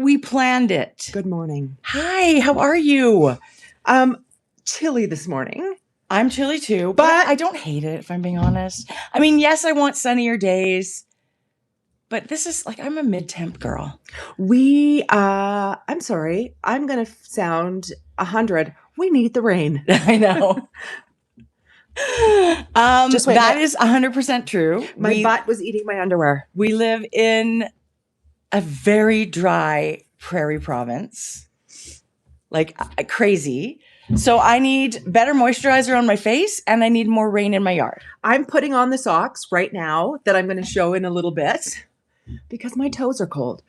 We planned it. Good morning. Hi, how are you? Chilly this morning. I'm chilly too, but I don't hate it if I'm being honest. I mean, yes, I want sunnier days, but this is like, I'm a mid-temp girl. I'm sorry, I'm going to sound 100. We need the rain. I know. Just wait, that is 100% true. My butt was eating my underwear. We live in a very dry prairie province, like crazy. So I need better moisturizer on my face and I need more rain in my yard. I'm putting on the socks right now that I'm going to show in a little bit because my toes are cold.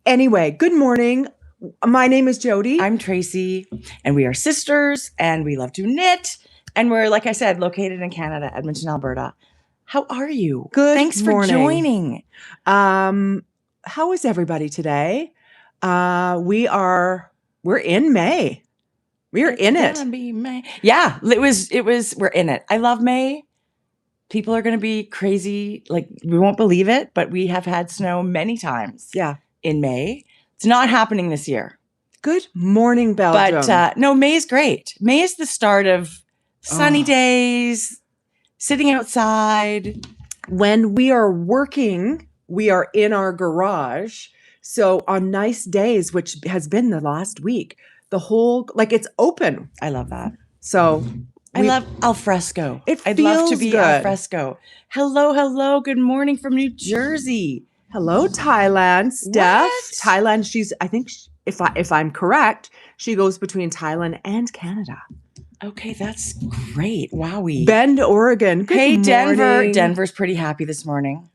Anyway, good morning. My name is Jodi. I'm Tracie, and we are sisters, and we love to knit. And we're, like I said, located in Canada, Edmonton, Alberta. How are you? Good Thanks morning. for joining. How is everybody today? We're in May. We're in it. Gonna be May. Yeah, it was, we're in it. I love May. People are going to be crazy. Like, we won't believe it, but we have had snow many times. Yeah. In May. It's not happening this year. Good morning, Belgium. But no, May is great. May is the start of sunny days, sitting outside. When we are working, we are in our garage. So on nice days, which has been the last week, the whole, like, it's open. I love that. So I love al fresco. I'd love to be al fresco. Hello. Good morning from New Jersey. Hello, Thailand. Steph. What? Thailand, I think if I'm correct, she goes between Thailand and Canada. Okay, that's great. Wowie. Bend, Oregon. Good morning. Denver. Denver's pretty happy this morning.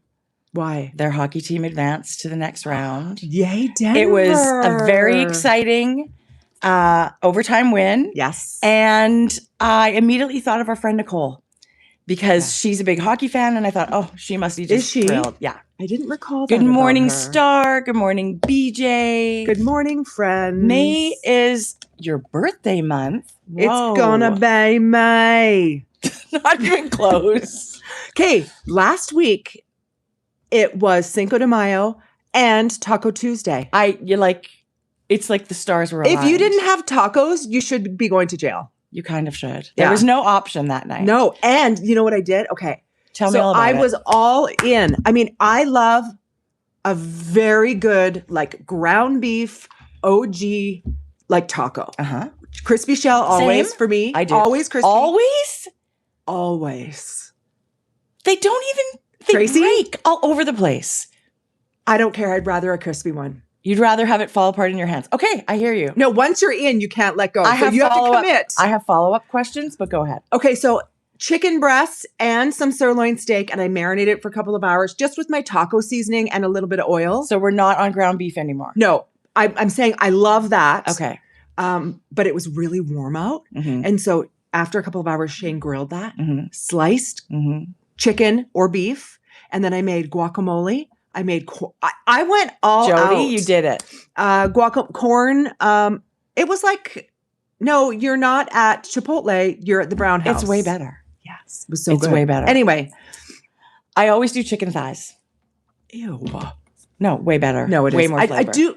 Why? Their hockey team advanced to the next round. Yay, Denver. It was a very exciting overtime win. Yes. And I immediately thought of our friend Nicole because she's a big hockey fan. And I thought, oh, she must be just thrilled. Yeah. I didn't recall that. Good morning, about her. Star. Good morning, BJ. Good morning, friends. May is your birthday month. Whoa. It's gonna be May. Not even close. Okay, last week it was Cinco de Mayo and Taco Tuesday. It's like the stars were aligned. If you didn't have tacos, you should be going to jail. You kind of should. There was no option that night. No, and you know what I did? Okay. Tell me all about it. I was all in. I mean, I love a very good, like, ground beef, OG, like, taco. Uh-huh. Crispy shell always Same. for me. I do. Always crispy. Always? Always. They don't even Tracie? break all over the place. I don't care. I'd rather a crispy one. You'd rather have it fall apart in your hands. Okay, I hear you. No, once you're in, you can't let go. You have to commit. I have follow-up questions, but go ahead. Okay, so chicken breasts and some sirloin steak, and I marinate it for a couple of hours just with my taco seasoning and a little bit of oil. So we're not on ground beef anymore. No, I'm saying I love that. Okay. But it was really warm out. Mm-hmm. And so after a couple of hours, Shane grilled that, sliced Mm-hmm. chicken or beef, and then I made guacamole. I made, I went all out. Jodi, you did it. Corn. It was like, no, you're not at Chipotle. You're at the Brown House. It's way better. Yes. It was so good. It's way better. Anyway. I always do chicken thighs. Ew. No, way better. No, it way is. more flavor. I do.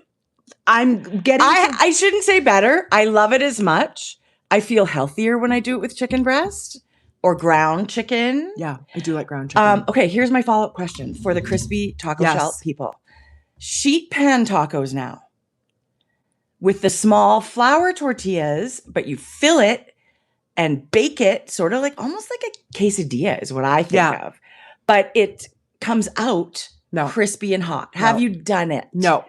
I'm getting. I shouldn't say better. I love it as much. I feel healthier when I do it with chicken breast or ground chicken. Yeah, I do like ground chicken. Okay, here's my follow-up question for the crispy taco shell people. Sheet pan tacos now with the small flour tortillas, but you fill it and bake it sort of like almost like a quesadilla is what I think of. But it comes out crispy and hot. Have you done it? No.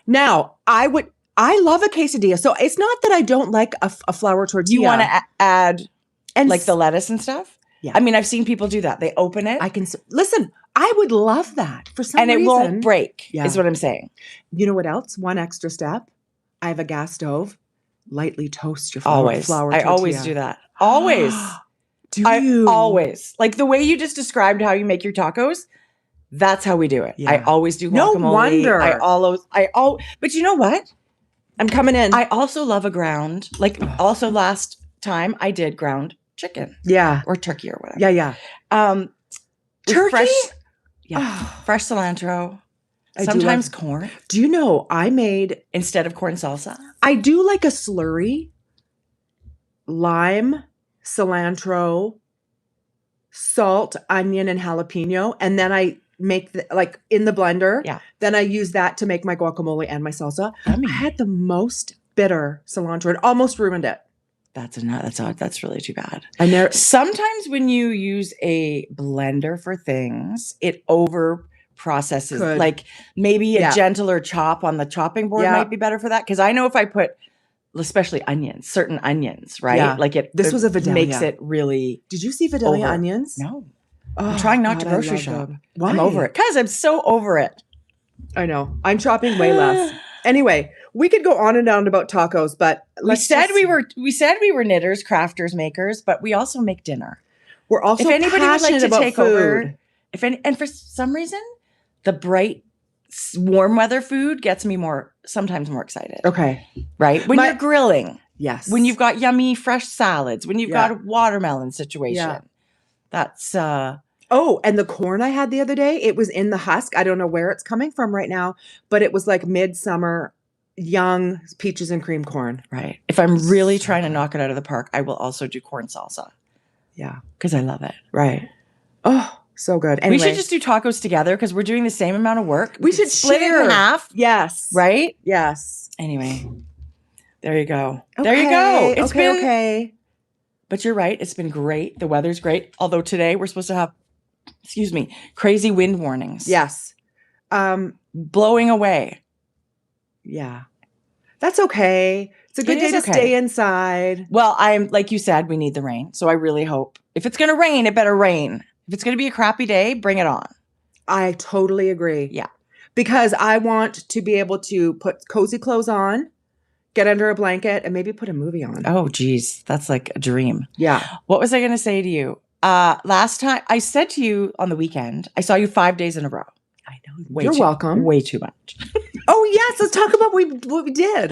Now, I love a quesadilla. So it's not that I don't like a flour tortilla. You want to add like the lettuce and stuff? Yeah. I mean, I've seen people do that. They open it. Listen, I would love that for some reason. And it won't break, is what I'm saying. You know what else? One extra step. I have a gas stove. Lightly toast your flour tortilla. I always do that. Always. Do you? Always. Like the way you just described how you make your tacos, that's how we do it. Yeah. I always do guacamole. No wonder. But you know what? I'm coming in. I also love a ground. Like also last time I did ground chicken. Yeah. Or turkey or whatever. Yeah. Turkey? Fresh cilantro, Sometimes corn. Do you know I made instead of corn salsa? I do like a slurry. Lime, cilantro, salt, onion, and jalapeno, and then I make like in the blender. Yeah. Then I use that to make my guacamole and my salsa. Yummy. I had the most bitter cilantro. It almost ruined it. That's really too bad. Sometimes when you use a blender for things, it over processes. Like maybe a gentler chop on the chopping board might be better for that. Because I know if I put, especially onions, certain onions, right? Yeah. Like this was a Vidalia. Makes it really. Did you see Vidalia onions? No. I'm trying not to grocery shop. Why? I'm over it. Because I'm so over it. I know. I'm shopping way less. Anyway, we could go on and on about tacos, but we said we were knitters, crafters, makers, but we also make dinner. We're also if anybody would like to take food. Over, and for some reason, the bright, warm weather food gets me sometimes more excited. Okay, right when you're grilling, yes, when you've got yummy fresh salads, when you've got a watermelon situation, that's. Oh, and the corn I had the other day, it was in the husk. I don't know where it's coming from right now, but it was like midsummer, young peaches and cream corn. Right. If I'm really trying to knock it out of the park, I will also do corn salsa. Yeah. Because I love it. Right. Oh, so good. Anyway. We should just do tacos together because we're doing the same amount of work. We should split it in half. Yes. Right? Yes. Anyway, there you go. Okay. There you go. It's been okay. But you're right. It's been great. The weather's great. Although today we're supposed to have crazy wind warnings. Yes. Blowing away. Yeah. That's okay. It's a good day to stay inside. Well, like you said, we need the rain. So I really hope if it's going to rain, it better rain. If it's going to be a crappy day, bring it on. I totally agree. Yeah. Because I want to be able to put cozy clothes on, get under a blanket, and maybe put a movie on. Oh, geez. That's like a dream. Yeah. What was I going to say to you? Last time I said to you on the weekend, I saw you 5 days in a row. I know. You're welcome. Way too much. Oh, yes. Let's talk about what we did.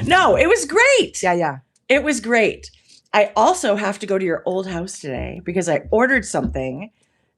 No, it was great. Yeah. It was great. I also have to go to your old house today because I ordered something.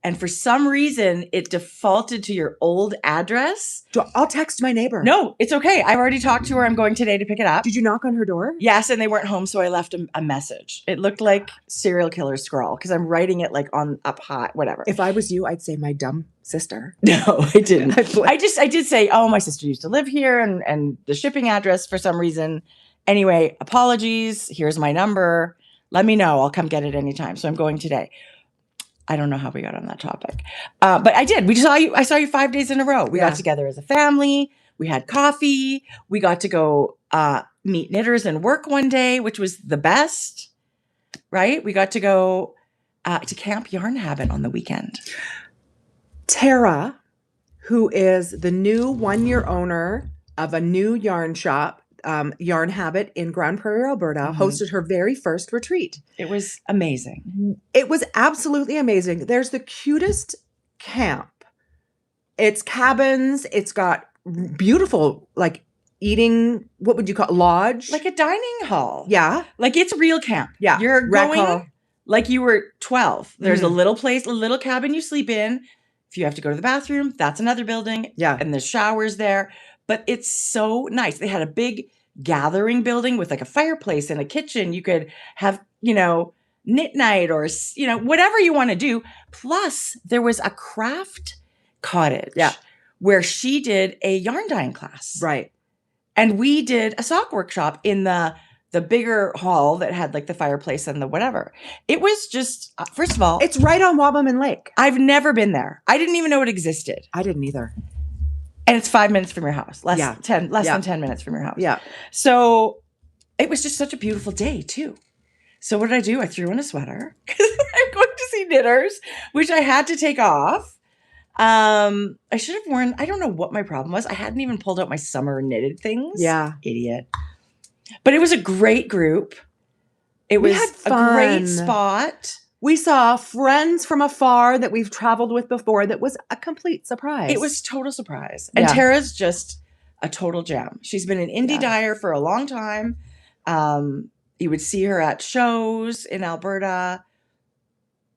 And for some reason, it defaulted to your old address. I'll text my neighbor. No, it's okay. I've already talked to her. I'm going today to pick it up. Did you knock on her door? Yes, and they weren't home, so I left a message. It looked like serial killer scrawl because I'm writing it like on up high, whatever. If I was you, I'd say my dumb sister. No, I didn't. I did say, oh, my sister used to live here and the shipping address for some reason. Anyway, apologies. Here's my number. Let me know. I'll come get it anytime. So I'm going today. I don't know how we got on that topic. But I did. I saw you 5 days in a row. We got together as a family. We had coffee. We got to go meet knitters and work one day, which was the best, right? We got to go to Camp Yarn Habit on the weekend. Tara, who is the new one-year owner of a new yarn shop, Yarn Habit in Grand Prairie, Alberta, hosted her very first retreat. It was amazing. It was absolutely amazing. There's the cutest camp. It's cabins. It's got beautiful, like eating, what would you call it? Lodge? Like a dining hall. Yeah. Like it's real camp. Yeah. You're going like you were 12. There's a little place, a little cabin you sleep in. If you have to go to the bathroom, that's another building. Yeah. And there's showers there. But it's so nice. They had a big gathering building with like a fireplace and a kitchen. You could have, knit night or, whatever you want to do. Plus, there was a craft cottage where she did a yarn dyeing class. Right. And we did a sock workshop in the bigger hall that had like the fireplace and the whatever. It was just, first of all. It's right on Wabamun Lake. I've never been there. I didn't even know it existed. I didn't either. And it's 5 minutes from your house, less than 10 minutes from your house. Yeah. So it was just such a beautiful day too. So what did I do? I threw on a sweater because I'm going to see knitters, which I had to take off. I should have worn, I don't know what my problem was. I hadn't even pulled out my summer knitted things. Yeah. Idiot. But it was a great group. It was a great spot. We saw friends from afar that we've traveled with before. That was a complete surprise. It was total surprise. And Tara's just a total gem. She's been an indie dyer for a long time. You would see her at shows in Alberta.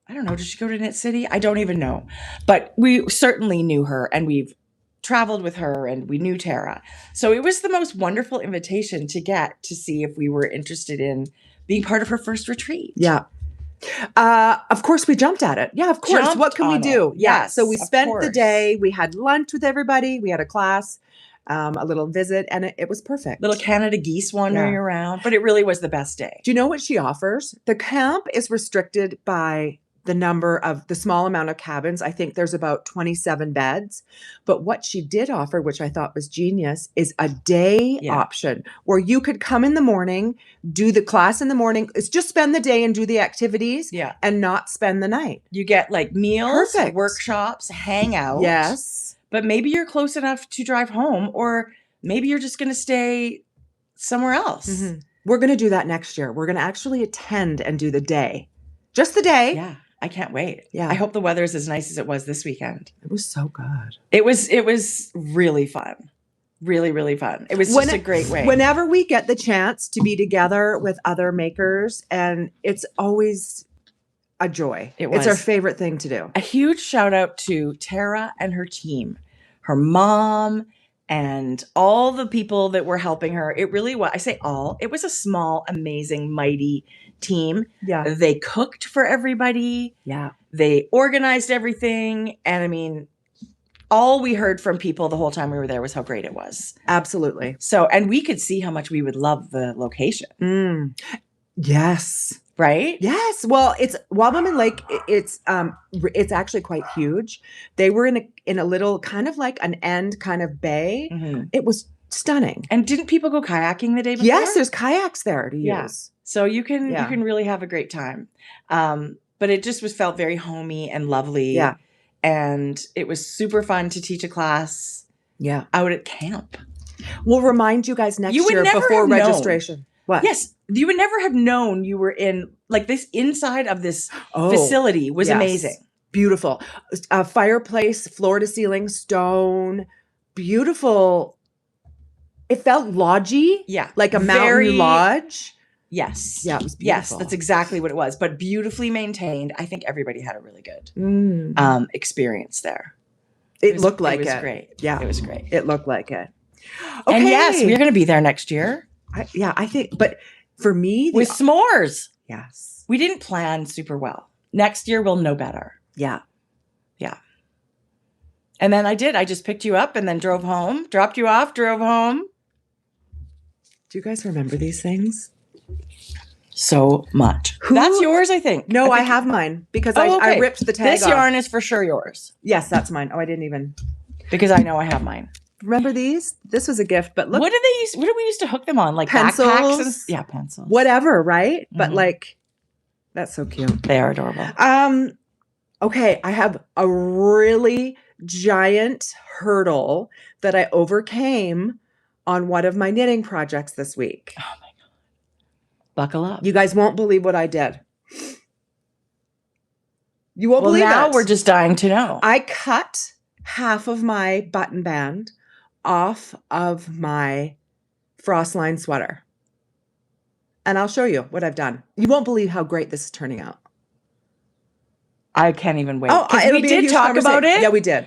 I don't know. Did she go to Knit City? I don't even know. But we certainly knew her and we've traveled with her and we knew Tara. So it was the most wonderful invitation to get to see if we were interested in being part of her first retreat. Yeah. Of course we jumped at it. Yeah, of course. Jumped What can we on do? it. Yeah. Yes, So we of spent the course. day, we had lunch with everybody, we had a class, a little visit, and it was perfect. Little Canada geese wandering around, but it really was the best day. Do you know what she offers? The camp is restricted by the small amount of cabins. I think there's about 27 beds. But what she did offer, which I thought was genius, is a day option where you could come in the morning, do the class in the morning. It's just spend the day and do the activities and not spend the night. You get like meals, Perfect. workshops, hang out. Yes. But maybe you're close enough to drive home, or maybe you're just going to stay somewhere else. Mm-hmm. We're going to do that next year. We're going to actually attend and do the day. Just the day. Yeah. I can't wait. Yeah. I hope the weather is as nice as it was this weekend. It was so good. It was really fun. Really, really fun. It was just a great way. Whenever we get the chance to be together with other makers, and it's always a joy. It's our favorite thing to do. A huge shout out to Tara and her team, her mom, and all the people that were helping her. It really was. I say all. It was a small, amazing, mighty team. Yeah. They cooked for everybody. Yeah. They organized everything. And I mean, all we heard from people the whole time we were there was how great it was. Absolutely. So, and we could see how much we would love the location. Yes. Right? Yes. Well, it's Wabamun Lake. It's actually quite huge. They were in a little kind of like an end kind of bay. Mm-hmm. It was stunning. And didn't people go kayaking the day before? Yes, there's kayaks there to use. So you can really have a great time. But it just felt very homey and lovely. Yeah. And it was super fun to teach a class out at camp. We'll remind you guys next year before registration. What? Yes. You would never have known you were in like this inside of this facility was amazing. Beautiful. Fireplace, floor to ceiling, stone, beautiful. It felt lodgy. Yeah. Like a mountain lodge. Yes. Yeah, it was beautiful. Yes, that's exactly what it was. But beautifully maintained. I think everybody had a really good experience there. It looked like it. It was great. Yeah. It was great. It looked like it. Okay. And yes, we're going to be there next year. I think, but for me. With s'mores. Yes. We didn't plan super well. Next year, we'll know better. Yeah. Yeah. And then I did. I just picked you up and then drove home, dropped you off, drove home. Do you guys remember these things? So much. That's yours, I think. No, I have mine because I ripped the tag off. This yarn is for sure yours. Yes, that's mine. Oh, I didn't even. Because I know I have mine. Remember these? This was a gift, but look. What did we used to hook them on? Like pencils? Backpacks? And, pencils. Whatever, right? Mm-hmm. But like, that's so cute. They are adorable. Okay, I have a really giant hurdle that I overcame on one of my knitting projects this week. Oh my God. Buckle up. You guys won't believe what I did. You won't believe it. Now we're just dying to know. I cut half of my button band off of my Frostline sweater. And I'll show you what I've done. You won't believe how great this is turning out. I can't even wait. Oh, we did talk about it. Yeah, we did.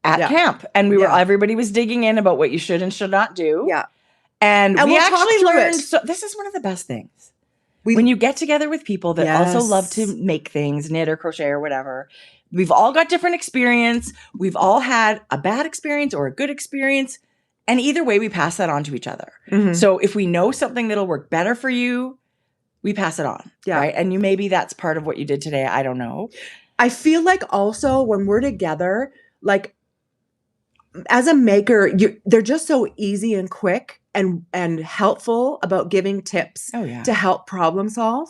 At camp. And everybody was digging in about what you should and should not do. Yeah. And we actually learned. So this is one of the best things. When you get together with people that also love to make things, knit or crochet or whatever, we've all got different experience. We've all had a bad experience or a good experience. And either way, we pass that on to each other. Mm-hmm. So if we know something that'll work better for you, we pass it on. Yeah. Right. And maybe that's part of what you did today. I don't know. I feel like also when we're together, like as a maker, they're just so easy and quick and helpful about giving tips to help problem solve.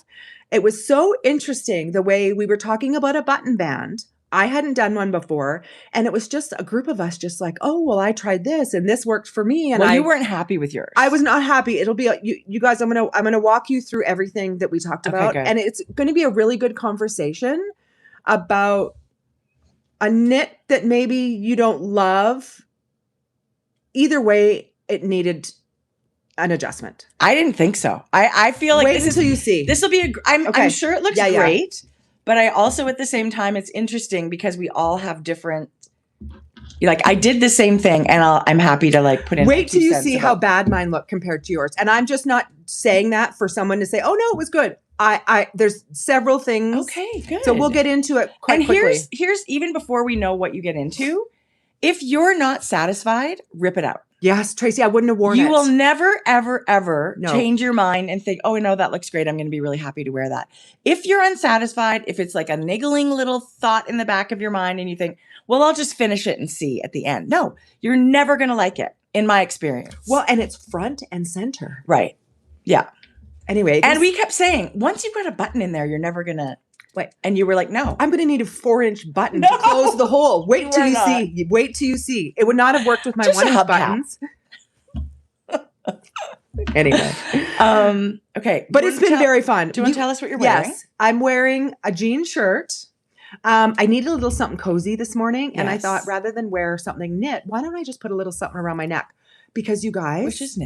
It was so interesting the way we were talking about a button band. I hadn't done one before, and it was just a group of us just like, oh, well, I tried this and this worked for me. And you weren't happy with yours. I was not happy. It'll be you guys, I'm gonna walk you through everything that we talked about. Good. And it's gonna be a really good conversation about a knit that maybe you don't love. Either way, it needed an adjustment. I didn't think so. I feel like wait until you see. This will be I'm sure it looks great, but I also at the same time it's interesting because we all have different Like I did the same thing, and I'm happy to like put in. Wait till you see how bad mine look compared to yours. And I'm just not saying that for someone to say, "Oh no, it was good." There's several things. Okay, good. So we'll get into it quite quickly. And here's even before we know what you get into, if you're not satisfied, rip it out. Yes, Tracie, I wouldn't have worn it. You will never, ever, ever change your mind and think, oh, no, that looks great. I'm going to be really happy to wear that. If you're unsatisfied, if it's like a niggling little thought in the back of your mind and you think, well, I'll just finish it and see at the end. No, you're never going to like it, in my experience. Well, and it's front and center. Right. Yeah. Anyway. And we kept saying, once you've got a button in there, you're never going to. Wait, and you were like, no. I'm going to need a 4-inch button to close the hole. Wait till you see. Wait till you see. It would not have worked with my 1-inch buttons. Anyway. Okay. But it's been very fun. Do you want to tell us what you're wearing? Yes. I'm wearing a jean shirt. I needed a little something cozy this morning. And I thought rather than wear something knit, why don't I just put a little something around my neck? Because you guys. Which is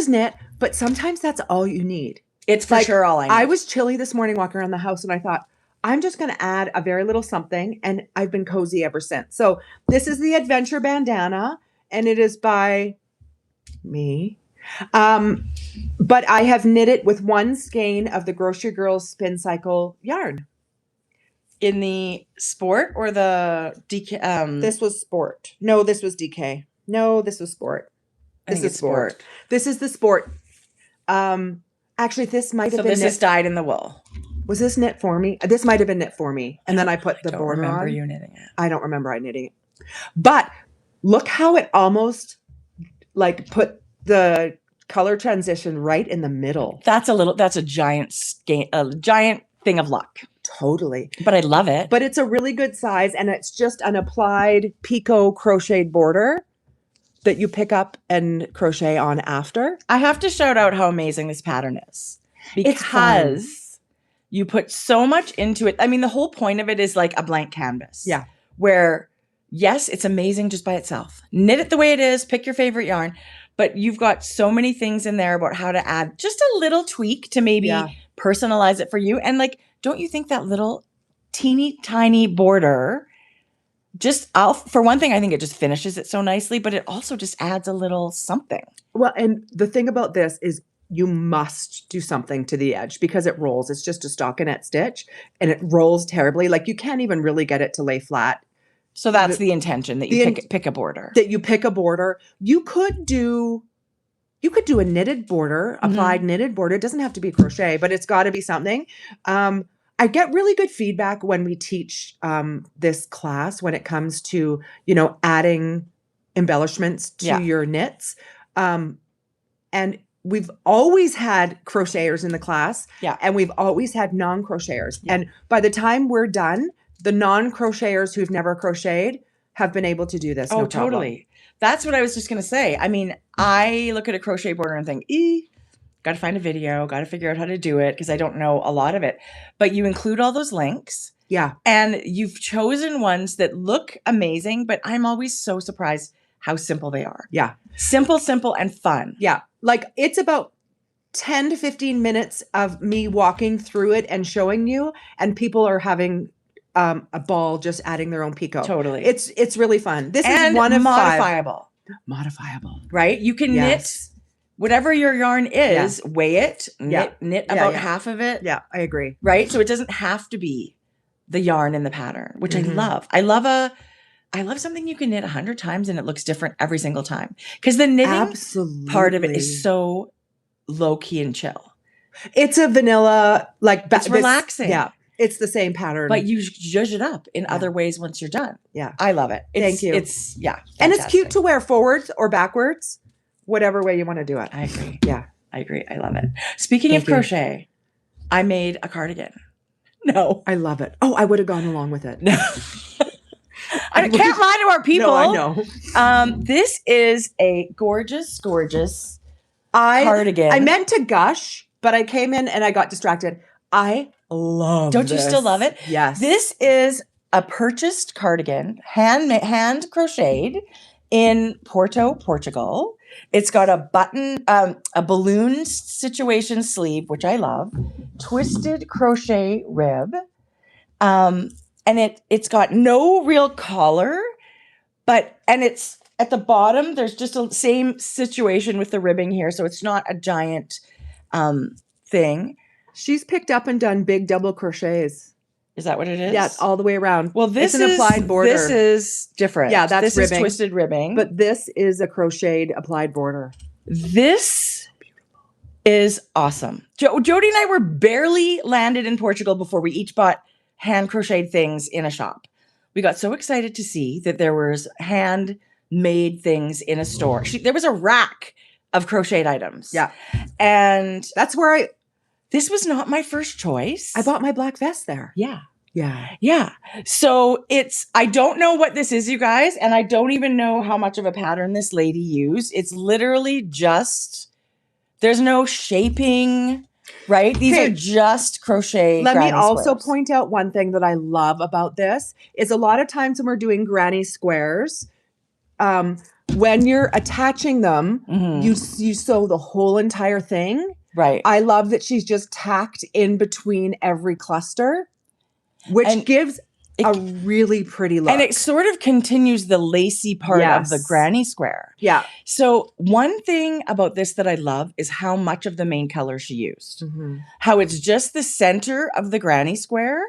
knit. But sometimes that's all you need. It's for sure all I need. I was chilly this morning walking around the house and I thought, I'm just going to add a very little something. And I've been cozy ever since. So this is the Adventure Bandana and it is by me. But I have knit it with one skein of the Grocery Girls Spincycle yarn. In the sport or the DK? This was sport. No, this was DK. No, this was sport. This is sport. This is the sport. Actually, this might have been. So this is dyed in the wool. Was this knit for me? This might have been knit for me, and then I put the border on. I don't remember you knitting it. I don't remember I knitting it. But look how it almost like put the color transition right in the middle. That's a giant thing of luck. Totally. But I love it. But it's a really good size, and it's just an applied picot crocheted border that you pick up and crochet on after. I have to shout out how amazing this pattern is because you put so much into it. I mean, the whole point of it is like a blank canvas. Yeah. Where, yes, it's amazing just by itself. Knit it the way it is, pick your favorite yarn, but you've got so many things in there about how to add just a little tweak to maybe personalize it for you. And like, don't you think that little teeny tiny border for one thing, I think it just finishes it so nicely, but it also just adds a little something. Well, and the thing about this is you must do something to the edge because it rolls. It's just a stockinette stitch and it rolls terribly. Like you can't even really get it to lay flat. So that's the intention, that you pick a border. That you pick a border. You could do a knitted border, applied knitted border. It doesn't have to be crochet, but it's got to be something. I get really good feedback when we teach this class when it comes to, adding embellishments to your knits. And we've always had crocheters in the class and we've always had non-crocheters. Yeah. And by the time we're done, the non-crocheters who've never crocheted have been able to do this. Oh, totally. That's what I was just going to say. I mean, I look at a crochet border and think, got to find a video, got to figure out how to do it because I don't know a lot of it. But you include all those links. Yeah. And you've chosen ones that look amazing, but I'm always so surprised how simple they are. Yeah. Simple, and fun. Yeah. Like it's about 10 to 15 minutes of me walking through it and showing you, and people are having a ball just adding their own picot. Totally. It's really fun. This is one of modifiable. 5. Modifiable. Right? You can knit whatever your yarn is, weigh it, knit about half of it. Yeah, I agree. Right? So it doesn't have to be the yarn in the pattern, which I love. I love something you can knit 100 times and it looks different every single time. Because the knitting part of it is so low key and chill. It's a vanilla, it's relaxing. Yeah. It's the same pattern. But you zhuzh it up in other ways once you're done. Yeah. I love it. Thank you. It's, and it's cute to wear forwards or backwards, whatever way you want to do it. I agree. Yeah. I agree. I love it. Speaking of crochet, I made a cardigan. No. I love it. Oh, I would have gone along with it. No. I can't lie to our people. No, I know. This is a gorgeous cardigan. I meant to gush, but I came in and I got distracted. I love Don't you still love it? Yes. This is a purchased cardigan, hand crocheted in Porto, Portugal. It's got a button, a balloon situation sleeve, which I love, twisted crochet rib, and it's got no real collar, and it's at the bottom, there's just a same situation with the ribbing here. So it's not a giant thing. She's picked up and done big double crochets. Is that what it is? Yeah, all the way around. Well, this is an applied border. This is different. Yeah, that's this ribbing. Is twisted ribbing. But this is a crocheted applied border. This is awesome. Jodi and I were barely landed in Portugal before we each bought hand crocheted things in a shop. We got so excited to see that there was handmade things in a store. There was a rack of crocheted items. Yeah. And that's where this was not my first choice. I bought my black vest there. Yeah. Yeah. Yeah. So I don't know what this is, you guys, and I don't even know how much of a pattern this lady used. It's literally just, there's no shaping, right? These are just crochet. Let me also point out one thing that I love about this is a lot of times when we're doing granny squares, when you're attaching them, you sew the whole entire thing. Right. I love that she's just tacked in between every cluster, which gives a really pretty look. And it sort of continues the lacy part of the granny square. Yeah. So one thing about this that I love is how much of the main color she used. How it's just the center of the granny square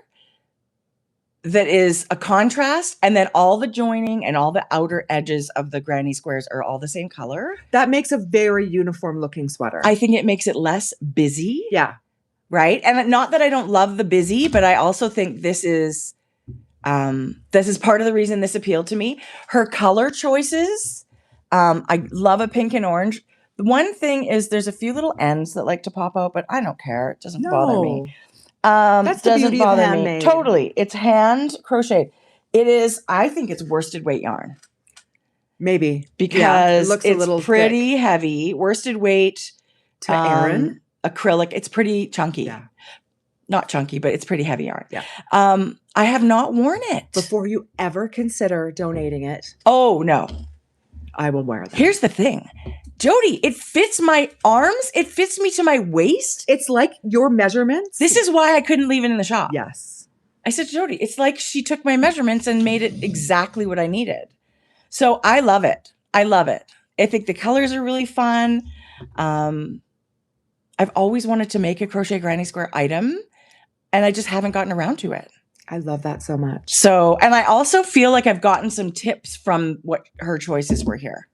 that is a contrast, and then all the joining and all the outer edges of the granny squares are all the same color. That makes a very uniform looking sweater. I think it makes it less busy. Yeah. Right. And not that I don't love the busy, but I also think this is part of the reason this appealed to me. Her color choices. I love a pink and orange. The one thing is there's a few little ends that like to pop out, but I don't care. It doesn't bother me. That's the doesn't beauty bother of handmade. me. Totally. It's hand crocheted. It is, I think it's worsted weight yarn. Maybe. Because it looks it's a little pretty thick. heavy. Worsted weight. To Erin. Acrylic. It's pretty chunky. Yeah. Not chunky, but it's pretty heavy yarn. Yeah. I have not worn it. Before you ever consider donating it. Oh, no. I will wear that. Here's the thing. Jodi, it fits my arms. It fits me to my waist. It's like your measurements. This is why I couldn't leave it in the shop. Yes. I said, Jodi, it's like she took my measurements and made it exactly what I needed. So I love it. I love it. I think the colors are really fun. I've always wanted to make a crochet granny square item, and I just haven't gotten around to it. I love that so much. So, and I also feel like I've gotten some tips from what her choices were here.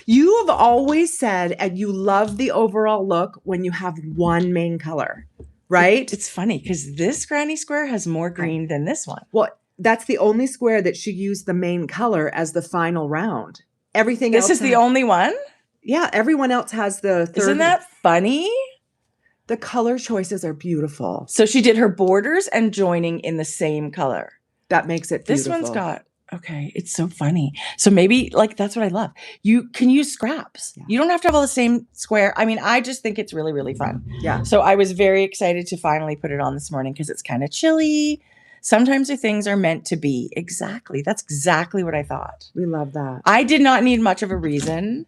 You have always said, and you love the overall look when you have one main color, right? It's funny because this granny square has more green than this one. Well, that's the only square that she used the main color as the final round. Everything else. This is the only one? Yeah, everyone else has the third. Isn't that funny? The color choices are beautiful. So she did her borders and joining in the same color. That makes it beautiful. This one's got, okay, it's so funny. So maybe like that's what I love. You can use scraps. Yeah. You don't have to have all the same square. I mean, I just think it's really, really fun. Yeah. So I was very excited to finally put it on this morning because it's kind of chilly. Sometimes the things are meant to be. Exactly. That's exactly what I thought. We love that. I did not need much of a reason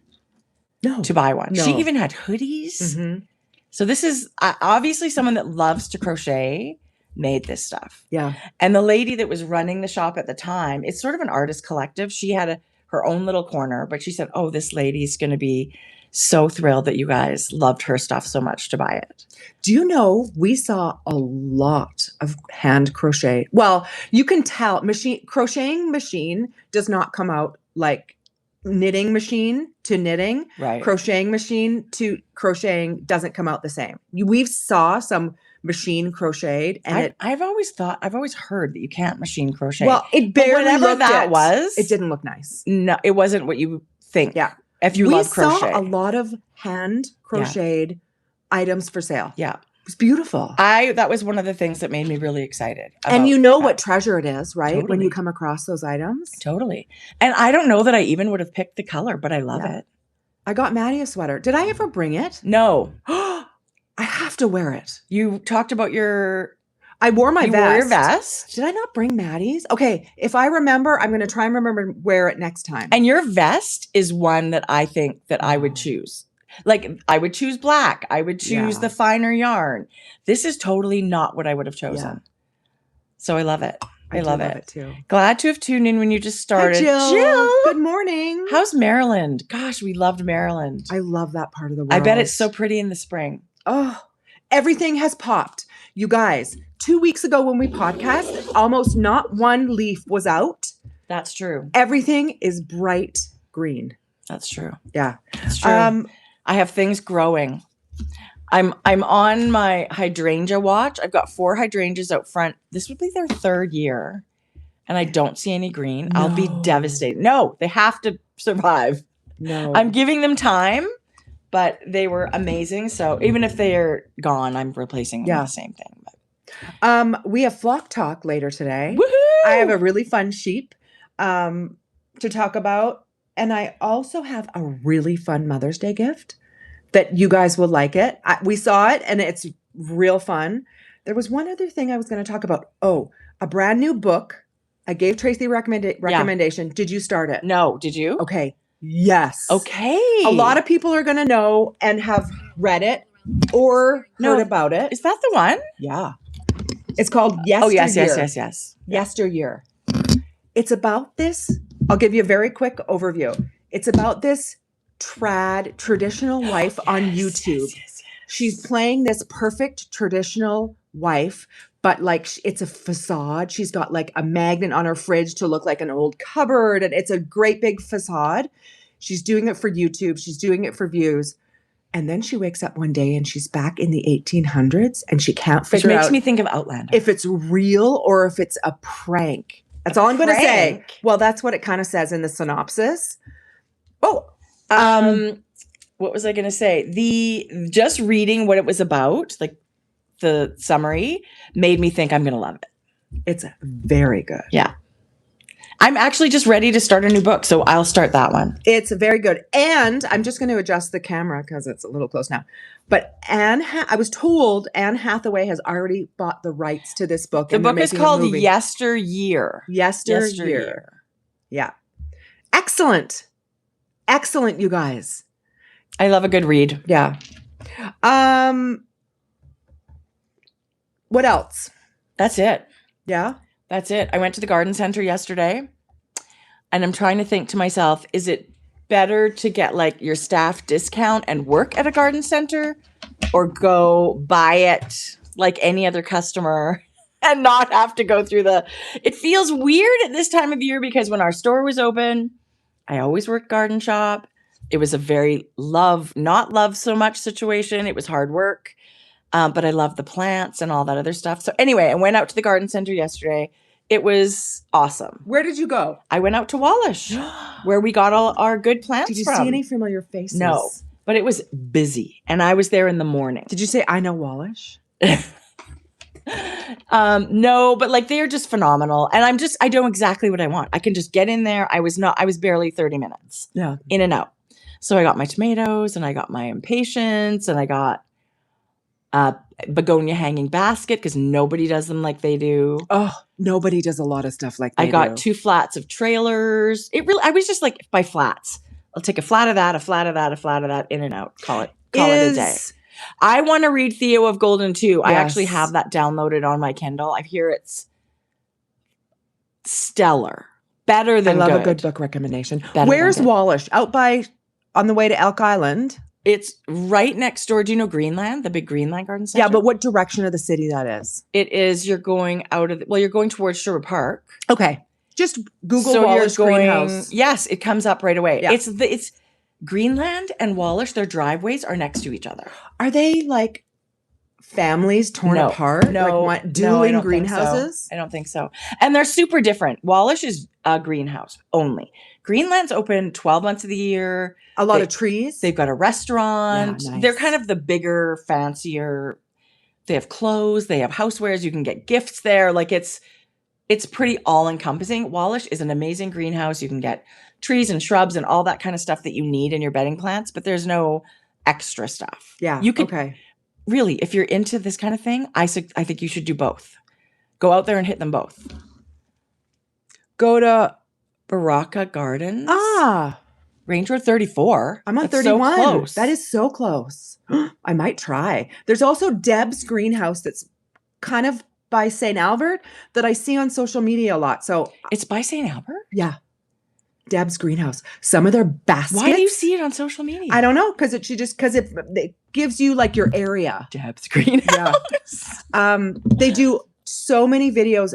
to buy one. No. She even had hoodies. Mm-hmm. So this is obviously someone that loves to crochet made this stuff. Yeah. And the lady that was running the shop at the time, it's sort of an artist collective. She had her own little corner, but she said, oh, this lady's going to be so thrilled that you guys loved her stuff so much to buy it. Do you know, we saw a lot of hand crochet. Well, you can tell crocheting machine does not come out like knitting machine to knitting. Right. Crocheting machine to crocheting doesn't come out the same. We've saw some machine crocheted, and I've always heard that you can't machine crochet. Well, it barely whatever that was, it didn't look nice. No, it wasn't what you think. Yeah. If you love crochet. We saw a lot of hand crocheted items for sale. Yeah. It was beautiful. That was one of the things that made me really excited. And you know what treasure it is, right? Totally. When you come across those items. Totally. And I don't know that I even would have picked the color, but I love it. I got Maddie a sweater. Did I ever bring it? No. I have to wear it. You talked about I wore my vest. Wore your vest. Did I not bring Maddie's? Okay. If I remember, I'm going to try and remember to wear it next time. And your vest is one that I think that I would choose. Like I would choose black. I would choose the finer yarn. This is totally not what I would have chosen. Yeah. So I love it. I love love it. it too. Glad to have tuned in when you just started. Hi, Jill. Jill. Good morning. How's Maryland? Gosh, we loved Maryland. I love that part of the world. I bet it's so pretty in the spring. Oh, everything has popped. You guys, 2 weeks ago when we podcast, almost not one leaf was out. That's true. Everything is bright green. That's true. Yeah. That's true. I have things growing. I'm on my hydrangea watch. I've got 4 hydrangeas out front. This would be their 3rd year. And I don't see any green. No. I'll be devastated. No, they have to survive. No. I'm giving them time, but they were amazing. So even if they're gone, I'm replacing them with the same thing. But. We have flock talk later today. Woohoo! I have a really fun sheep to talk about. And I also have a really fun Mother's Day gift that you guys will like it. We saw it and it's real fun. There was one other thing I was going to talk about. Oh, a brand new book. I gave Tracie recommendation. Did you start it? No. Did you? Okay. Yes. Okay. A lot of people are going to know and have read it or heard about it. Is that the one? Yeah. It's called Yesteryear. Oh, yes. Yesteryear. It's about this. I'll give you a very quick overview. It's about this traditional wife on YouTube. Yes. She's playing this perfect traditional wife, but like it's a facade. She's got like a magnet on her fridge to look like an old cupboard, and it's a great big facade. She's doing it for YouTube. She's doing it for views. And then she wakes up one day and she's back in the 1800s and she can't figure out. Which makes me think of Outlander. If it's real or if it's a prank. That's all I'm going to say. Well, that's what it kind of says in the synopsis. Oh, what was I going to say? Just reading what it was about, like the summary, made me think I'm going to love it. It's very good. Yeah. I'm actually just ready to start a new book, so I'll start that one. It's very good. And I'm just going to adjust the camera because it's a little close now. But I was told Anne Hathaway has already bought the rights to this book. The book is called Yesteryear. Yesteryear. Yeah. Excellent. Excellent, you guys. I love a good read. Yeah. What else? That's it. Yeah. That's it. I went to the garden center yesterday and I'm trying to think to myself, is it better to get like your staff discount and work at a garden center or go buy it like any other customer and not have to go through it feels weird at this time of year because when our store was open, I always worked garden shop. It was a very not love so much situation. It was hard work. But I love the plants and all that other stuff. So anyway, I went out to the garden center yesterday. It was awesome. Where did you go? I went out to Wallish, where we got all our good plants from. Did you see any familiar faces? No, but it was busy. And I was there in the morning. Did you say, I know Wallish? No, but like they're just phenomenal. And I know exactly what I want. I can just get in there. I was barely 30 minutes in and out. So I got my tomatoes and I got my impatiens and I got begonia hanging basket because nobody does them like they do. Oh, nobody does a lot of stuff like they do. I got 2 flats of trailers. I was just like by flats. I'll take a flat of that, a flat of that, a flat of that, in and out. Call it a day. I want to read Theo of Golden too. Yes. I actually have that downloaded on my Kindle. I hear it's stellar. Better than I love good. A good book recommendation. Where's Wallish? On the way to Elk Island? It's right next door. Do you know Greenland, the big Greenland Garden Center? Yeah, but what direction of the city that is? It is, you're going you're going towards Sherwood Park. Okay. Just Google Wallish Greenhouse. Yes, it comes up right away. Yeah. It's Greenland and Wallish, their driveways are next to each other. Are they like families torn apart? No. Like dueling greenhouses? I don't think so. And they're super different. Wallish is a greenhouse only. Greenland's open 12 months of the year. A lot of trees. They've got a restaurant. Yeah, nice. They're kind of the bigger, fancier. They have clothes. They have housewares. You can get gifts there. Like it's pretty all-encompassing. Wallish is an amazing greenhouse. You can get trees and shrubs and all that kind of stuff that you need in your bedding plants, but there's no extra stuff. Yeah. You could really, if you're into this kind of thing, I think you should do both. Go out there and hit them both. Go to Baraka Gardens. Range Road 34. I'm on That's 31. So close. That is so close. I might try. There's also Deb's greenhouse that's kind of by St. Albert that I see on social media a lot. So It's by St. Albert? yeah. Deb's Greenhouse. Some of their baskets. Why do you see it on social media? I don't know. Because it gives you like your area. Deb's Greenhouse. Yeah. They do so many videos.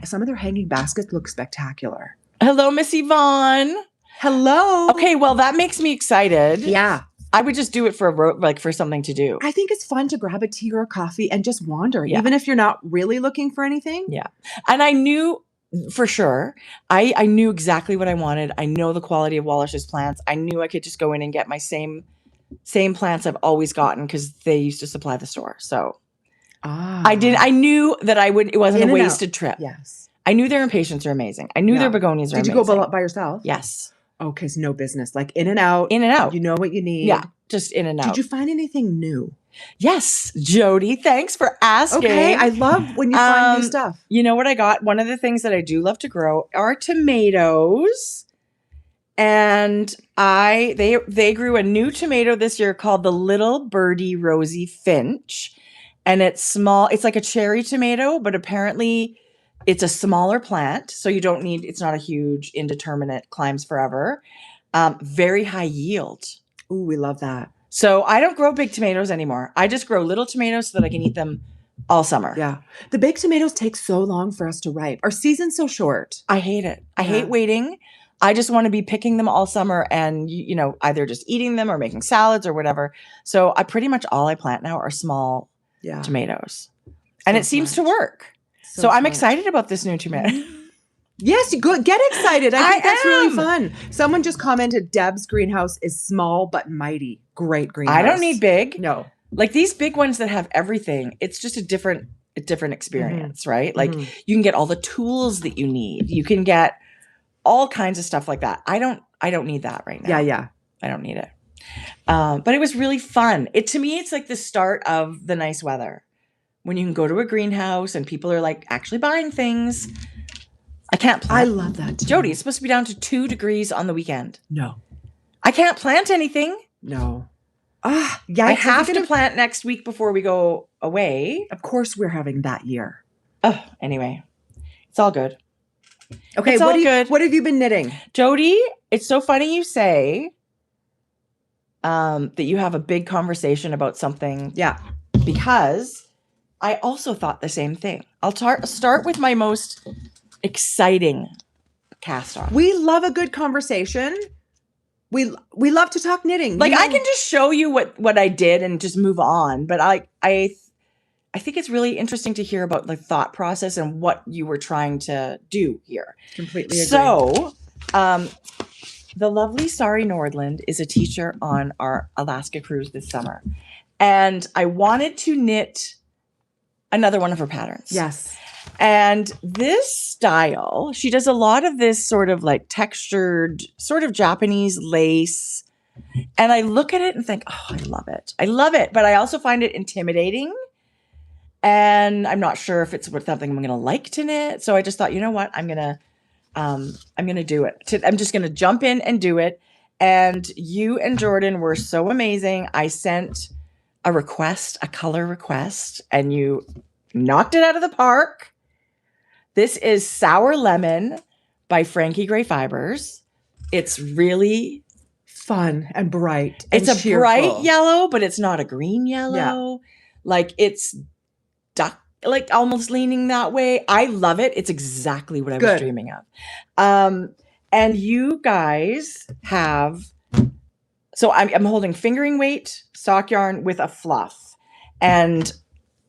Some of their hanging baskets look spectacular. Hello, Miss Yvonne. Hello. Okay, well, that makes me excited. Yeah. I would just do it for something to do. I think it's fun to grab a tea or a coffee and just wander, Yeah. even if you're not really looking for anything. Yeah. And I knew for sure, I knew exactly what I wanted. I know the quality of Wallish's plants. I knew I could just go in and get my same plants I've always gotten because they used to supply the store. So I knew that it wasn't a wasted trip. Yes. I knew their impatiens are amazing. I knew their begonias are amazing. Did you go by yourself? Yes. Oh, because no business. Like in and out. In and out. You know what you need. Yeah. Just in and out. Did you find anything new? Yes, Jodi. Thanks for asking. Okay. I love when you find new stuff. You know what I got? One of the things that I do love to grow are tomatoes. And they grew a new tomato this year called the Little Birdie Rosy Finch. And it's small. It's like a cherry tomato, but apparently it's a smaller plant. So it's not a huge indeterminate, climbs forever. Very high yield. Ooh, we love that. So I don't grow big tomatoes anymore. I just grow little tomatoes so that I can eat them all summer. Yeah. The big tomatoes take so long for us to ripe. Our season's so short. I hate it. I hate waiting. I just want to be picking them all summer and, either just eating them or making salads or whatever. So pretty much all I plant now are small tomatoes. And it seems to work. So I'm excited about this new tomato. Yes, good. Get excited. I think that's really fun. Someone just commented, Deb's greenhouse is small but mighty. Great greenhouse. I don't need big. No. Like these big ones that have everything, it's just a different experience, right? Like you can get all the tools that you need. You can get all kinds of stuff like that. I don't need that right now. Yeah. I don't need it. But it was really fun. To me, it's like the start of the nice weather. When you can go to a greenhouse and people are like actually buying things. I can't plant. I love that too. Jodi, it's supposed to be down to 2 degrees on the weekend. No. I can't plant anything. No. Yeah. I have to plant next week before we go away. Of course we're having that year. Oh, anyway. It's all good. Okay, it's all good. What have you been knitting? Jodi, it's so funny you say that you have a big conversation about something. Yeah. Because I also thought the same thing. I'll start with my most exciting cast on. We love a good conversation. We love to talk knitting. Like I can just show you what I did and just move on, but I think it's really interesting to hear about the thought process and what you were trying to do here. Completely agree. So, the lovely Sari Nordland is a teacher on our Alaska cruise this summer, and I wanted to knit another one of her patterns. Yes. And this style, she does a lot of this sort of like textured, sort of Japanese lace. And I look at it and think, oh, I love it. I love it. But I also find it intimidating. And I'm not sure if it's something I'm going to like to knit. So I just thought, you know what? I'm going to do it. I'm just going to jump in and do it. And you and Jordan were so amazing. I sent a color request, and you knocked it out of the park. This is Sour Lemon by Frankie Gray Fibres. It's really fun and bright. It's a bright yellow, but it's not a green yellow. Yeah. Like it's like almost leaning that way. I love it. It's exactly what I was dreaming of. And you guys have, so I'm holding fingering weight stock yarn with a fluff, and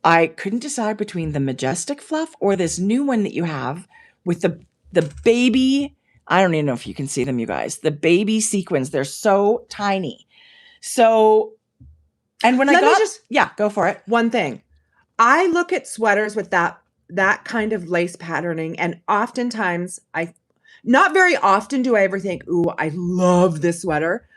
I couldn't decide between the Majestic fluff or this new one that you have with the baby. I don't even know if you can see them, you guys. The baby sequins. They're so tiny. So, and when go for it. One thing. I look at sweaters with that kind of lace patterning, and oftentimes not very often do I ever think, ooh, I love this sweater.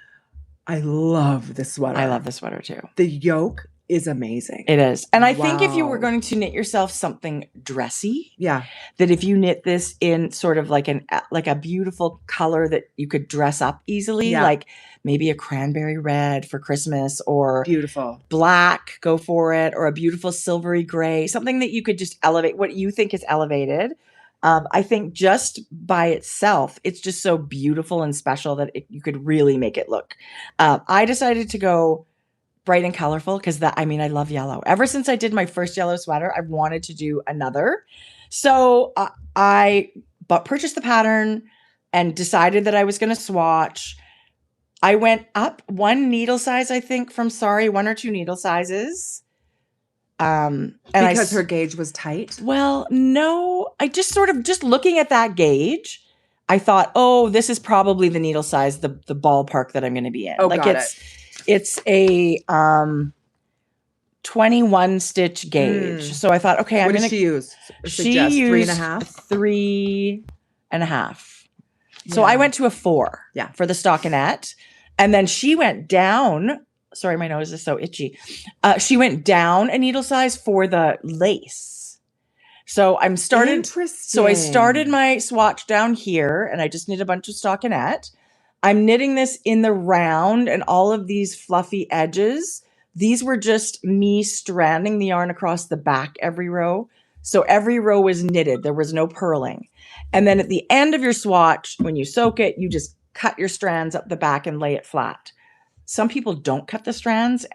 I love this sweater. I love this sweater too. The yoke is amazing. It is. And I think if you were going to knit yourself something dressy, that if you knit this in sort of like a beautiful color that you could dress up easily, like maybe a cranberry red for Christmas or beautiful black, go for it, or a beautiful silvery gray, something that you could just elevate what you think is elevated. I think just by itself, it's just so beautiful and special that you could really make it look. I decided to go bright and colorful because I love yellow. Ever since I did my first yellow sweater, I've wanted to do another. So I purchased the pattern and decided that I was going to swatch. I went up one needle size, I think, from Sari, one or two needle sizes. And because her gauge was tight? Well, no. I just looking at that gauge, I thought, oh, this is probably the needle size, the ballpark that I'm going to be in. Oh, got it. It's a 21 stitch gauge. So I thought, okay, what did she use? She used 3.5. 3.5. So I went to a 4 for the stockinette. And then she went down. Sorry, my nose is so itchy. She went down a needle size for the lace. So Interesting. So I started my swatch down here and I just knit a bunch of stockinette. I'm knitting this in the round and all of these fluffy edges. These were just me stranding the yarn across the back every row. So every row was knitted. There was no purling. And then at the end of your swatch, when you soak it, you just cut your strands up the back and lay it flat. Some people don't cut the strands,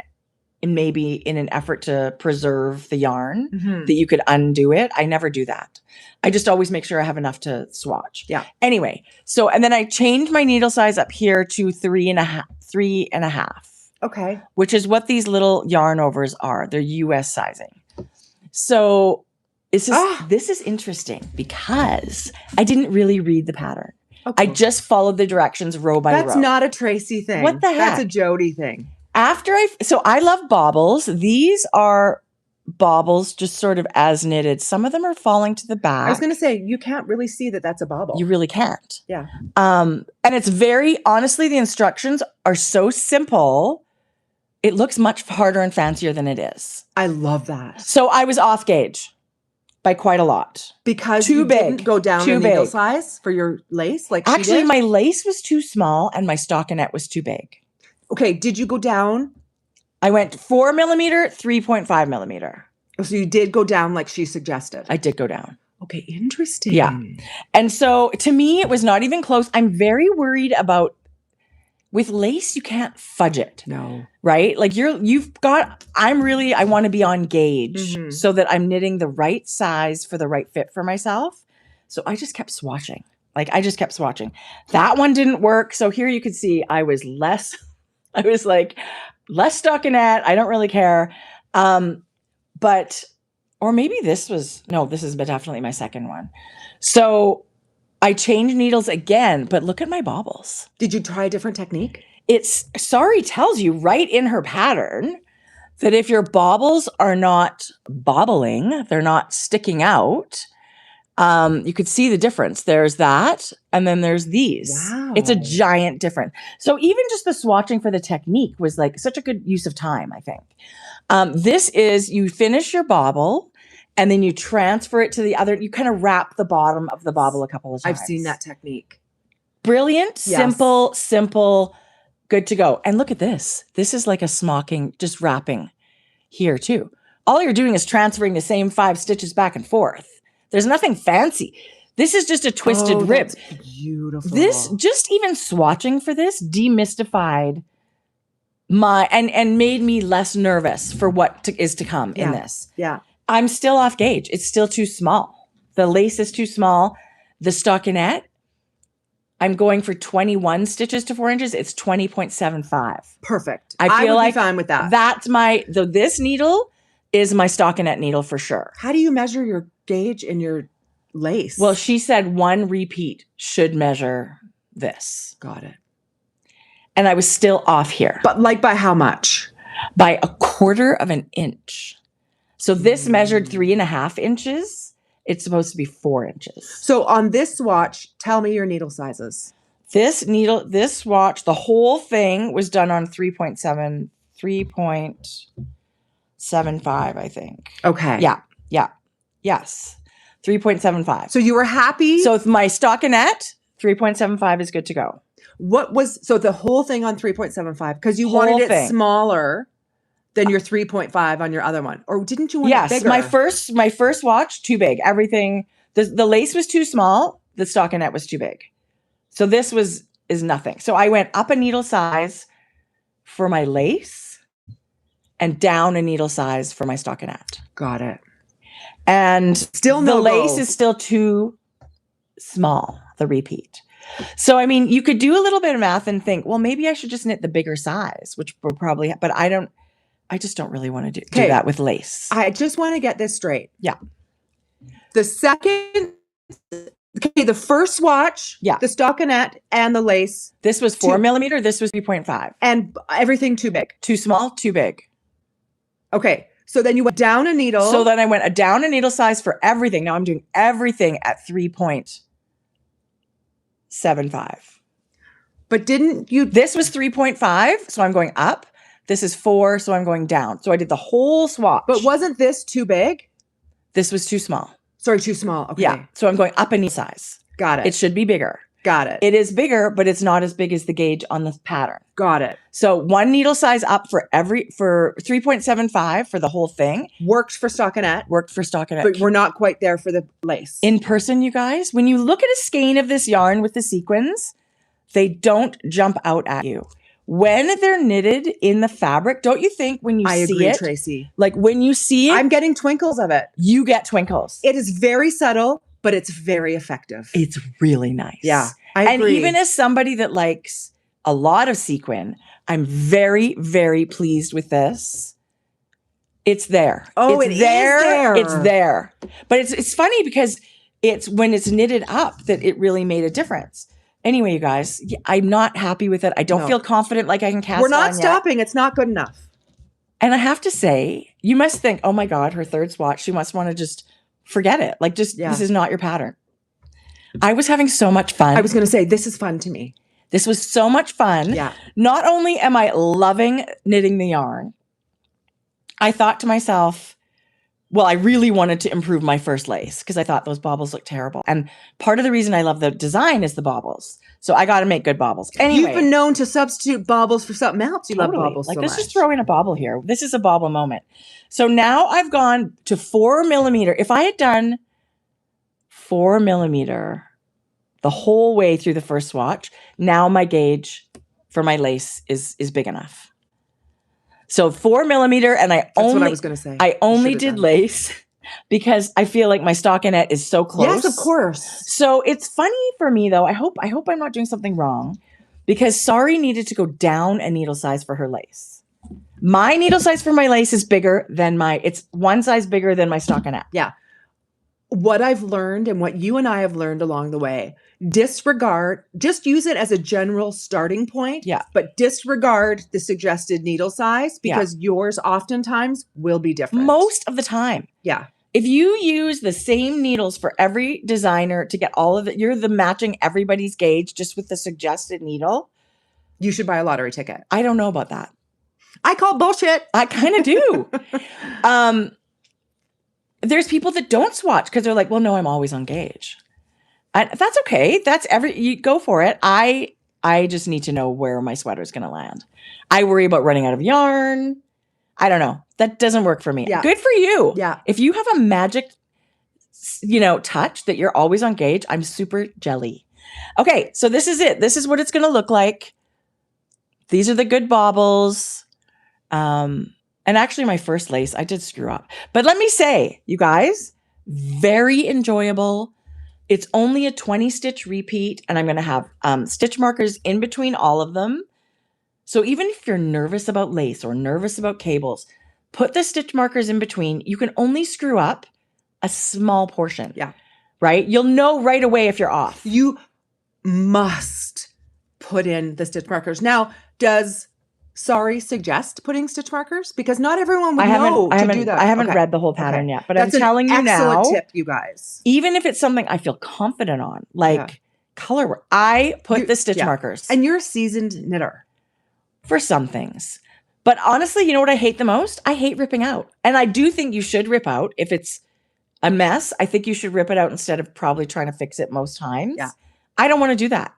and maybe in an effort to preserve the yarn that you could undo it. I never do that. I just always make sure I have enough to swatch. Yeah. Anyway, and then I changed my needle size up here to 3.5. Okay. Which is what these little yarn overs are. They're US sizing. So this is interesting because I didn't really read the pattern. Okay. I just followed the directions row by row. That's not a Tracie thing. What the heck? That's a Jodi thing. So I love baubles. These are baubles just sort of as knitted. Some of them are falling to the back. I was going to say, you can't really see that that's a bauble. You really can't. Yeah. And it's honestly, the instructions are so simple. It looks much harder and fancier than it is. I love that. So I was off gauge by quite a lot. Because you didn't go down a needle size for your lace? Actually, my lace was too small and my stockinette was too big. Okay, did you go down? I went 4 millimeter, 3.5 millimeter. So you did go down like she suggested? I did go down. Okay, interesting. Yeah. And so to me, it was not even close. I'm very worried about, with lace, you can't fudge it. No. Right? Like I want to be on gauge so that I'm knitting the right size for the right fit for myself. So I just kept swatching. That one didn't work. So here you could see I was less stockinette. I don't really care. Or maybe this is definitely my second one. So I changed needles again, but look at my baubles. Did you try a different technique? Sari tells you right in her pattern that if your baubles are not bobbling, they're not sticking out, you could see the difference. There's that, and then there's these. Wow. It's a giant difference. So even just the swatching for the technique was like such a good use of time, I think. This is, you finish your bauble, and then you transfer it to the other. You kind of wrap the bottom of the bauble a couple of times. I've seen that technique. Brilliant, simple, good to go. And look at this. This is like a smocking, just wrapping here too. All you're doing is transferring the same 5 stitches back and forth. There's nothing fancy. This is just a twisted rib. That's beautiful. This, just even swatching for this, demystified and made me less nervous for what is to come in this. Yeah. I'm still off gauge. It's still too small. The lace is too small. The stockinette, I'm going for 21 stitches to 4 inches. It's 20.75. Perfect. I feel would be fine with that. That's this needle is my stockinette needle for sure. How do you measure your gauge in your lace? Well, she said 1 repeat should measure this. Got it. And I was still off here. But by how much? By 1/4 of an inch. So this measured 3.5 inches. It's supposed to be 4 inches. So on this swatch, tell me your needle sizes. This swatch, the whole thing was done on 3.7, 3.75, I think. Okay. Yeah. Yes. 3.75. So you were happy. So with my stockinette, 3.75 is good to go. So the whole thing on 3.75, because you Whole wanted it thing. smaller than your 3.5 on your other one, or didn't you want it bigger? My first watch, too big. Everything, the lace was too small. The stockinette was too big. So this is nothing. So I went up a needle size for my lace and down a needle size for my stockinette. Got it. And still the lace is still too small, the repeat. So, I mean, you could do a little bit of math and think, well, maybe I should just knit the bigger size, which will probably, but I just don't really want to do that with lace. I just want to get this straight. Yeah. The first swatch, the stockinette and the lace. This was 4 millimeter. This was 3.5. And everything too big. Too small, too big. Okay. So then you went down a needle. So then I went down a needle size for everything. Now I'm doing everything at 3.75. But didn't you? This was 3.5. So I'm going up. This is 4. So I'm going down. So I did the whole swatch. But wasn't this too big? This was too small. Sorry, too small. Okay. Yeah. So I'm going up a needle size. Got it. It should be bigger. Got it. It is bigger, but it's not as big as the gauge on the pattern. Got it. So one needle size up for 3.75 for the whole thing. Worked for stockinette. But we're not quite there for the lace. In person, you guys, when you look at a skein of this yarn with the sequins, they don't jump out at you. When they're knitted in the fabric, don't you think when you see agree, it, Tracie. Like when you see it, I'm getting twinkles of it. You get twinkles. It is very subtle, but it's very effective. It's really nice. Yeah, I agree. And even as somebody that likes a lot of sequin, I'm very, very pleased with this. It's there. Oh, it's there. It's there. But it's funny because it's when it's knitted up that it really made a difference. Anyway, you guys, I'm not happy with it. I don't feel confident like I can cast on. We're not stopping. It's not good enough. And I have to say, you must think, oh my God, her third swatch, she must want to just forget it. Like this is not your pattern. I was having so much fun. I was going to say, this is fun to me. This was so much fun. Yeah. Not only am I loving knitting the yarn, I thought to myself, well, I really wanted to improve my first lace because I thought those baubles looked terrible. And part of the reason I love the design is the baubles. So I got to make good baubles. Anyway. You've been known to substitute baubles for something else. You love baubles like, so let's much. just throw in a bauble here. This is a bauble moment. So now I've gone to 4 millimeter. If I had done 4 millimeter the whole way through the first swatch, now my gauge for my lace is big enough. So 4 millimeter, and That's what I was going to say. I only did lace because I feel like my stockinette is so close. Yes, of course. So it's funny for me though. I hope I'm not doing something wrong because Sari needed to go down a needle size for her lace. My needle size for my lace is bigger than it's one size bigger than my stockinette. Yeah. What I've learned and what you and I have learned along the way, just use it as a general starting point. Yeah. But disregard the suggested needle size because yours oftentimes will be different. Most of the time. Yeah. If you use the same needles for every designer to get all of it, you're matching everybody's gauge just with the suggested needle. You should buy a lottery ticket. I don't know about that. I call bullshit. I kind of do. There's people that don't swatch because they're like, well, no, I'm always on gauge. That's okay. You go for it. I just need to know where my sweater is going to land. I worry about running out of yarn. I don't know. That doesn't work for me. Yeah. Good for you. Yeah. If you have a magic, touch that you're always on gauge, I'm super jelly. Okay. So this is it. This is what it's going to look like. These are the good baubles. And actually my first lace, I did screw up. But let me say, you guys, very enjoyable. It's only a 20 stitch repeat and I'm going to have stitch markers in between all of them. So even if you're nervous about lace or nervous about cables, put the stitch markers in between. You can only screw up a small portion. Yeah. Right? You'll know right away if you're off. You must put in the stitch markers. Now, does Sari suggest putting stitch markers? Because not everyone would know to do that. I haven't read the whole pattern yet, but That's I'm telling you now. Excellent tip, you guys. Even if it's something I feel confident on, like color work, I put the stitch markers. And you're a seasoned knitter. For some things. But honestly, you know what I hate the most? I hate ripping out. And I do think you should rip out if it's a mess. I think you should rip it out instead of probably trying to fix it most times. Yeah. I don't want to do that.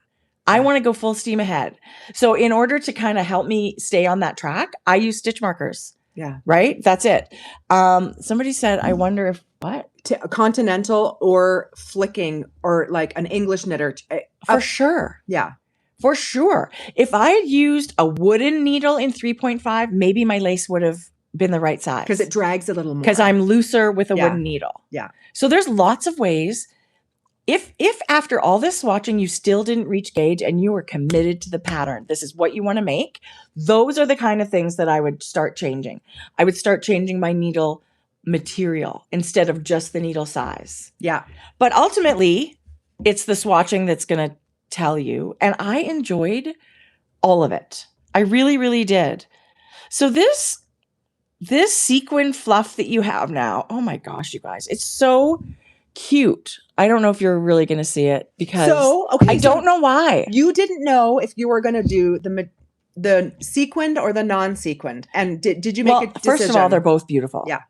I want to go full steam ahead. So in order to kind of help me stay on that track, I use stitch markers. Yeah. Right? That's it. Somebody said, I wonder if what? Continental or flicking or like an English knitter. For sure. Yeah. For sure. If I had used a wooden needle in 3.5, maybe my lace would have been the right size. Because it drags a little more. Because I'm looser with a wooden needle. Yeah. So there's lots of ways. If after all this swatching, you still didn't reach gauge and you were committed to the pattern, this is what you want to make, those are the kind of things that I would start changing. I would start changing my needle material instead of just the needle size. Yeah. But ultimately, it's the swatching that's going to tell you. And I enjoyed all of it. I really, really did. So this sequin fluff that you have now, oh my gosh, you guys, it's so cute. I don't know if you're really going to see it because I don't know why. You didn't know if you were going to do the sequined or the non-sequined. And did you make a decision? First of all, they're both beautiful. Yeah.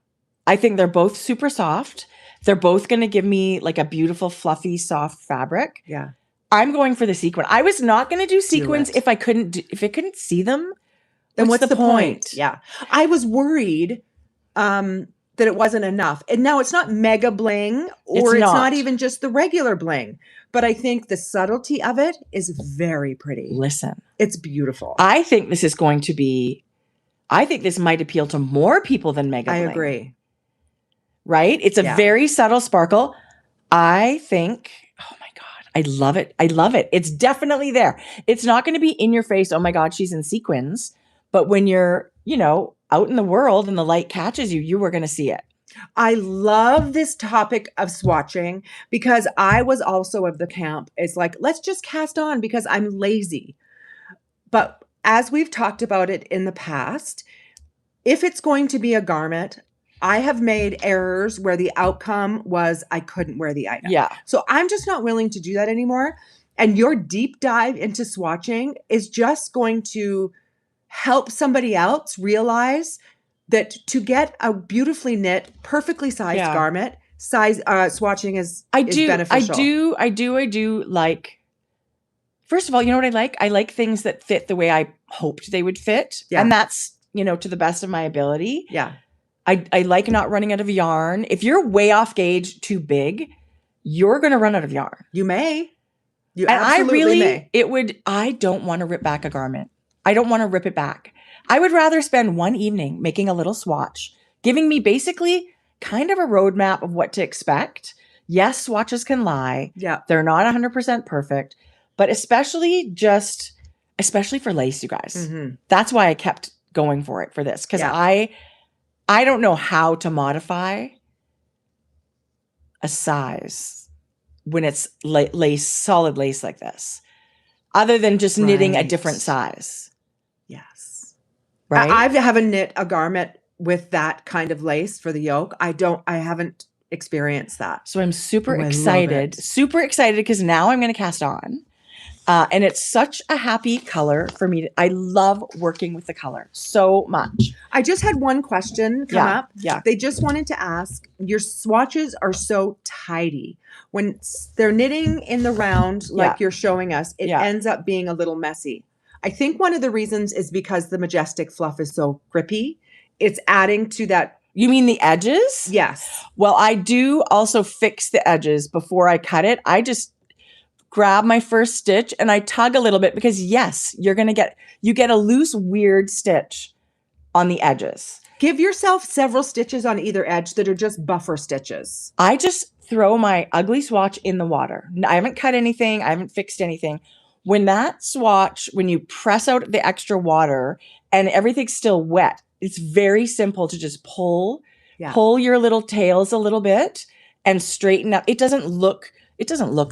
I think they're both super soft. They're both going to give me like a beautiful, fluffy, soft fabric. Yeah. I'm going for the sequin. I was not going to do sequins if I couldn't see them. Then what's the point? Yeah. I was worried that it wasn't enough. And now it's not mega bling or it's not even just the regular bling. But I think the subtlety of it is very pretty. Listen. It's beautiful. I think this might appeal to more people than mega bling. I agree. Right? It's a very subtle sparkle. I think, oh my God, I love it. I love it. It's definitely there. It's not going to be in your face, oh my God, she's in sequins. But when you're, out in the world and the light catches you, you were going to see it. I love this topic of swatching because I was also of the camp. It's like, let's just cast on because I'm lazy. But as we've talked about it in the past, if it's going to be a garment, I have made errors where the outcome was I couldn't wear the item. Yeah. So I'm just not willing to do that anymore. And your deep dive into swatching is just going to help somebody else realize that to get a beautifully knit, perfectly sized garment, swatching is beneficial. I do like, first of all, you know what I like? I like things that fit the way I hoped they would fit. Yeah. And that's, to the best of my ability. Yeah. I like not running out of yarn. If you're way off gauge too big, you're going to run out of yarn. You may. You and absolutely may. I don't want to rip back a garment. I don't want to rip it back. I would rather spend one evening making a little swatch, giving me basically kind of a roadmap of what to expect. Yes, swatches can lie. Yeah. They're not 100% perfect, but especially for lace, you guys. Mm-hmm. That's why I kept going for it for this. Because I don't know how to modify a size when it's lace, solid lace like this, other than just knitting a different size. Yes. Right. I haven't knit a garment with that kind of lace for the yoke. I haven't experienced that. So I'm super excited because now I'm going to cast on. And it's such a happy color for me. I love working with the color so much. I just had one question come up. Yeah. They just wanted to ask, your swatches are so tidy. When they're knitting in the round, like you're showing us, it ends up being a little messy. I think one of the reasons is because the Majestic fluff is so grippy. It's adding to that. You mean the edges? Yes. Well, I do also fix the edges before I cut it. I just grab my first stitch and I tug a little bit because yes, you get a loose, weird stitch on the edges. Give yourself several stitches on either edge that are just buffer stitches. I just throw my ugly swatch in the water. I haven't cut anything. I haven't fixed anything. When you press out the extra water and everything's still wet, it's very simple to just pull your little tails a little bit and straighten up. It doesn't look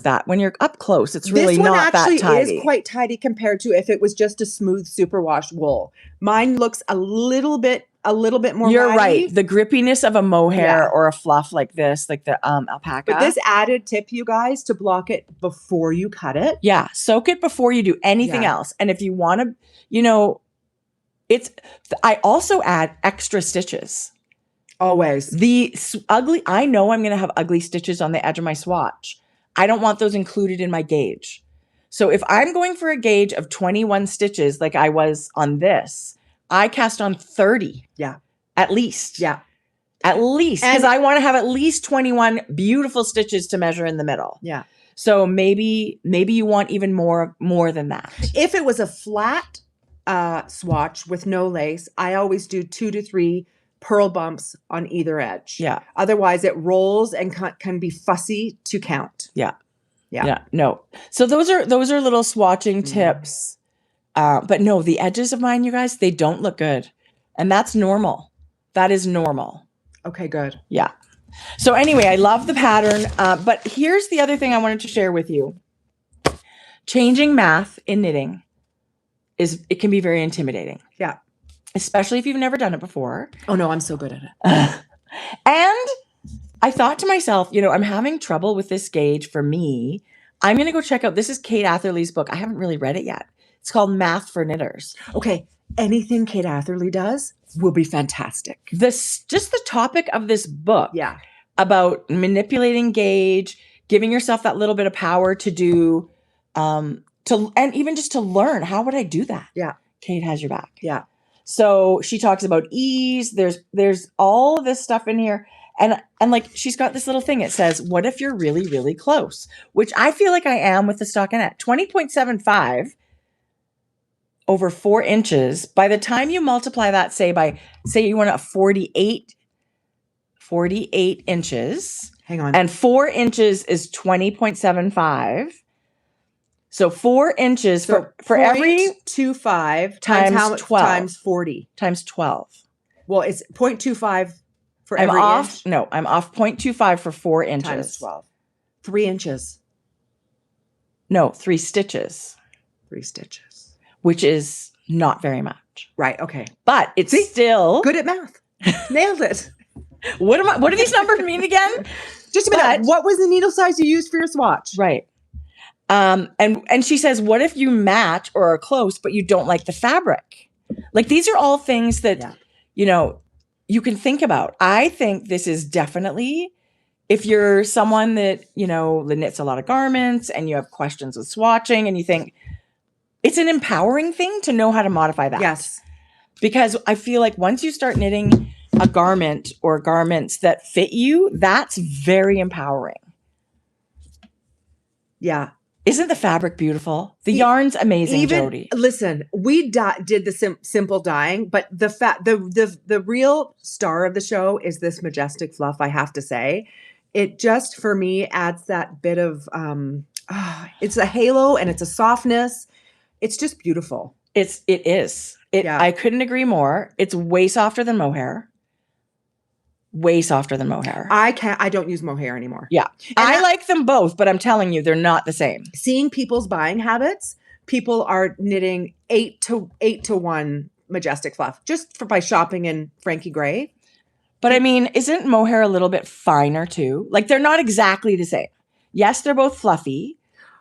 that when you're up close. It's really not that tidy. This one actually is quite tidy compared to if it was just a smooth superwash wool. Mine looks a little bit more. You're ratty. right. The grippiness of a mohair or a fluff like this, like the alpaca. But this added tip, you guys, to block it before you cut it. Yeah. Soak it before you do anything else. And if you want to, I also add extra stitches. Always. I know I'm going to have ugly stitches on the edge of my swatch. I don't want those included in my gauge. So if I'm going for a gauge of 21 stitches, like I was on this, I cast on 30. Yeah. At least. Yeah. At least. Because I want to have at least 21 beautiful stitches to measure in the middle. Yeah. So maybe you want even more than that. If it was a flat swatch with no lace, I always do 2 to 3 pearl bumps on either edge. Yeah. Otherwise it rolls and can be fussy to count. Yeah. No. So those are little swatching tips. But no, the edges of mine, you guys, they don't look good. And that's normal. That is normal. Okay, good. Yeah. So anyway, I love the pattern. But here's the other thing I wanted to share with you. Changing math in knitting it can be very intimidating. Yeah. Especially if you've never done it before. Oh no, I'm so good at it. And I thought to myself, I'm having trouble with this gauge for me. I'm going to go check out, this is Kate Atherley's book. I haven't really read it yet. It's called Math for Knitters. Okay. Anything Kate Atherley does will be fantastic. Just the topic of this book. Yeah. About manipulating gauge, giving yourself that little bit of power to do, and even just to learn, how would I do that? Yeah. Kate has your back. Yeah. So she talks about ease. There's all this stuff in here. And like, she's got this little thing. It says, what if you're really, really close? Which I feel like I am with the stockinette. 20.75 over 4 inches. By the time you multiply that, say you want a 48 inches. Hang on. And 4 inches is 20.75. So 4 inches for every 0.25 times how much 12 times 40 times 12. Well, it's 0.25 for I'm every off. inch. No, I'm off 0.25 for 4 inches. Times 12. 3 inches. No, 3 stitches. 3 stitches. Which is not very much. Right. Okay. But it's still good at math. Nailed it. What do these numbers mean again? Just a minute. What was the needle size you used for your swatch? Right. And she says, what if you match or are close, but you don't like the fabric? Like, these are all things that, you can think about. I think this is definitely, if you're someone that, knits a lot of garments and you have questions with swatching and you think it's an empowering thing to know how to modify that. Yes. Because I feel like once you start knitting a garment or garments that fit you, that's very empowering. Yeah. Isn't the fabric beautiful? The yarn's amazing, Jodi. Listen, we did the simple dyeing, but the real star of the show is this majestic fluff, I have to say. It just, for me, adds that bit of, it's a halo and it's a softness. It's just beautiful. It is. I couldn't agree more. It's way softer than Mohair. Way softer than Mohair. I don't use Mohair anymore. Yeah. I like them both, but I'm telling you, they're not the same. Seeing people's buying habits, people are knitting 8 to 1 majestic fluff just by shopping in Frankie Gray. But I mean, isn't Mohair a little bit finer too? Like, they're not exactly the same. Yes, they're both fluffy.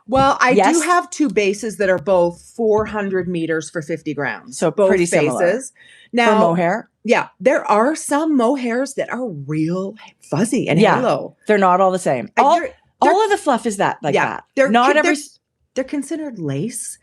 Well, I do have 2 bases that are both 400 meters for 50 grams. So both pretty similar. bases. Now, for Mohair? Yeah, there are some Mohairs that are real fuzzy and halo. They're not all the same. All of the fluff is that that. They're considered lace,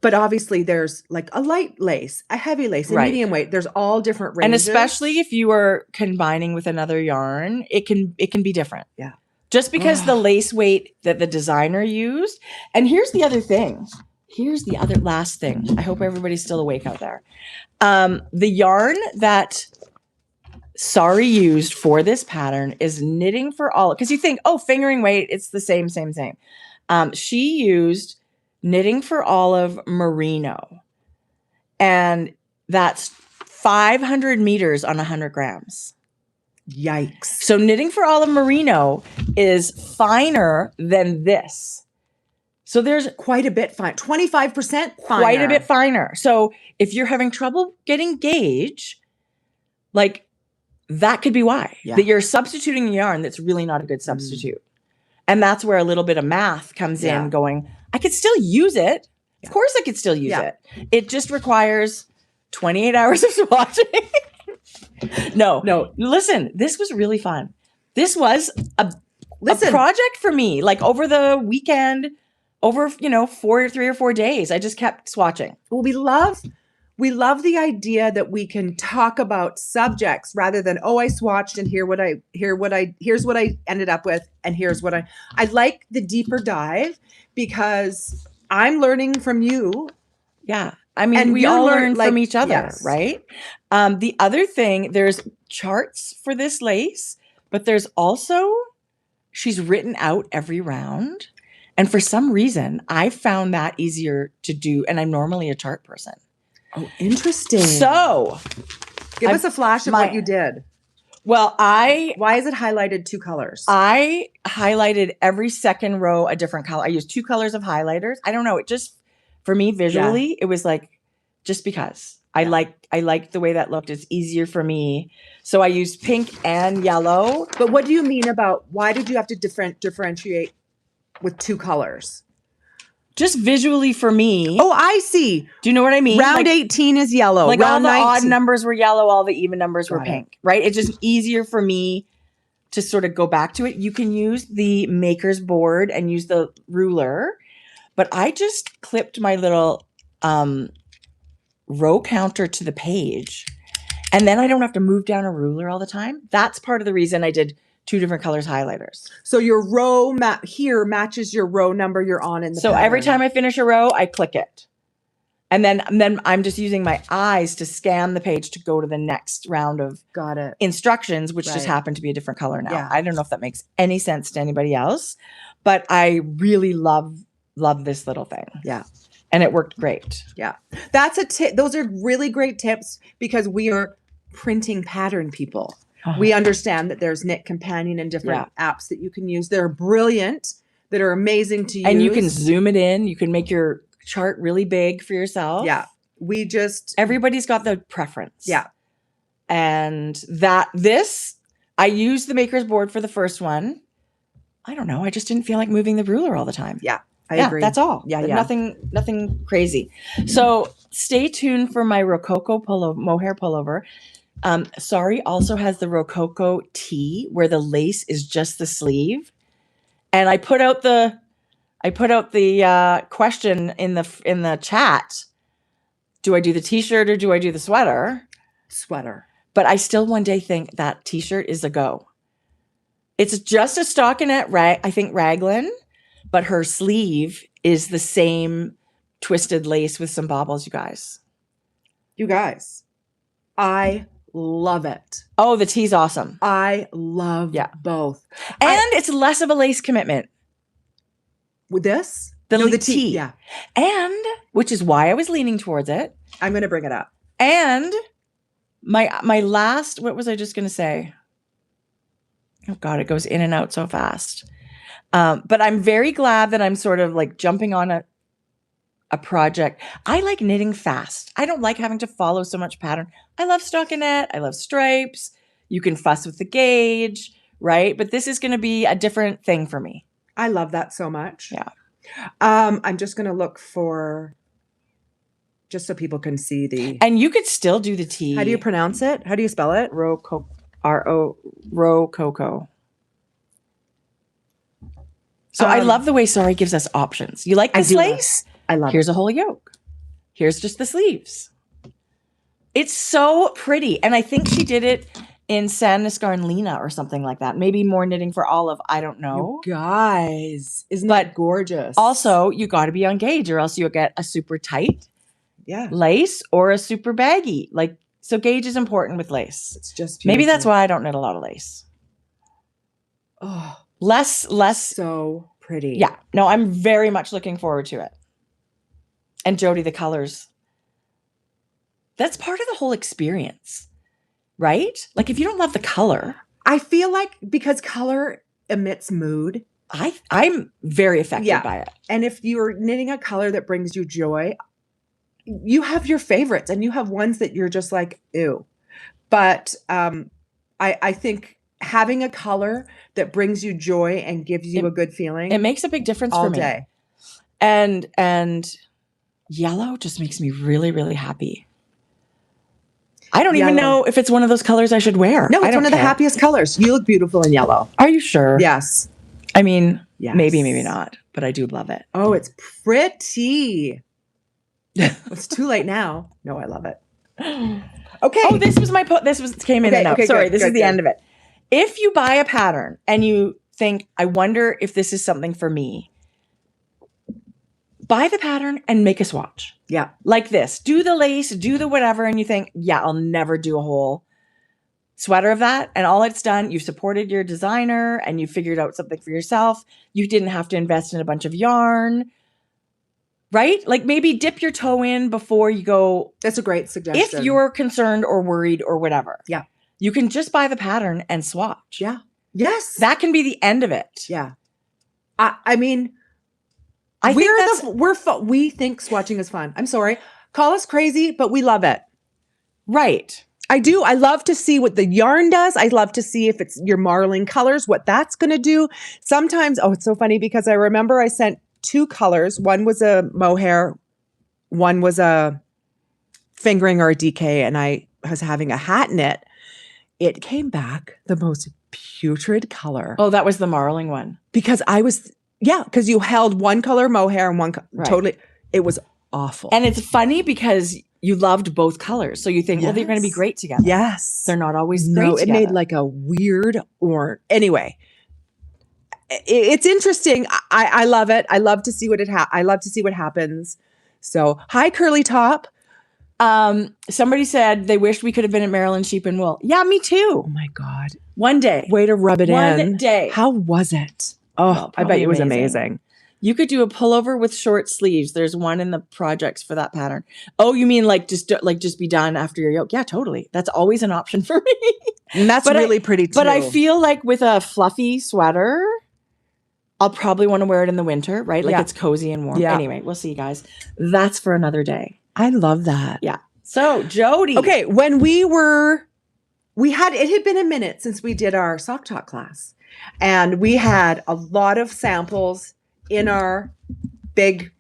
but obviously there's like a light lace, a heavy lace, a medium weight. There's all different ranges. And especially if you are combining with another yarn, it can be different. Yeah. Just because the lace weight that the designer used. And here's the other thing. Here's the other last thing. I hope everybody's still awake out there. The yarn that Sari used for this pattern is Knitting for All. Because you think, fingering weight, it's the same. She used Knitting for Olive Merino. And that's 500 meters on 100 grams. Yikes. So Knitting for Olive Merino is finer than this. So there's quite a bit fine, 25% finer. Quite a bit finer. So if you're having trouble getting gauge, like, that could be why. Yeah. That you're substituting a yarn that's really not a good substitute. And that's where a little bit of math comes in, going, I could still use it. Of course I could still use it. It just requires 28 hours of swatching. No. Listen, this was really fun. This was a project for me. Like over the weekend, over 3 or 4 days, I just kept swatching. Well, we love the idea that we can talk about subjects rather than, I swatched and here's what I ended up with, and here's what I like the deeper dive because I'm learning from you. Yeah. I mean, we all learn from each other, right? The other thing, there's charts for this lace, but there's also, she's written out every round. And for some reason, I found that easier to do. And I'm normally a chart person. Oh, interesting. So give us a flash of what you did. Well, why is it highlighted 2 colors? I highlighted every second row a different color. I used 2 colors of highlighters. I don't know. It just, for me visually, it was like, just because I liked the way that looked. It's easier for me. So I used pink and yellow. But what do you mean about, why did you have to differentiate with 2 colors? Just visually for me. Oh, I see. Do you know what I mean? Round 18 is yellow. Like round all the 19. odd numbers were yellow, all the even numbers were pink, right? It's just easier for me to sort of go back to it. You can use the maker's board and use the ruler, but I just clipped my little row counter to the page, and then I don't have to move down a ruler all the time. That's part of the reason I did 2 different colors highlighters. So your row here matches your row number you're on in the pattern. Every time I finish a row, I click it. And then I'm just using my eyes to scan the page to go to the next round of instructions, which just happen to be a different color now. Yeah. I don't know if that makes any sense to anybody else, but I really love this little thing. Yeah. And it worked great. Yeah. That's a tip. Those are really great tips because we are printing pattern people. We understand that there's Knit Companion and different apps that you can use. They're brilliant, that are amazing to use. And you can zoom it in. You can make your chart really big for yourself. Yeah. Everybody's got the preference. Yeah. And I used the maker's board for the first one. I don't know. I just didn't feel like moving the ruler all the time. Yeah. I agree. That's all. Yeah. Nothing crazy. So stay tuned for my Rococo Mohair pullover. Sari also has the Rococo tee where the lace is just the sleeve. And I put out the question in the chat. Do I do the t-shirt or do I do the sweater? Sweater. But I still one day think that t-shirt is a go. It's just a stockinette Raglan, but her sleeve is the same twisted lace with some baubles, you guys. I love it. Oh, the tee's awesome. I love both. And it's less of a lace commitment. With this? The tee. Yeah. And, which is why I was leaning towards it. I'm going to bring it up. And my last, what was I just going to say? Oh God, it goes in and out so fast. But I'm very glad that I'm sort of like jumping on a project. I like knitting fast. I don't like having to follow so much pattern. I love stockinette. I love stripes. You can fuss with the gauge, right? But this is going to be a different thing for me. I love that so much. Yeah. I'm just going to look for, just so people can see the. And you could still do the T. How do you pronounce it? How do you spell it? Rococo. So I love the way Sari gives us options. You like this lace? I love Here's a whole yoke. Here's just the sleeves. It's so pretty. And I think she did it in San Niscarn Lena or something like that. Maybe more knitting for Olive. I don't know. You guys, isn't that gorgeous? Also, you got to be on gauge or else you'll get a super tight lace or a super baggy. So gauge is important with lace. It's just beautiful. Maybe that's why I don't knit a lot of lace. Oh, less. So pretty. Yeah. No, I'm very much looking forward to it. And Jodi, the colors. That's part of the whole experience, right? Like if you don't love the color. I feel like because color emits mood. I'm very affected by it. And if you're knitting a color that brings you joy, you have your favorites and you have ones that you're just like, ew. But I think having a color that brings you joy and gives you a good feeling. It makes a big difference for me. All day. And yellow just makes me really, really happy. I don't even know if it's one of those colors I should wear. No, it's one of the happiest colors. You look beautiful in yellow. Are you sure? Yes. I mean, maybe, maybe not, but I do love it. Oh, it's pretty. It's too late now. No, I love it. Okay. Oh, this was came in and out. Sorry, this is the end of it. If you buy a pattern and you think, I wonder if this is something for me, buy the pattern and make a swatch. Yeah. Like this. Do the lace, do the whatever, and you think, yeah, I'll never do a whole sweater of that. And all it's done, you supported your designer and you figured out something for yourself. You didn't have to invest in a bunch of yarn. Right? Like maybe dip your toe in before you go. That's a great suggestion. If you're concerned or worried or whatever. Yeah. You can just buy the pattern and swatch. Yeah. Yes. That can be the end of it. Yeah. I mean, we think swatching is fun. I'm sorry. Call us crazy, but we love it. Right. I do. I love to see what the yarn does. I love to see if it's your marling colors, what that's going to do. Sometimes, it's so funny because I remember I sent 2 colors. One was a mohair. One was a fingering or a DK, and I was having a hat knit. It came back the most putrid color. Oh, that was the marling one. Because because you held one color mohair and one totally. It was awful. And it's funny because you loved both colors. So you think, well, they're going to be great together. Yes. They're not always great together. It made like a weird orange. Anyway, it's interesting. I love it. I love to see what I love to see what happens. So, hi, Curly Top. Somebody said they wished we could have been at Maryland Sheep and Wool. Yeah, me too. Oh my God. One day. Way to rub it in. One day. How was it? Oh, well, I bet it was amazing. You could do a pullover with short sleeves. There's one in the projects for that pattern. Oh, you mean just be done after your yoke? Yeah, totally. That's always an option for me. And that's really pretty too. But I feel like with a fluffy sweater, I'll probably want to wear it in the winter, right? Like it's cozy and warm. Yeah. Anyway, we'll see you guys. That's for another day. I love that. Yeah. So, Jodi. Okay, when it had been a minute since we did our sock talk class. And we had a lot of samples in our big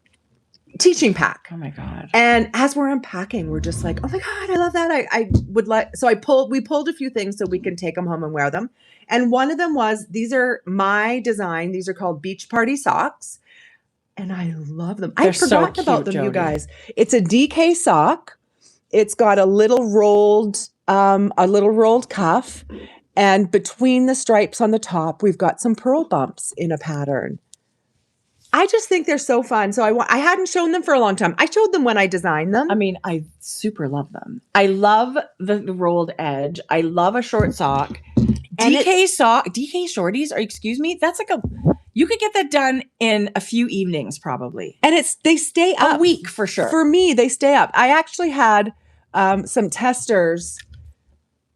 teaching pack. Oh my God. And as we're unpacking, we're just like, oh my God, I love that. I would like, so we pulled a few things so we can take them home and wear them. And one of them was, these are my design. These are called beach party socks. And I love them. I forgot about them, Jodi. You guys. It's a DK sock. It's got a little rolled cuff. And between the stripes on the top, we've got some pearl bumps in a pattern. I just think they're so fun. So I hadn't shown them for a long time. I showed them when I designed them. I mean, I super love them. I love the rolled edge. I love a short sock. DK shorties, excuse me, that's like you could get that done in a few evenings probably. And they stay up. A week for sure. For me, they stay up. I actually had some testers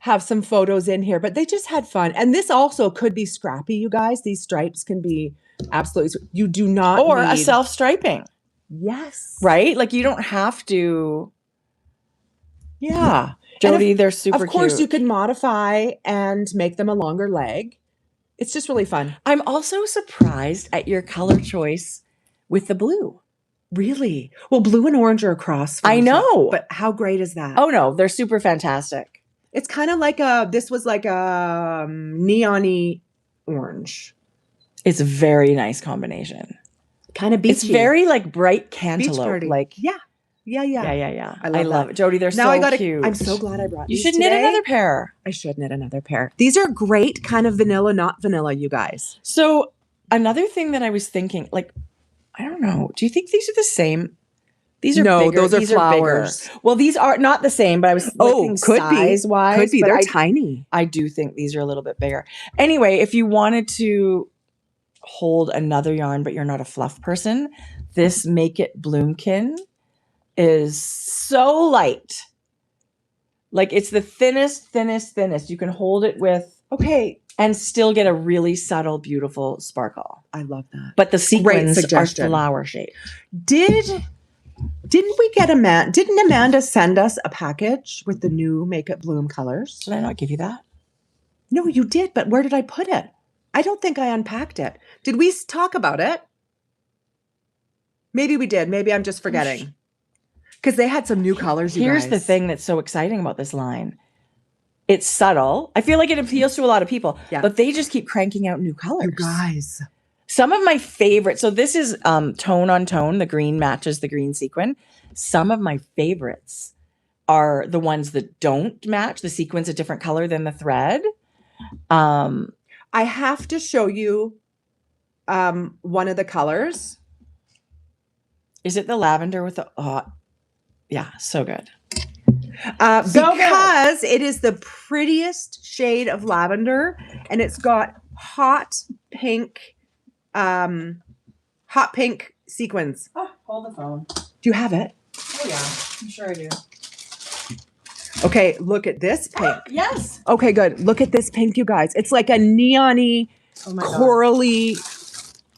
have some photos in here, but they just had fun. And this also could be scrappy, you guys. These stripes can be absolutely, you do not or a self-striping. Yes. Right? Like you don't have to. Yeah. Jodi, they're super cute. Of course, you could modify and make them a longer leg. It's just really fun. I'm also surprised at your color choice with the blue. Really? Well, blue and orange are across. I know. But how great is that? Oh, no. They're super fantastic. It's kind of like this was like a neon-y orange. It's a very nice combination. Kind of beachy. It's very like bright cantaloupe. Like Yeah. I love it. Jodi, they're cute. I'm so glad I brought these You should knit another pair. I should knit another pair. These are great, kind of vanilla, not vanilla, you guys. So another thing that I was thinking, like, I don't know. Do you think these are the same? These are bigger. Those are flowers. Well, these are not the same, but I was thinking size-wise. Could be. They're tiny. I do think these are a little bit bigger. Anyway, if you wanted to hold another yarn, but you're not a fluff person, this Make It Bloomkin is so light. Like it's the thinnest. You can hold it with, and still get a really subtle, beautiful sparkle. I love that. But the sequins are flower shaped. Didn't we get didn't Amanda send us a package with the new Make It Bloom colors? Did I not give you that? No, you did, but where did I put it? I don't think I unpacked it. Did we talk about it? Maybe we did. Maybe I'm just forgetting. Because they had some new colors, you Here's guys. the thing that's so exciting about this line. It's subtle. I feel like it appeals to a lot of people, but they just keep cranking out new colors. You guys. Some of my favorites. So this is tone on tone. The green matches the green sequin. Some of my favorites are the ones that don't match. The sequin's a different color than the thread. I have to show you one of the colors. Is it the lavender with the... yeah, so good. Because it is the prettiest shade of lavender, and it's got hot pink sequins. Oh, hold the phone. Do you have it? Oh yeah, I'm sure I do. Okay, look at this pink. Yes. Okay, good. Look at this pink, you guys. It's like a neon-y, corally.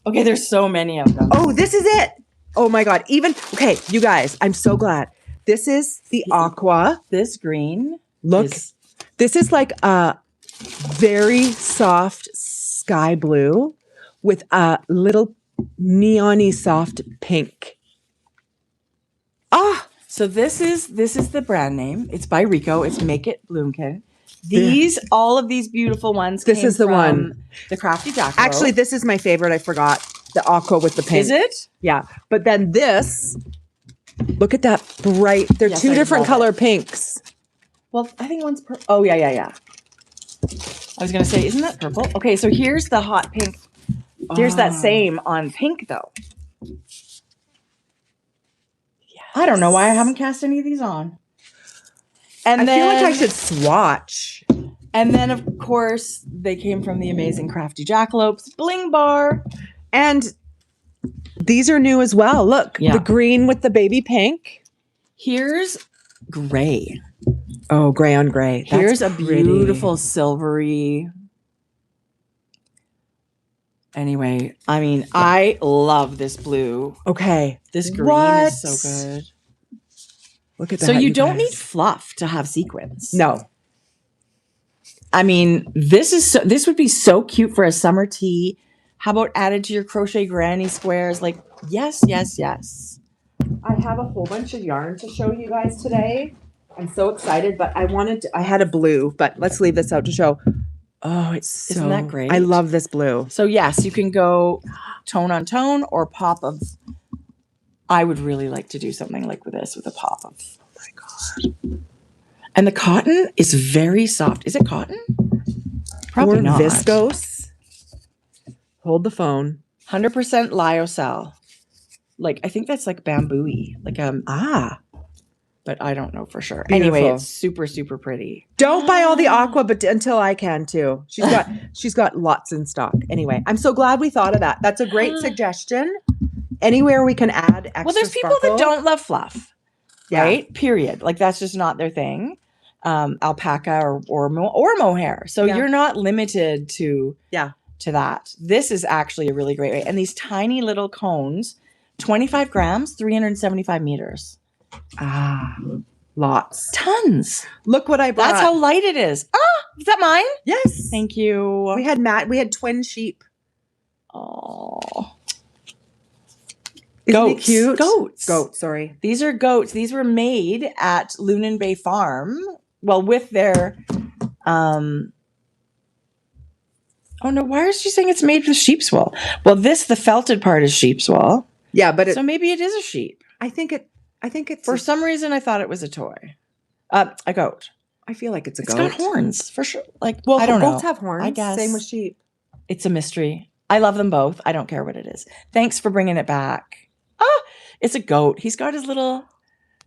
Okay, there's so many of them. Oh, this is it. Oh my God. Okay, you guys, I'm so glad. This is the aqua. This green. Look, this is like a very soft sky blue with a little neon-y soft pink. So this is the brand name. It's by Rico. It's Make It Bloomkin. All of these beautiful ones. This is the one. The Crafty Jackalope. Actually, this is my favorite. I forgot the aqua with the pink. Is it? Yeah. But then this, look at that bright. They're two different color pinks. Well, I think one's purple. Oh yeah. I was gonna say, isn't that purple? Okay, so here's the hot pink. Here's that same on pink though. I don't know why I haven't cast any of these on. And I feel like I should swatch. And then, of course, they came from the amazing Crafty Jackalopes Bling Bar. And these are new as well. Look, the green with the baby pink. Here's gray. Oh, gray on gray. Here's a beautiful silvery. Anyway, I mean, I love this blue. Okay. This green is so good. Look at that. So you don't need fluff to have sequins. No. I mean, this would be so cute for a summer tee. How about added to your crochet granny squares? Like, yes. I have a whole bunch of yarn to show you guys today. I'm so excited, but I had a blue, but let's leave this out to show. Oh, isn't that great? I love this blue. So yes, you can go tone on tone or pop of. I would really like to do something like with this with a pop of. Oh my God. And the cotton is very soft. Is it cotton? Probably or not. Viscose. Hold the phone. 100% lyocell. Like, I think that's like bamboo-y. Like but I don't know for sure. Beautiful. Anyway, it's super, super pretty. Don't buy all the aqua, but until I can too. She's got lots in stock. Anyway, I'm so glad we thought of that. That's a great suggestion. Anywhere we can add extra Well, there's people that don't love fluff, right? Period. Like that's just not their thing. Alpaca or mohair. So you're not limited to that. This is actually a really great way. And these tiny little cones, 25 grams, 375 meters. Lots. Tons. Look what I brought. That's how light it is. Is that mine? Yes. Thank you. We had twin sheep. Oh. Isn't it cute? Goats. Sorry. These are goats. These were made at Lunan Bay Farm. Well, with their oh no, why is she saying it's made with sheep's wool? Well, the felted part is sheep's wool. Yeah, but so maybe it is a sheep. I think it's for some reason I thought it was a toy. A goat. I feel like it's a goat. It's got horns for sure. Like, well, I don't know. Goats have horns. I guess. Same with sheep. It's a mystery. I love them both. I don't care what it is. Thanks for bringing it back. It's a goat. He's got his little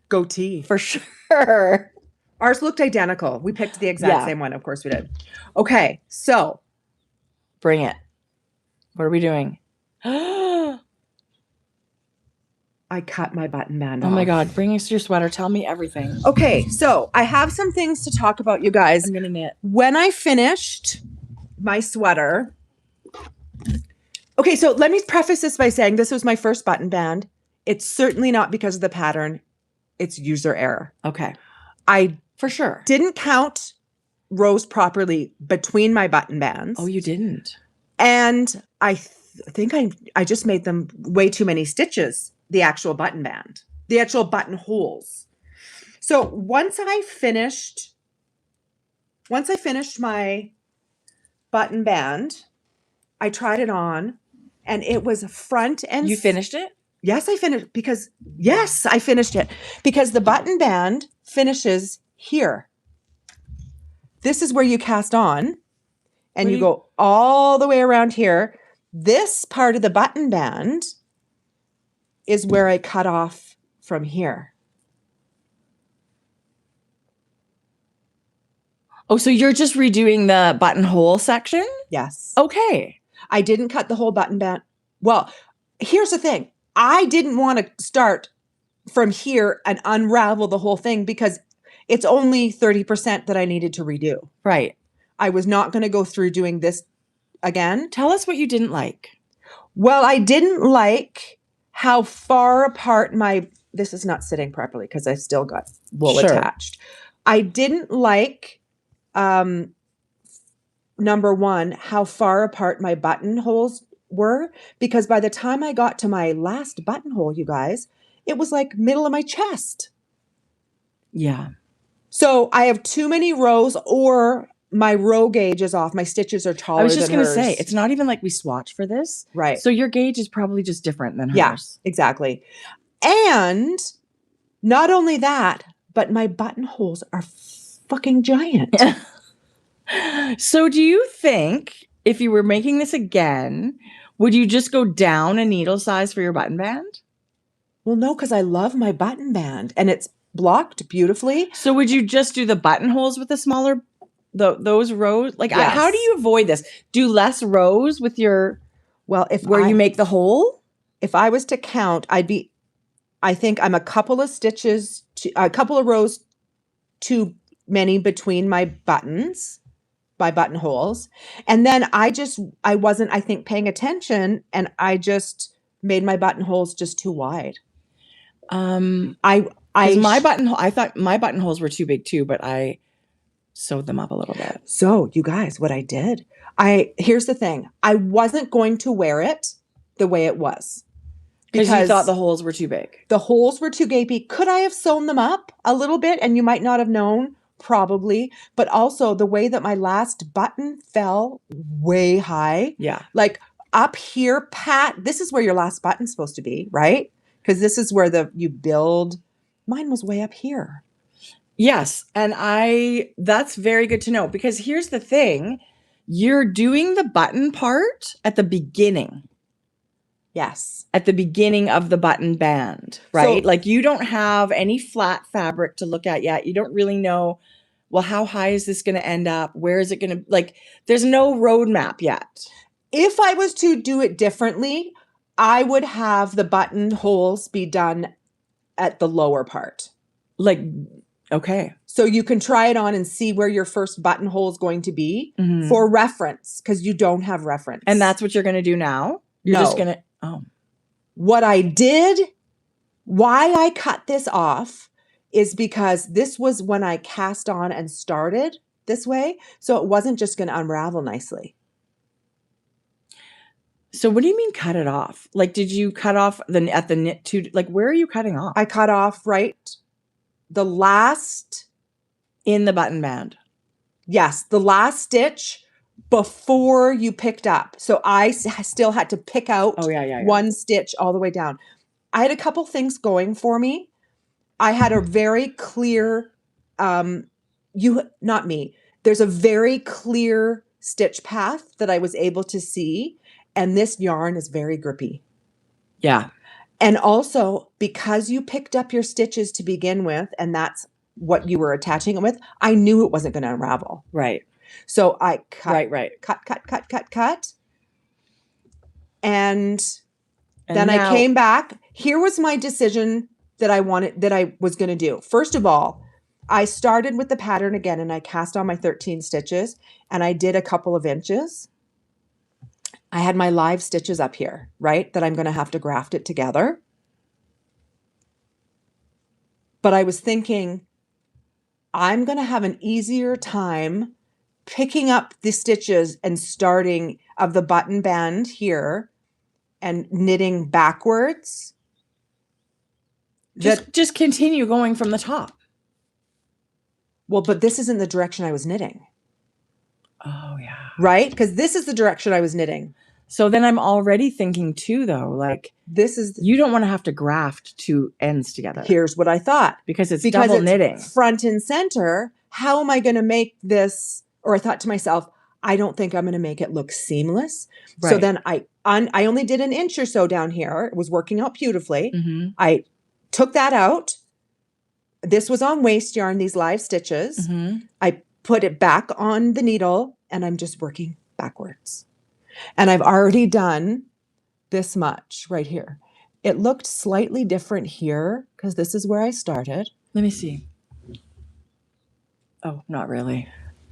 goatee. For sure. Ours looked identical. We picked the exact same one. Of course we did. Okay, so. Bring it. What are we doing? I cut my button band off. Oh my God. Bring us your sweater. Tell me everything. Okay, so I have some things to talk about, you guys. I'm going to knit. When I finished my sweater. Okay, so let me preface this by saying this was my first button band. It's certainly not because of the pattern. It's user error. Okay. I for sure didn't count rows properly between my button bands. Oh, you didn't? And I think I just made them way too many stitches, the actual button band. the actual buttonholes. So once I finished my button band, I tried it on and it was front and... You finished it? Yes, I finished I finished it because the button band finishes here. This is where you cast on and you go all the way around here. This part of the button band is where I cut off from here. Oh, so you're just redoing the buttonhole section? Yes. Okay. I didn't cut the whole button band. Well, here's the thing. I didn't want to start from here and unravel the whole thing because it's only 30% that I needed to redo. Right. I was not going to go through doing this again. Tell us what you didn't like. Well, I didn't like how far apart this is not sitting properly because I still got wool attached. I didn't like, number one, how far apart my buttonholes were, because by the time I got to my last buttonhole, you guys, it was like middle of my chest. Yeah. So I have too many rows, or my row gauge is off. My stitches are taller than hers. I was just going to say, it's not even like we swatch for this. Right. So your gauge is probably just different than hers. Yeah, exactly. And not only that, but my buttonholes are fucking giant. So do you think if you were making this again, would you just go down a needle size for your button band? Well, no, because I love my button band and it's blocked beautifully. So would you just do the buttonholes with the smaller, those rows? Like, Yes. how do you avoid this? Do less rows with your, you make the hole? If I was to count, I think I'm a couple of rows too many between my buttonholes. And then I wasn't, I think, paying attention, and I just made my buttonholes just too wide. I thought my buttonholes were too big too, but I sewed them up a little bit. So you guys, what I did, here's the thing. I wasn't going to wear it the way it was. Because you thought the holes were too big. The holes were too gapey. Could I have sewn them up a little bit and you might not have known? Probably. But also the way that my last button fell way high. Yeah. Like up here, this is where your last button's supposed to be, right? Because this is where you build. Mine was way up here. Yes. And that's very good to know, because here's the thing. You're doing the button part at the beginning. Yes. At the beginning of the button band, right? So, like, you don't have any flat fabric to look at yet. You don't really know, well, how high is this going to end up? Where is it going to, like, there's no roadmap yet. If I was to do it differently, I would have the buttonholes be done at the lower part. Like, okay. So you can try it on and see where your first buttonhole is going to be for reference, because you don't have reference. And that's what you're going to do now? You're just going to, What I did, why I cut this off, is because this was when I cast on and started this way. So it wasn't just going to unravel nicely. So what do you mean cut it off? Like, did you cut off at the knit two? Like, where are you cutting off? I cut off the last. In the button band. Yes. The last stitch before you picked up. So I still had to pick out one stitch all the way down. I had a couple things going for me. I had a very clear, not me. There's a very clear stitch path that I was able to see. And this yarn is very grippy. Yeah. And also, because you picked up your stitches to begin with, and that's what you were attaching it with, I knew it wasn't going to unravel. Right. So I cut, cut. And then I came back. Here was my decision that I was going to do. First of all, I started with the pattern again, and I cast on my 13 stitches, and I did a couple of inches. I had my live stitches up here, right? That I'm going to have to graft it together. But I was thinking, I'm going to have an easier time picking up the stitches and starting of the button band here and knitting backwards Just continue going from the top. Well, but this isn't the direction I was knitting. Oh, yeah. Right? Because this is the direction I was knitting. So then I'm already thinking too, though, like you don't want to have to graft two ends together. Here's what I thought. Because it's double knitting. Front and center. How am I going to make this? Or I thought to myself, I don't think I'm going to make it look seamless. Right. So then I only did an inch or so down here. It was working out beautifully. Mm-hmm. I took that out. This was on waste yarn, these live stitches. Mm-hmm. I put it back on the needle and I'm just working backwards. And I've already done this much right here. It looked slightly different here because this is where I started. Let me see. Oh, not really.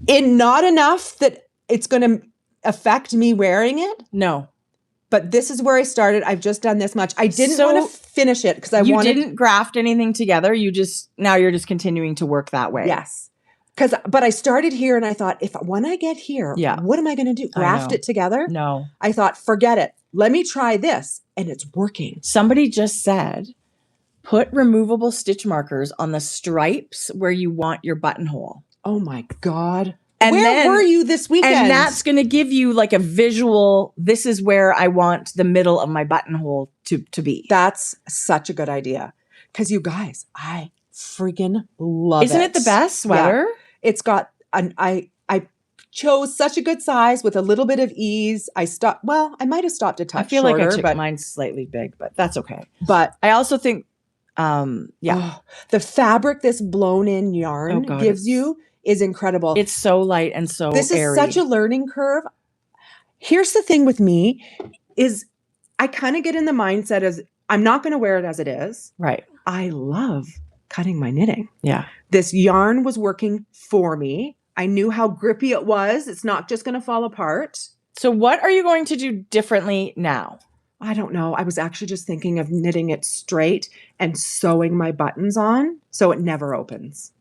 Not enough that it's going to affect me wearing it. No. But this is where I started. I've just done this much. I didn't want to finish it because you didn't graft anything together. Now you're just continuing to work that way. Yes. But I started here and I thought, when I get here, what am I going to do? Graft it together? No. I thought, forget it. Let me try this. And it's working. Somebody just said, put removable stitch markers on the stripes where you want your buttonhole. Oh my God. And where were you this weekend? And that's going to give you like a visual, this is where I want the middle of my buttonhole to be. That's such a good idea. Because you guys, I freaking love Isn't it the best sweater? Yeah. It's got I chose such a good size with a little bit of ease. I might have stopped a touch. I feel shorter, like I took mine's slightly big, but that's okay. But I also think, the fabric this blown in yarn gives you is incredible. It's so light and so This airy. is such a learning curve. Here's the thing with me is I kind of get in the mindset as I'm not going to wear it as it is. Right. I love cutting my knitting. Yeah. This yarn was working for me. I knew how grippy it was. It's not just going to fall apart. So what are you going to do differently now? I don't know. I was actually just thinking of knitting it straight and sewing my buttons on so it never opens.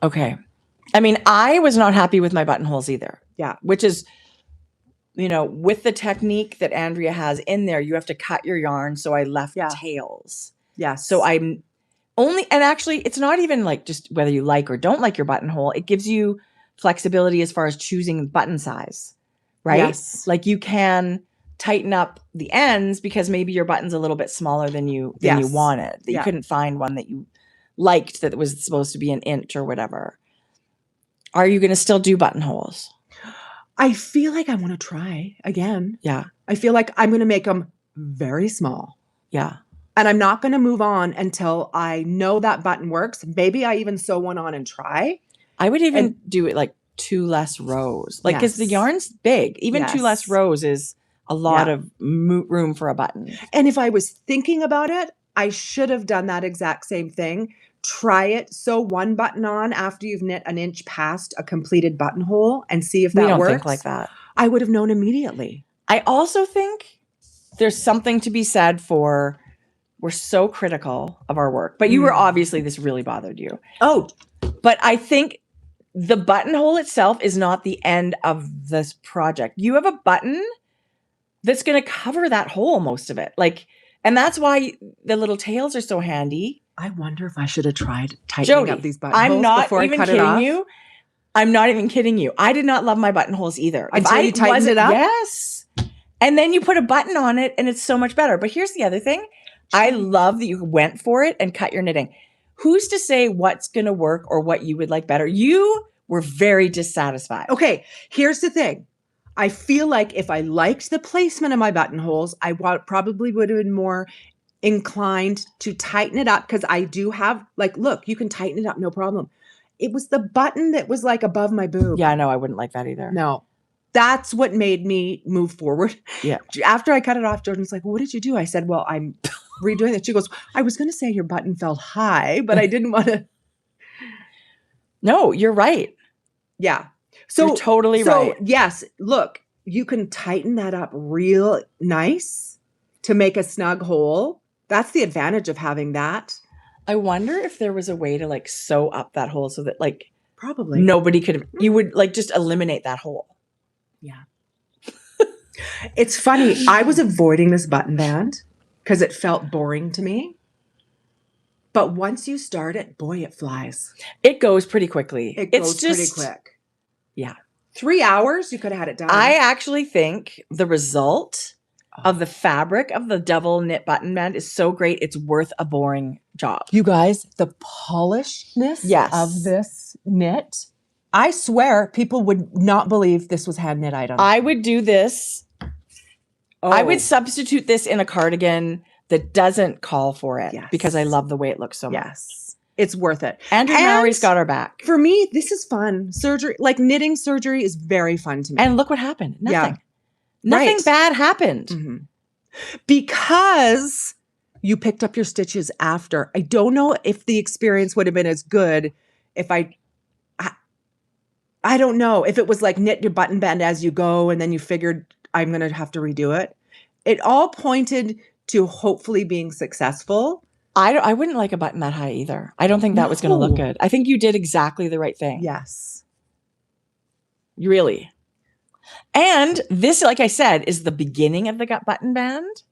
Okay. I mean, I was not happy with my buttonholes either. Yeah. Which is, with the technique that Andrea has in there, you have to cut your yarn. So I left tails. Yeah. So I'm and actually it's not even like just whether you like or don't like your buttonhole. It gives you flexibility as far as choosing button size, right? Yes. Like you can tighten up the ends because maybe your button's a little bit smaller than you wanted. That you couldn't find one that you liked that was supposed to be an inch or whatever. Are you going to still do buttonholes? I feel like I want to try again. Yeah. I feel like I'm going to make them very small. Yeah. And I'm not going to move on until I know that button works. Maybe I even sew one on and try. I would even do it like 2 less rows. Like, because the yarn's big. Even 2 less rows is a lot of room for a button. And if I was thinking about it, I should have done that exact same thing. Try it, sew one button on after you've knit an inch past a completed buttonhole and see if that works. We don't think like that. I would have known immediately. I also think there's something to be said for we're so critical of our work. But you were obviously, this really bothered you. Oh. But I think the buttonhole itself is not the end of this project. You have a button that's going to cover that hole, most of it. And that's why the little tails are so handy. I wonder if I should have tried tightening up these buttonholes I'm not before even I cut kidding it off. you. I'm not even kidding you. I did not love my buttonholes either. Until you tightened it up? Yes. And then you put a button on it and it's so much better. But here's the other thing. I love that you went for it and cut your knitting. Who's to say what's going to work or what you would like better? You were very dissatisfied. Okay, here's the thing. I feel like if I liked the placement of my buttonholes, I probably would have been more inclined to tighten it up because I do have, look, you can tighten it up, no problem. It was the button that was above my boob. Yeah, no, I wouldn't like that either. No. That's what made me move forward. Yeah. After I cut it off, Jordan's like, well, what did you do? I said, well, I'm redoing it. She goes, I was going to say your button felt high, but I didn't want to. No, you're right. Yeah. So you're totally right. Yes, look, you can tighten that up real nice to make a snug hole. That's the advantage of having that. I wonder if there was a way to sew up that hole so that probably nobody could have, you would just eliminate that hole. Yeah. It's funny. I was avoiding this button band because it felt boring to me. But once you start it, boy, it flies. It goes pretty quickly. It goes pretty quick. Yeah. 3 hours, you could have had it done. I actually think the result of the fabric of the double knit button band is so great. It's worth a boring job. You guys, the polishedness of this knit, I swear people would not believe this was hand knit item. I would do this. I would substitute this in a cardigan that doesn't call for it because I love the way it looks so much. Yes. It's worth it. Andrew Mowry's got our back. For me, this is fun. Surgery, like knitting surgery is very fun to me. And look what happened. Nothing. Nothing bad happened. Mm-hmm. Because you picked up your stitches after. I don't know if the experience would have been as good if I don't know if it was like knit your button band as you go and then you figured I'm going to have to redo it. It all pointed to hopefully being successful. I wouldn't like a button that high either. I don't think that was going to look good. I think you did exactly the right thing. Yes. Really. And this, like I said, is the beginning of the gut button band.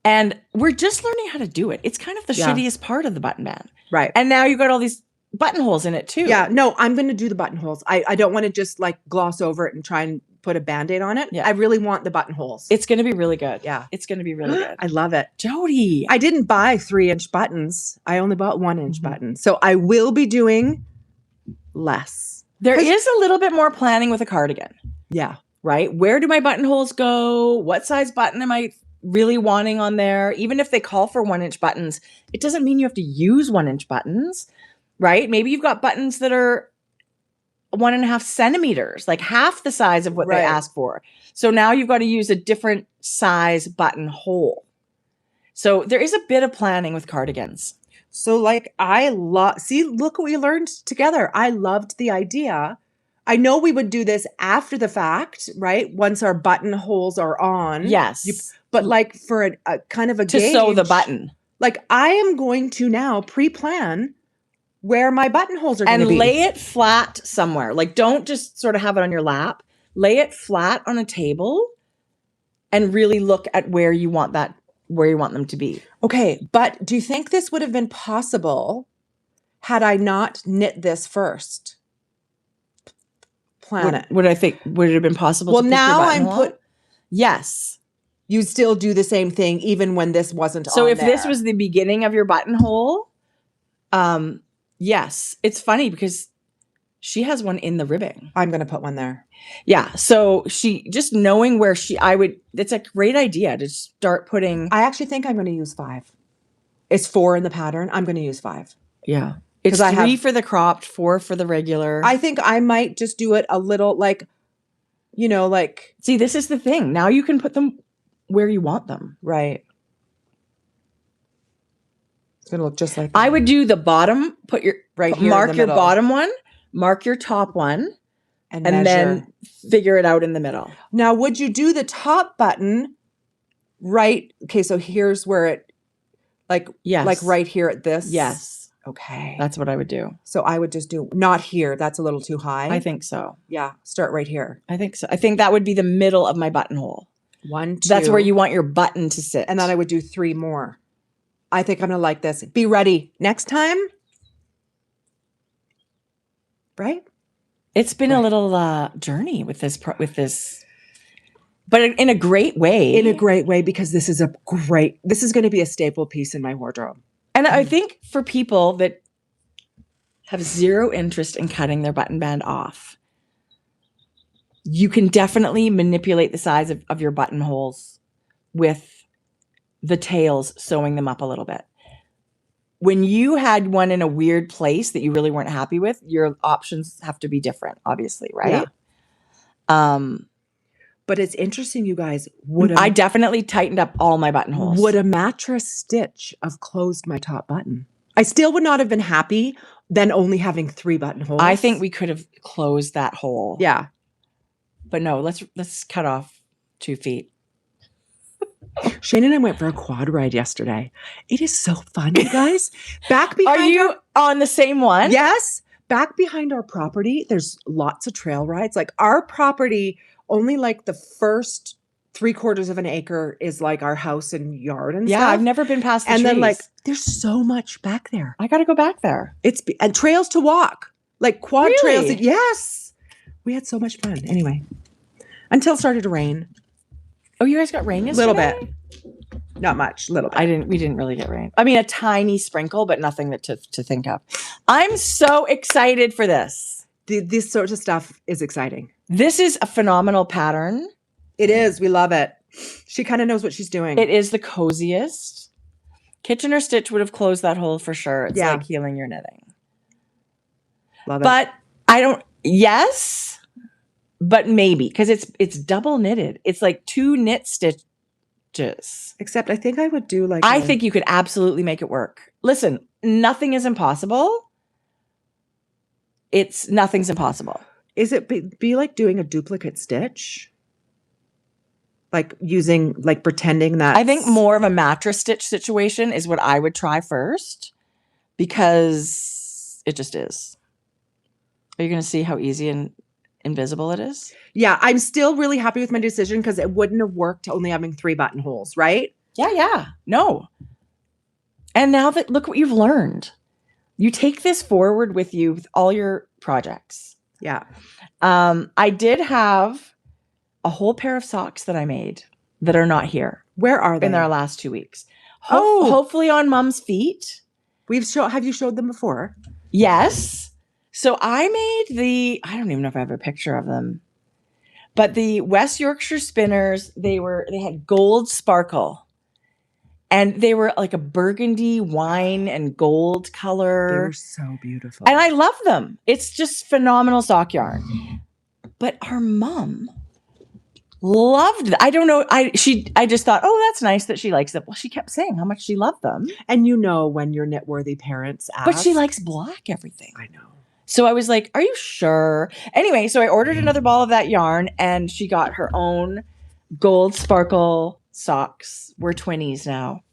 And we're just learning how to do it. It's kind of the shittiest part of the button band. Right. And now you've got all these buttonholes in it too. Yeah. No, I'm going to do the buttonholes. I don't want to just like gloss over it and try and put a Band-Aid on it. Yeah. I really want the buttonholes. It's going to be really good. Yeah. It's going to be really good. I love it. Jodi. I didn't buy 3-inch buttons. I only bought 1-inch buttons. So I will be doing less. There is a little bit more planning with a cardigan. Yeah. Right? Where do my buttonholes go? What size button am I really wanting on there? Even if they call for 1-inch buttons, it doesn't mean you have to use 1-inch buttons, right? Maybe you've got buttons that are 1.5 centimeters, like half the size of what they ask for. So now you've got to use a different size buttonhole. So there is a bit of planning with cardigans. So like look what we learned together. I loved the idea. I know we would do this after the fact, right? Once our buttonholes are on. Yes. But like for a kind of a to gauge, sew the button. Like I am going to now pre-plan where my buttonholes are going to be. And lay it flat somewhere. Like don't just sort of have it on your lap. Lay it flat on a table and really look at where you want them to be. Okay, but do you think this would have been possible had I not knit this first? Would it have been possible? Well, to now I'm Yes. You still do the same thing even when this wasn't on. So if this was the beginning of your buttonhole, yes. It's funny because she has one in the ribbing. I'm going to put one there. Yeah. So she just knowing where it's a great idea to start putting. I actually think I'm going to use 5. It's 4 in the pattern. I'm going to use 5. Yeah. It's 3 for the cropped, 4 for the regular. I think I might just do it a little like. See, this is the thing. Now you can put them where you want them. Right. It's going to look just like that. I would do the bottom, mark your bottom one, mark your top one, and then figure it out in the middle. Now, would you do the top button right? Okay, so here's where it, like right here at this? Yes. Okay. That's what I would do. So I would just do, not here. That's a little too high. I think so. Yeah. Start right here. I think so. I think that would be the middle of my buttonhole. 1, 2. That's where you want your button to sit. And then I would do 3 more. I think I'm going to like this. Be ready. Next time. Right? It's been a little journey with this, but in a great way. In a great way, because this is going to be a staple piece in my wardrobe. And I think for people that have zero interest in cutting their button band off, you can definitely manipulate the size of your buttonholes with the tails, sewing them up a little bit. When you had one in a weird place that you really weren't happy with, your options have to be different, obviously, right? Yeah. But it's interesting, you guys. I definitely tightened up all my buttonholes. Would a mattress stitch have closed my top button? I still would not have been happy then only having 3 buttonholes. I think we could have closed that hole. Yeah. But no, let's cut off 2 feet. Shane and I went for a quad ride yesterday. It is so fun, you guys. Back behind. Are you on the same one? Yes. Back behind our property, there's lots of trail rides. Like our property only like the first 3/4 of an acre is like our house and yard and Yeah, stuff. I've never been past the And trees. then like there's so much back there. I got to go back there. And trails to walk, like quad trails. Really? Yes. We had so much fun. Anyway, until it started to rain. Oh, you guys got rain yesterday? Little bit. Not much, little bit. We didn't really get rain. I mean, a tiny sprinkle, but nothing to think of. I'm so excited for this. This sort of stuff is exciting. This is a phenomenal pattern. It is. We love it. She kind of knows what she's doing. It is the coziest. Kitchener Stitch would have closed that hole for sure. It's like healing your knitting. Love it. But I don't, yes, but maybe, because it's double knitted. It's like 2 knit stitches. Except I think I would do like I think you could absolutely make it work. Listen, nothing is impossible. Nothing's impossible. Is it be like doing a duplicate stitch? Like using, like pretending that. I think more of a mattress stitch situation is what I would try first, because it just is. Are you going to see how easy and invisible it is? Yeah, I'm still really happy with my decision because it wouldn't have worked only having 3 buttonholes, right? Yeah. No. And now look what you've learned. You take this forward with you with all your projects. Yeah. I did have a whole pair of socks that I made that are not here. Where are they? In our last 2 weeks. Hopefully on Mom's feet. Have you showed them before? Yes. So I made I don't even know if I have a picture of them, but the West Yorkshire spinners, they had gold sparkle, and they were like a burgundy wine and gold color. They were so beautiful. And I love them. It's just phenomenal sock yarn. But our mom loved them. I don't know. I just thought, oh, that's nice that she likes them. Well, she kept saying how much she loved them. And when your knit-worthy parents ask. But she likes black everything. I know. So I was like, are you sure? Anyway, so I ordered another ball of that yarn, and she got her own gold sparkle socks. We're twinnies now.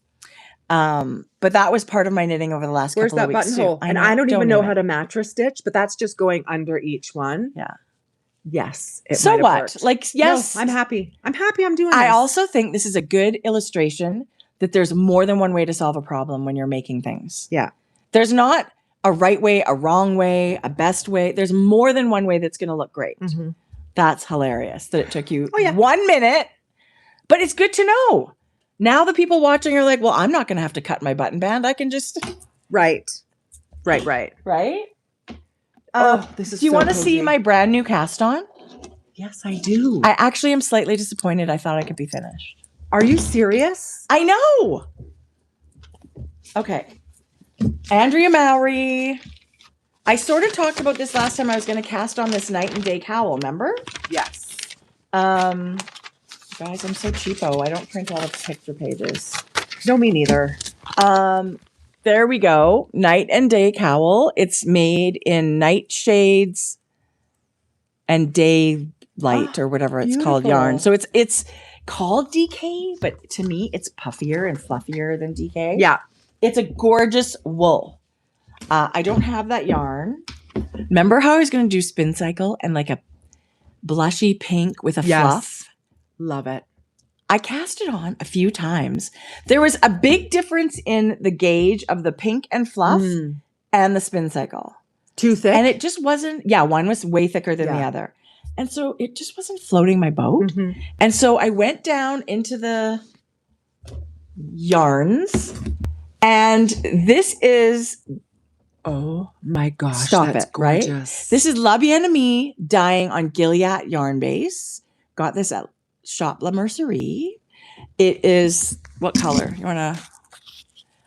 But that was part of my knitting over the last couple of weeks. Where's that buttonhole? And I don't even know how to mattress stitch, but that's just going under each one. Yeah. Yes. So what? Worked. Like, yes. No, I'm happy. I'm doing this. I also think this is a good illustration that there's more than one way to solve a problem when you're making things. Yeah. There's not a right way, a wrong way, a best way. There's more than one way that's going to look great. Mm-hmm. That's hilarious that it took you 1 minute, but it's good to know. Now the people watching are like, well, I'm not going to have to cut my button band. I can just. Right. This is. Do you want to see my brand new cast on? Yes, I do. I actually am slightly disappointed. I thought I could be finished. Are you serious? I know. Okay. Andrea Mowry. I sort of talked about this last time I was going to cast on this night and day cowl, remember? Yes. Guys, I'm so cheapo. I don't print all the picture pages. No, me neither. There we go. Night and day cowl. It's made in night and day light or whatever it's called yarn. So it's called DK, but to me it's puffier and fluffier than DK. Yeah. It's a gorgeous wool. I don't have that yarn. Remember how I was going to do Spincycle and like a blushy pink with a fluff? Love it. I cast it on a few times. There was a big difference in the gauge of the pink and fluff and the Spincycle. Too thick? And it just wasn't, one was way thicker than the other. And so it just wasn't floating my boat. Mm-hmm. And so I went down into the yarns, and this is, oh my gosh, stop that's it, gorgeous. Right? This is La Bien-Aimée dyeing on Gilead yarn base. Got this at Shop La Mercerie. It is, what color? You want to,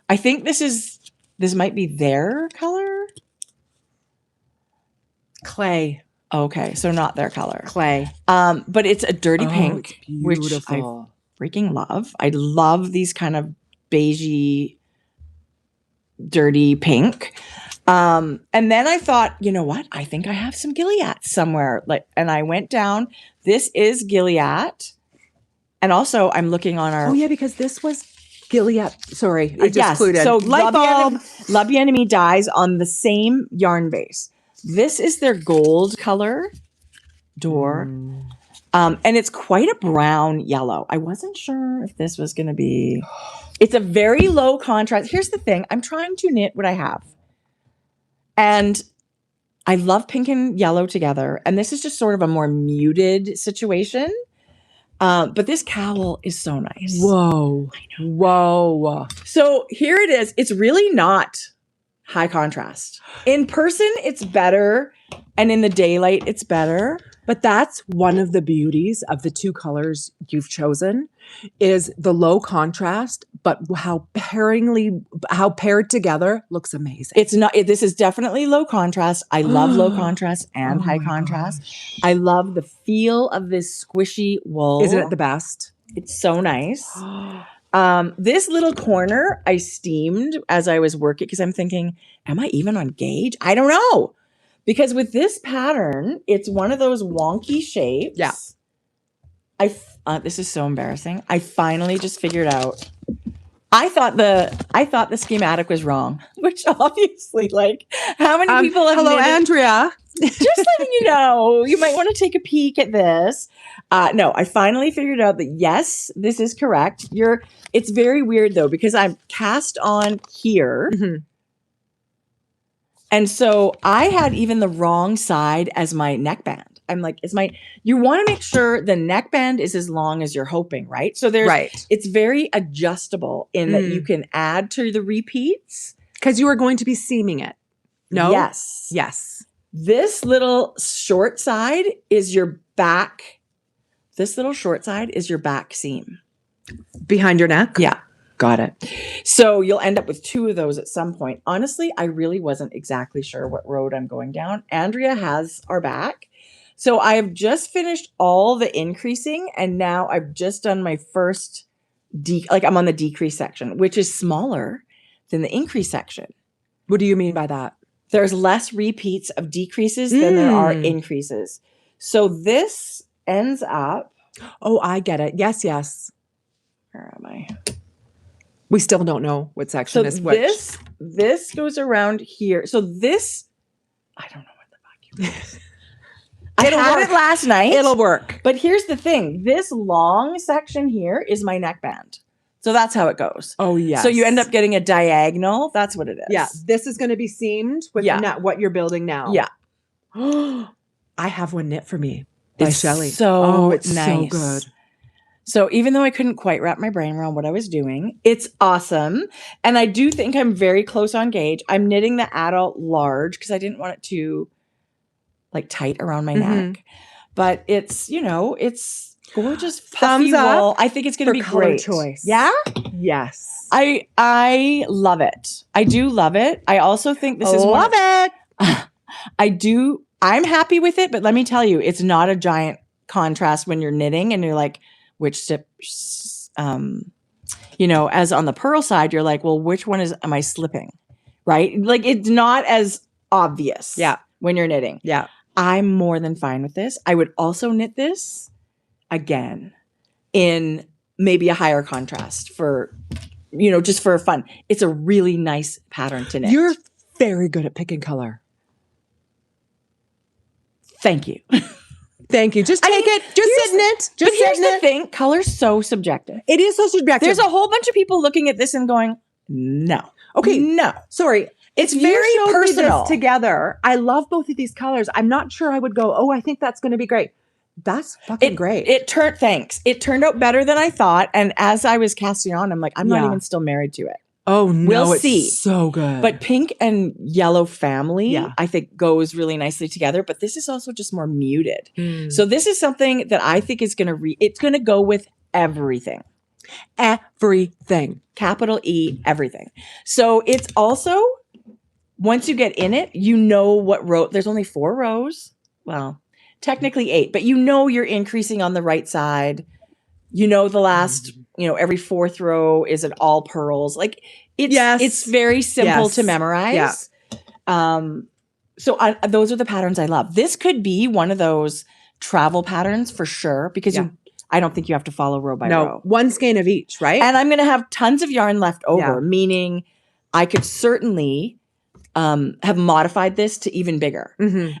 I think this might be their color. Clay. Okay, so not their color. Clay. But it's a dirty pink, which I beautiful. freaking love. I love these kind of beigey, dirty pink. And then I thought, you know what? I think I have some Gilead somewhere. And I went down. This is Gilead. And also I'm looking on our. Oh yeah, because this was Gilead. Sorry, I just clued in. So light bulb. La Bien-Aimée dyes on the same yarn base. This is their gold color door. And it's quite a brown yellow. I wasn't sure if this was going to be, it's a very low contrast. Here's the thing. I'm trying to knit what I have. And I love pink and yellow together. And this is just sort of a more muted situation. But this cowl is so nice. Whoa. I know. Whoa. So here it is. It's really not high contrast. In person, it's better. And in the daylight, it's better. But that's one of the beauties of the two colors you've chosen is the low contrast, but how paired together looks amazing. It's not, this is definitely low contrast. I love low contrast and high contrast. Gosh. I love the feel of this squishy wool. Isn't it the best? It's so nice. This little corner I steamed as I was working because I'm thinking, am I even on gauge? I don't know. Because with this pattern, it's one of those wonky shapes. Yeah. This is so embarrassing. I finally just figured out. I thought the schematic was wrong, which obviously, like, how many people have hello, Andrea. Just letting you know, you might want to take a peek at this. No, I finally figured out that yes, this is correct. It's very weird though, because I'm cast on here. Mm-hmm. And so I had even the wrong side as my neckband. I'm like, you want to make sure the neckband is as long as you're hoping, right? So it's very adjustable in that you can add to the repeats. Because you are going to be seaming it. No? Yes. Yes. This little short side is your back. This little short side is your back seam. Behind your neck? Yeah. Got it. So you'll end up with two of those at some point. Honestly, I really wasn't exactly sure what road I'm going down. Andrea has our back. So I have just finished all the increasing and now I've just done my first I'm on the decrease section, which is smaller than the increase section. What do you mean by that? There's less repeats of decreases than there are increases. So this ends up. Oh, I get it. Yes, yes. Where am I? We still don't know what section is which. This goes around here. So this, I don't know what the vacuum is. I had it last night. It'll work. But here's the thing. This long section here is my neckband. So that's how it goes. Oh, yeah. So you end up getting a diagonal. That's what it is. Yeah. This is going to be seamed with what you're building now. Yeah. I have one knit for me by Shelley. It's nice. So good. So even though I couldn't quite wrap my brain around what I was doing, it's awesome. And I do think I'm very close on gauge. I'm knitting the adult large because I didn't want it too like tight around my neck. But it's, it's gorgeous puffy wool. I think it's going to be great. Choice. Yeah? Yes. I love it. I do love it. I also think this is I'm happy with it, but let me tell you, it's not a giant contrast when you're knitting and you're like, which step, as on the purl side, you're like, well, which one am I slipping? Right? Like it's not as obvious when you're knitting. Yeah. I'm more than fine with this. I would also knit this again in maybe a higher contrast for, just for fun. It's a really nice pattern to knit. You're very good at picking color. Thank you. Thank you. Just take it. Just sit in it. But here's the thing. Color's so subjective. It is so subjective. There's a whole bunch of people looking at this and going, no. Okay. No. Sorry. It's very personal. This together. I love both of these colors. I'm not sure I would go, I think that's going to be great. That's fucking great. Thanks. It turned out better than I thought. And as I was casting on, I'm like, I'm not even still married to it. Oh, no. We'll see. So good. But pink and yellow family, I think goes really nicely together. But this is also just more muted. So this is something that I think is going to it's going to go with everything. Everything. Capital E, everything. So it's also, once you get in it, what row. There's only 4 rows. Well, technically 8, but you're increasing on the right side. The last, every 4th row is an all pearls. Like it's very simple to memorize. Yeah. So those are the patterns I love. This could be one of those travel patterns for sure, because I don't think you have to follow row by row. One skein of each, right? And I'm going to have tons of yarn left over, meaning I could certainly have modified this to even bigger.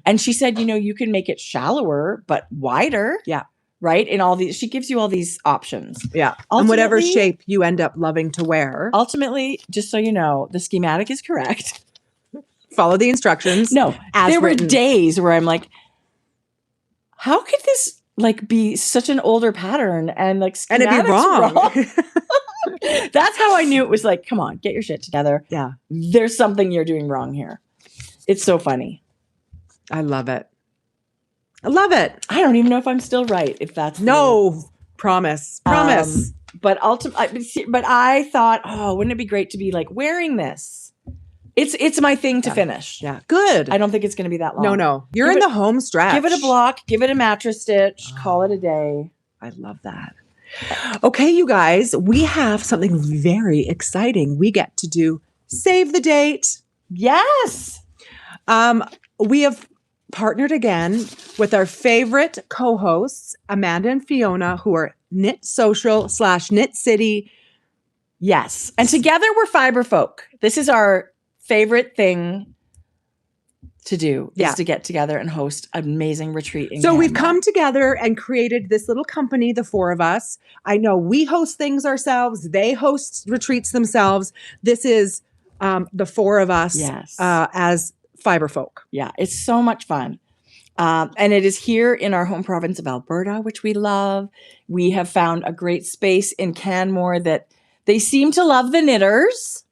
And she said, you can make it shallower, but wider. Yeah. right? In all these, she gives you all these options. Yeah. And whatever shape you end up loving to wear. Ultimately, just so you know, the schematic is correct. Follow the instructions. No, there written. were days where I'm like, how could this like be such an older pattern and like and it'd be wrong. That's how I knew it was like, come on, get your shit together. Yeah. There's something you're doing wrong here. It's so funny. I love it. I love it. I don't even know if I'm still right. If that's promise. But I thought, oh, wouldn't it be great to be like wearing this? It's my thing to finish. Yeah, good. I don't think it's going to be that long. No, you're in the home stretch. Give it a block. Give it a mattress stitch. Call it a day. I love that. Okay, you guys, we have something very exciting. We get to do Save the Date. Yes. We have partnered again with our favorite co-hosts, Amanda and Fiona, who are Knit Social / Knit City. Yes. And together we're fiber folk. This is our favorite thing to do is to get together and host an amazing retreat. So we've come together and created this little company, the four of us. I know we host things ourselves. They host retreats themselves. This is the four of us as fiber folk. Yeah, it's so much fun. And it is here in our home province of Alberta, which we love. We have found a great space in Canmore that they seem to love the knitters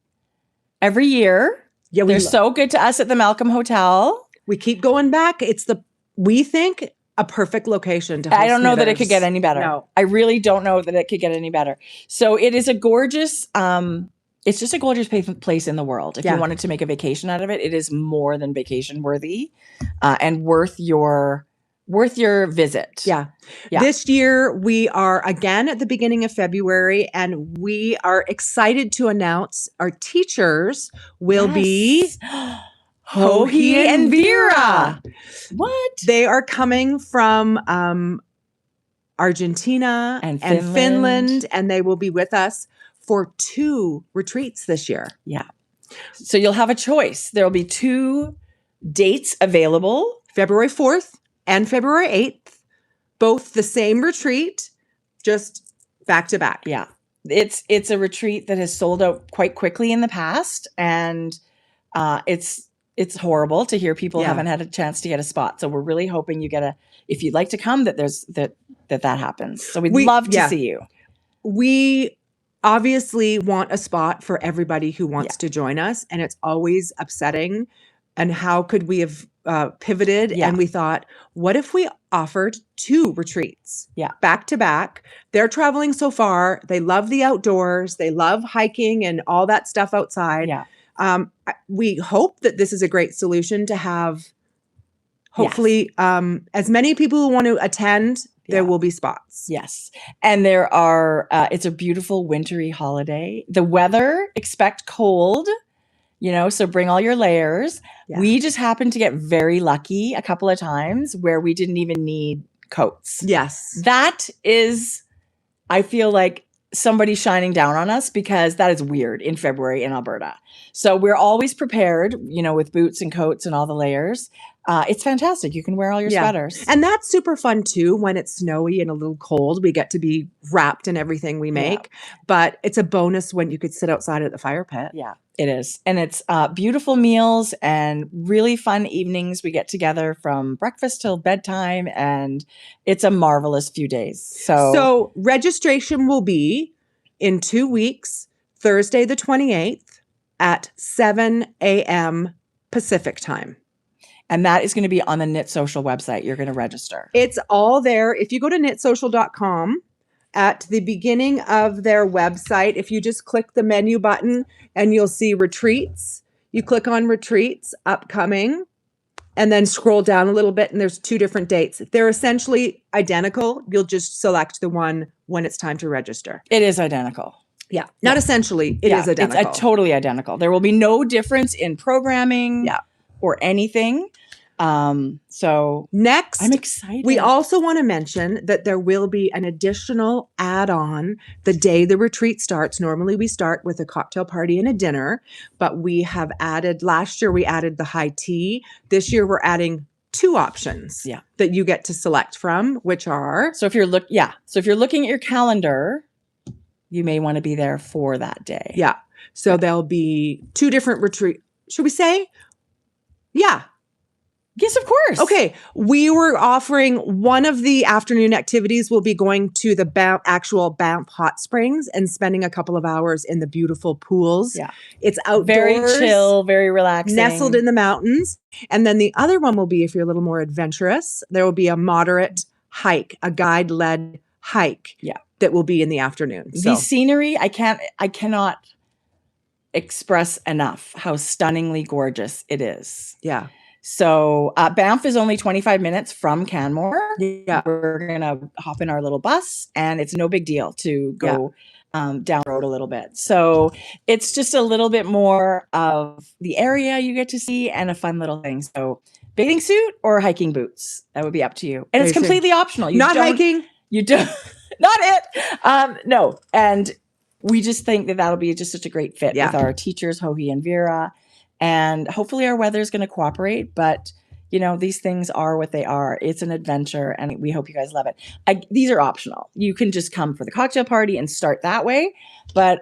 every year. Yeah, they're so good to us at the Malcolm Hotel. We keep going back. We think a perfect location to host I don't know knitters. that it could get any better. No. I really don't know that it could get any better. So it is a gorgeous, it's just a gorgeous place in the world. If you wanted to make a vacation out of it, it is more than vacation worthy and worth your visit. Yeah. This year we are again at the beginning of February, and we are excited to announce our teachers will be Hohi and Vera. What? They are coming from Argentina and Finland, and they will be with us for 2 retreats this year. Yeah. So you'll have a choice. There'll be 2 dates available. February 4th and February 8th, both the same retreat, just back to back. Yeah. It's a retreat that has sold out quite quickly in the past, and it's horrible to hear people haven't had a chance to get a spot. So we're really hoping if you'd like to come, that that happens. So we'd love to see you. We obviously want a spot for everybody who wants to join us, and it's always upsetting. And how could we have pivoted? Yeah. And we thought, what if we offered 2 retreats back to back? They're traveling so far. They love the outdoors. They love hiking and all that stuff outside. Yeah. We hope that this is a great solution to have, hopefully, as many people who want to attend, there will be spots. Yes. And there are, it's a beautiful wintry holiday. The weather, expect cold. So bring all your layers. Yeah. We just happened to get very lucky a couple of times where we didn't even need coats. Yes. That is, I feel like somebody shining down on us, because that is weird in February in Alberta. So we're always prepared, with boots and coats and all the layers. It's fantastic. You can wear all your sweaters. And that's super fun too. When it's snowy and a little cold, we get to be wrapped in everything we make. Yeah. But it's a bonus when you could sit outside at the fire pit. Yeah, it is. And it's beautiful meals and really fun evenings. We get together from breakfast till bedtime, and it's a marvelous few days. So registration will be in 2 weeks, Thursday the 28th at 7 a.m. Pacific time. And that is going to be on the Knit Social website. You're going to register. It's all there. If you go to knitsocial.com, at the beginning of their website, if you just click the menu button and you'll see retreats, you click on retreats, upcoming, and then scroll down a little bit, and there's 2 different dates. They're essentially identical. You'll just select the one when it's time to register. It is identical. Yeah. Not essentially. It is identical. It's totally identical. There will be no difference in programming or anything. So next, I'm excited. We also want to mention that there will be an additional add-on the day the retreat starts. Normally we start with a cocktail party and a dinner, but we have added, last year we added the high tea. This year we're adding 2 options that you get to select from, which are. So if you're looking at your calendar, you may want to be there for that day. Yeah. So there'll be 2 different retreat. Should we say? Yeah. Yes, of course. Okay. We were offering one of the afternoon activities will be going to the actual Banff hot springs and spending a couple of hours in the beautiful pools. Yeah. It's outdoors. Very chill, very relaxing. Nestled in the mountains. And then the other one will be, if you're a little more adventurous, there will be a moderate hike, a guide-led hike. Yeah. That will be in the afternoon. The scenery, I cannot express enough how stunningly gorgeous it is. Yeah. So Banff is only 25 minutes from Canmore. Yeah. We're going to hop in our little bus and it's no big deal to go down the road a little bit. So it's just a little bit more of the area you get to see and a fun little thing. So bathing suit or hiking boots, that would be up to you. And it's completely optional. Hiking. You don't, not it. No. And we just think that that'll be just such a great fit with our teachers, Hohi and Vera. And hopefully our weather is going to cooperate, but these things are what they are. It's an adventure and we hope you guys love it. These are optional. You can just come for the cocktail party and start that way. But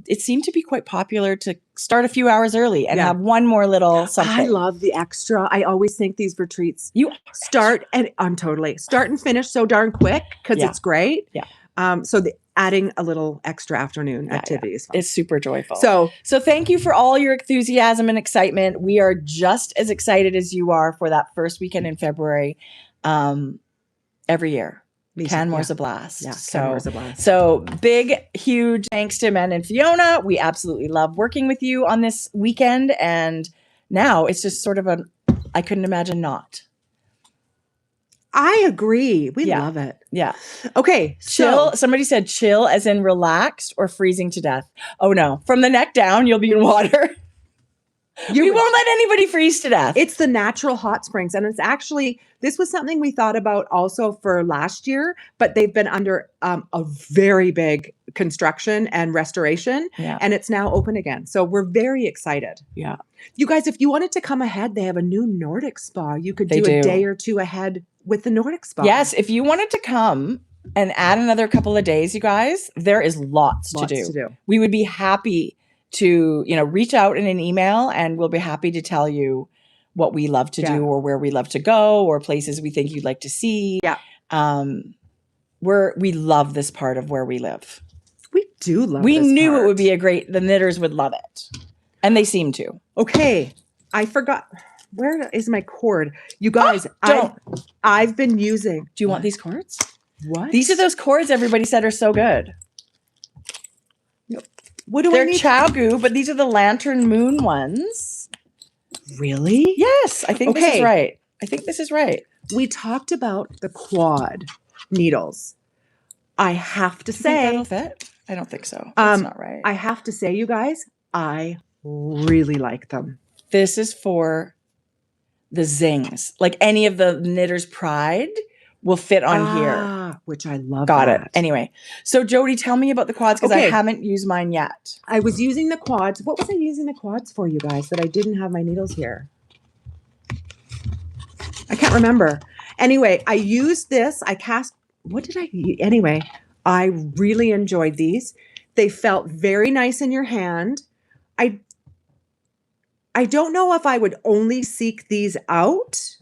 it seemed to be quite popular to start a few hours early and have one more little something. I love the extra. I always think these retreats start and start and finish so darn quick because it's great. Yeah. So adding a little extra afternoon activity is fun. It's super joyful. So thank you for all your enthusiasm and excitement. We are just as excited as you are for that first weekend in February every year. Canmore's a blast. Yeah, Canmore's a blast. So big, huge thanks to Men and Fiona. We absolutely love working with you on this weekend. And now it's just sort of I couldn't imagine not. I agree. We love it. Yeah. Okay. Chill. Somebody said chill as in relaxed or freezing to death. Oh no. From the neck down, you'll be in water. We won't let anybody freeze to death. It's the natural hot springs. And it's actually, this was something we thought about also for last year, but they've been under a very big construction and restoration. Yeah. And it's now open again. So we're very excited. Yeah. You guys, if you wanted to come ahead, they have a new Nordic spa. You could do a day or two ahead with the Nordic spa. Yes. If you wanted to come and add another couple of days, you guys, there is lots to do. We would be happy to, reach out in an email and we'll be happy to tell you what we love to do or where we love to go or places we think you'd like to see. Yeah. We love this part of where we live. We do love We knew it would be the knitters would love it. And they seem to. Okay. I forgot. Where is my cord? You guys, I've been using. Do you want these cords? What? These are those cords everybody said are so good. What do I need? They're CHOW, but these are the Lantern Moon ones. Really? Yes. I think this is right. We talked about the quad needles. I have to say. That'll fit? I don't think so. That's not right. I have to say, you guys, I really like them. This is for the zings. Like any of the Knitter's Pride will fit on here. Which I love. Got it. Anyway. So Jodi, tell me about the quads because I haven't used mine yet. I was using the quads. What was I using the quads for, you guys, that I didn't have my needles here? I can't remember. Anyway, I used this. What did I use? Anyway, I really enjoyed these. They felt very nice in your hand. I don't know if I would only seek these out,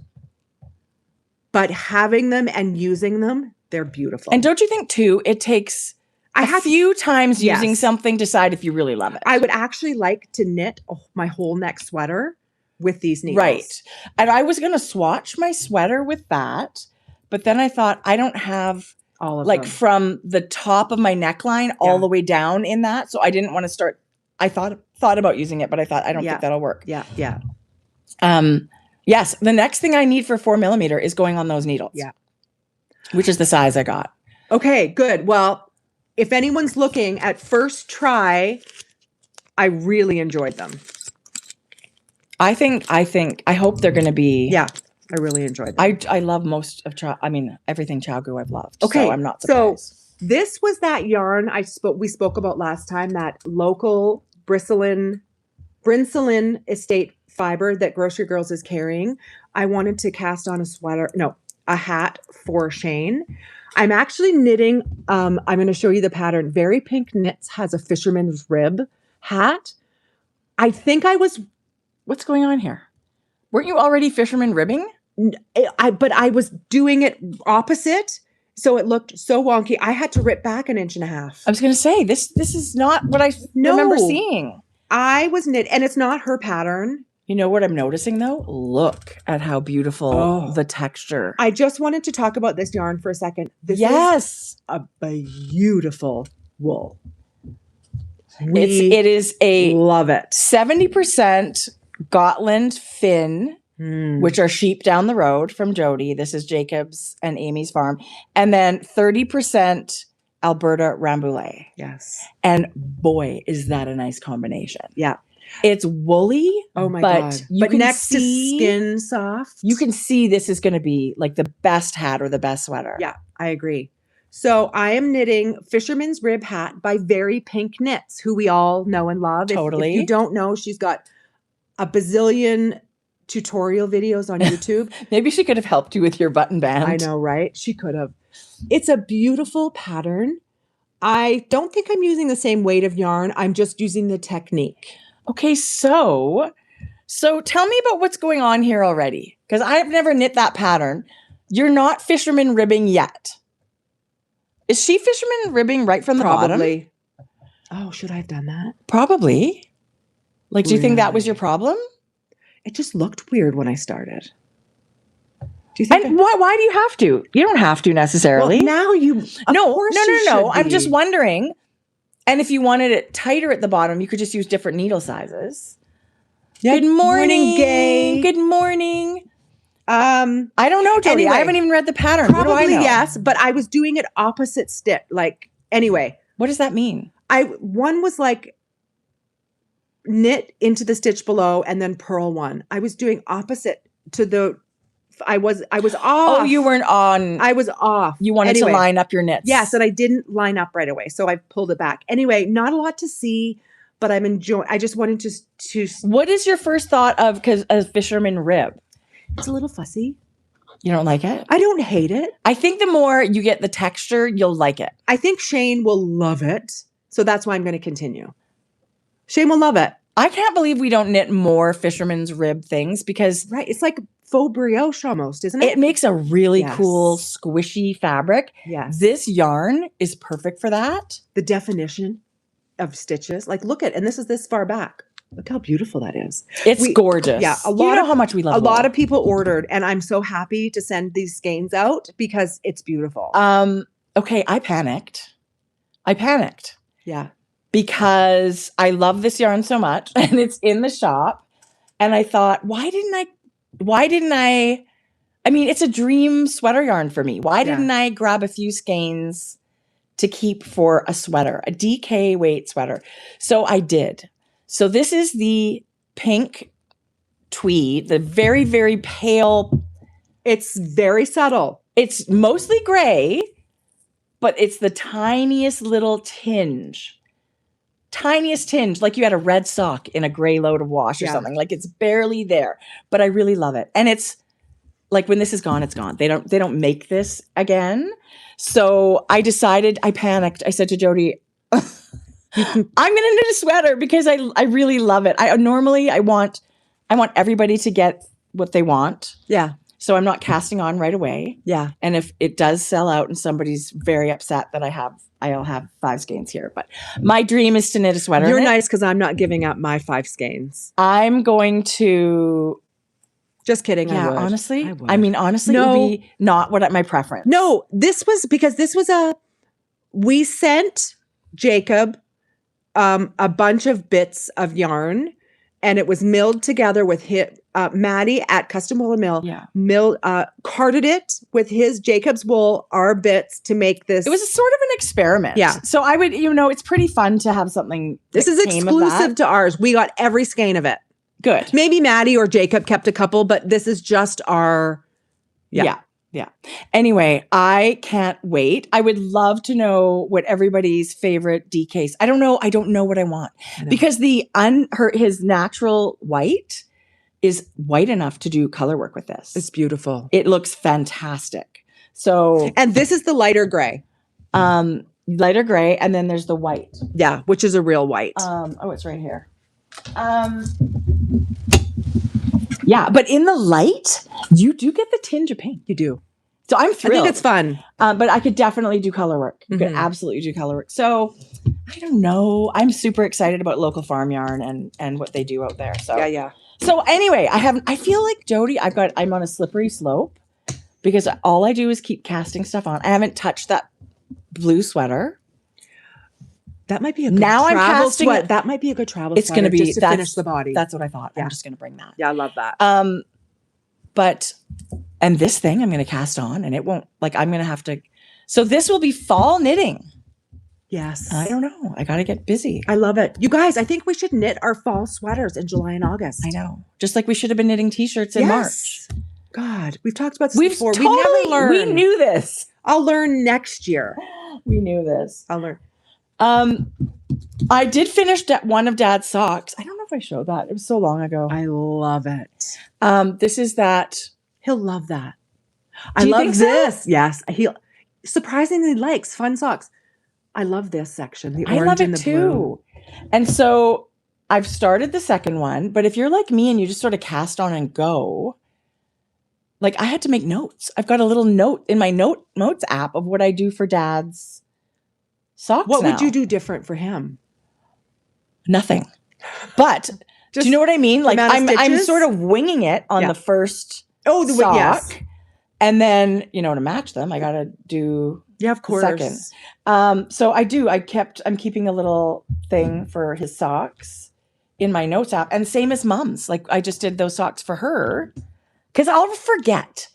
but having them and using them, they're beautiful. And don't you think too, it takes a few times using something to decide if you really love it. I would actually like to knit my whole neck sweater with these needles. Right. And I was going to swatch my sweater with that, but then I thought I don't have all of them. From the top of my neckline all the way down in that. So I didn't want to start. I thought about using it, but I thought I don't think that'll work. Yeah. Yeah. Yes. The next thing I need for 4mm is going on those needles. Yeah. Which is the size I got. Okay, good. Well, if anyone's looking at first try, I really enjoyed them. I hope they're going to be. Yeah. I really enjoyed them. I love most of everything CHOW I've loved. Okay. So I'm not surprised. So this was that yarn we spoke about last time, that local Brincelin Estate fiber that Grocery Girls is carrying, I wanted to cast on a hat for Shane. I'm actually knitting. I'm going to show you the pattern. Very Pink Knits has a fisherman's rib hat. I think What's going on here? Weren't you already fisherman ribbing? But I was doing it opposite. So it looked so wonky. I had to rip back 1.5 inches. I was going to say, this is not what I remember seeing. I was knit, and it's not her pattern. You know what I'm noticing though? Look at how beautiful the texture. I just wanted to talk about this yarn for a second. This is a beautiful wool. It is love it. 70% Gotland Finn, which are sheep down the road from Jodi. This is Jacob's and Amy's farm. And then 30% Alberta Rambouillet. Yes. And boy, is that a nice combination. Yeah. It's woolly. Oh my God. But next to skin soft. You can see this is going to be like the best hat or the best sweater. Yeah, I agree. So I am knitting Fisherman's Rib Hat by Very Pink Knits, who we all know and love. Totally. If you don't know, she's got a bazillion tutorial videos on YouTube. Maybe she could have helped you with your button band. I know, right? She could have. It's a beautiful pattern. I don't think I'm using the same weight of yarn. I'm just using the technique. Okay, so tell me about what's going on here already, because I've never knit that pattern. You're not fisherman ribbing yet. Is she fisherman ribbing right from the Probably. bottom? Oh, should I have done that? Probably. Like, do you think that was your problem? It just looked weird when I started. Do you think? And why do you have to? You don't have to necessarily. Well, now you. No. I'm just wondering. And if you wanted it tighter at the bottom, you could just use different needle sizes. Yeah. Good morning, gang. Good morning. I don't know, Jodi. Anyway, I haven't even read the pattern. Probably what do I know? yes, but I was doing it opposite stitch. Like, anyway. What does that mean? One was like knit into the stitch below and then purl one. I was doing opposite to the. I was off. Oh, you weren't on. I was off. You wanted to line up your knits. Yes, and I didn't line up right away, so I pulled it back. Anyway, not a lot to see, but I'm enjoying. I just wanted to. What is your first thought of a fisherman rib? It's a little fussy. You don't like it? I don't hate it. I think the more you get the texture, you'll like it. I think Shane will love it, so that's why I'm going to continue. Shane will love it. I can't believe we don't knit more fisherman's rib things because it's like faux brioche almost, isn't it? It makes a really cool squishy fabric. Yes. This yarn is perfect for that. The definition of stitches. Like, look at, and this is this far back. Look how beautiful that is. It's gorgeous. Yeah. You know how much we love a lot of people ordered, and I'm so happy to send these skeins out because it's beautiful. Okay, I panicked. Yeah. Because I love this yarn so much and it's in the shop. And I thought, why didn't I mean, it's a dream sweater yarn for me. Why didn't I grab a few skeins to keep for a sweater, a DK weight sweater? So I did. So this is the pink tweed, the very, very pale. It's very subtle. It's mostly gray, but it's the tiniest little tinge. Tiniest tinge, like you had a red sock in a gray load of wash or something. Like it's barely there, but I really love it. And it's like when this is gone, it's gone. They don't make this again. So I panicked. I said to Jodi, I'm going to knit a sweater because I really love it. I want everybody to get what they want. Yeah. So I'm not casting on right away. Yeah. And if it does sell out and somebody's very upset that I'll have 5 skeins here. But my dream is to knit a sweater. You're nice because I'm not giving up my 5 skeins. I'm going to. Just kidding. Yeah, I would. honestly. I mean, honestly, it would be not my preference. No, this was we sent Jacob a bunch of bits of yarn, and it was milled together with Maddie at Custom Wool and Mill. Yeah. Carded it with his Jacob's wool, our bits to make this. It was a sort of an experiment. Yeah. So I would, it's pretty fun to have something. This is exclusive to ours. We got every skein of it. Good. Maybe Maddie or Jacob kept a couple, but this is just our. Yeah. Anyway, I can't wait. I would love to know what everybody's favorite DKs. I don't know what I want because his natural white is white enough to do color work with this. It's beautiful. It looks fantastic. So, and this is the lighter gray. Lighter gray, and then there's the white. Yeah, which is a real white. Oh, it's right here. Yeah, but in the light, you do get the tinge of pink. You do. So I'm thrilled. I think it's fun. But I could definitely do color work. You could absolutely do color work. So I don't know. I'm super excited about local farm yarn and what they do out there. So yeah. So anyway, I feel like Jodi, I'm on a slippery slope because all I do is keep casting stuff on. I haven't touched that blue sweater. That might be a good travel sweater. That might be a good travel it's sweater. It's going to be just to finish the body. That's what I thought. Yeah. I'm just going to bring that. Yeah, I love that. And this thing I'm going to cast on, and it won't, like, I'm going to have to. So this will be fall knitting. Yes. I don't know. I got to get busy. I love it. You guys, I think we should knit our fall sweaters in July and August. I know. Just like we should have been knitting t-shirts in March. God, we've talked about this before. Totally, we never learned. We knew this. I'll learn next year. We knew this. I'll learn. I did finish one of Dad's socks. I don't know if I showed that. It was so long ago. I love it. This is that. He'll love that. I love this. So? Yes. He surprisingly likes fun socks. I love this section. The orange and the blue. And so I've started the second one, but if you're like me and you just sort of cast on and go, like I had to make notes. I've got a little note in my notes app of what I do for Dad's socks. What would you do different for him? Nothing. But do you know what I mean? Like I'm sort of winging it on the first sock. Yes. And then, to match them, I got to do of course. Second. So I'm keeping a little thing for his socks in my notes app, and same as Mom's. Like I just did those socks for her because I'll forget.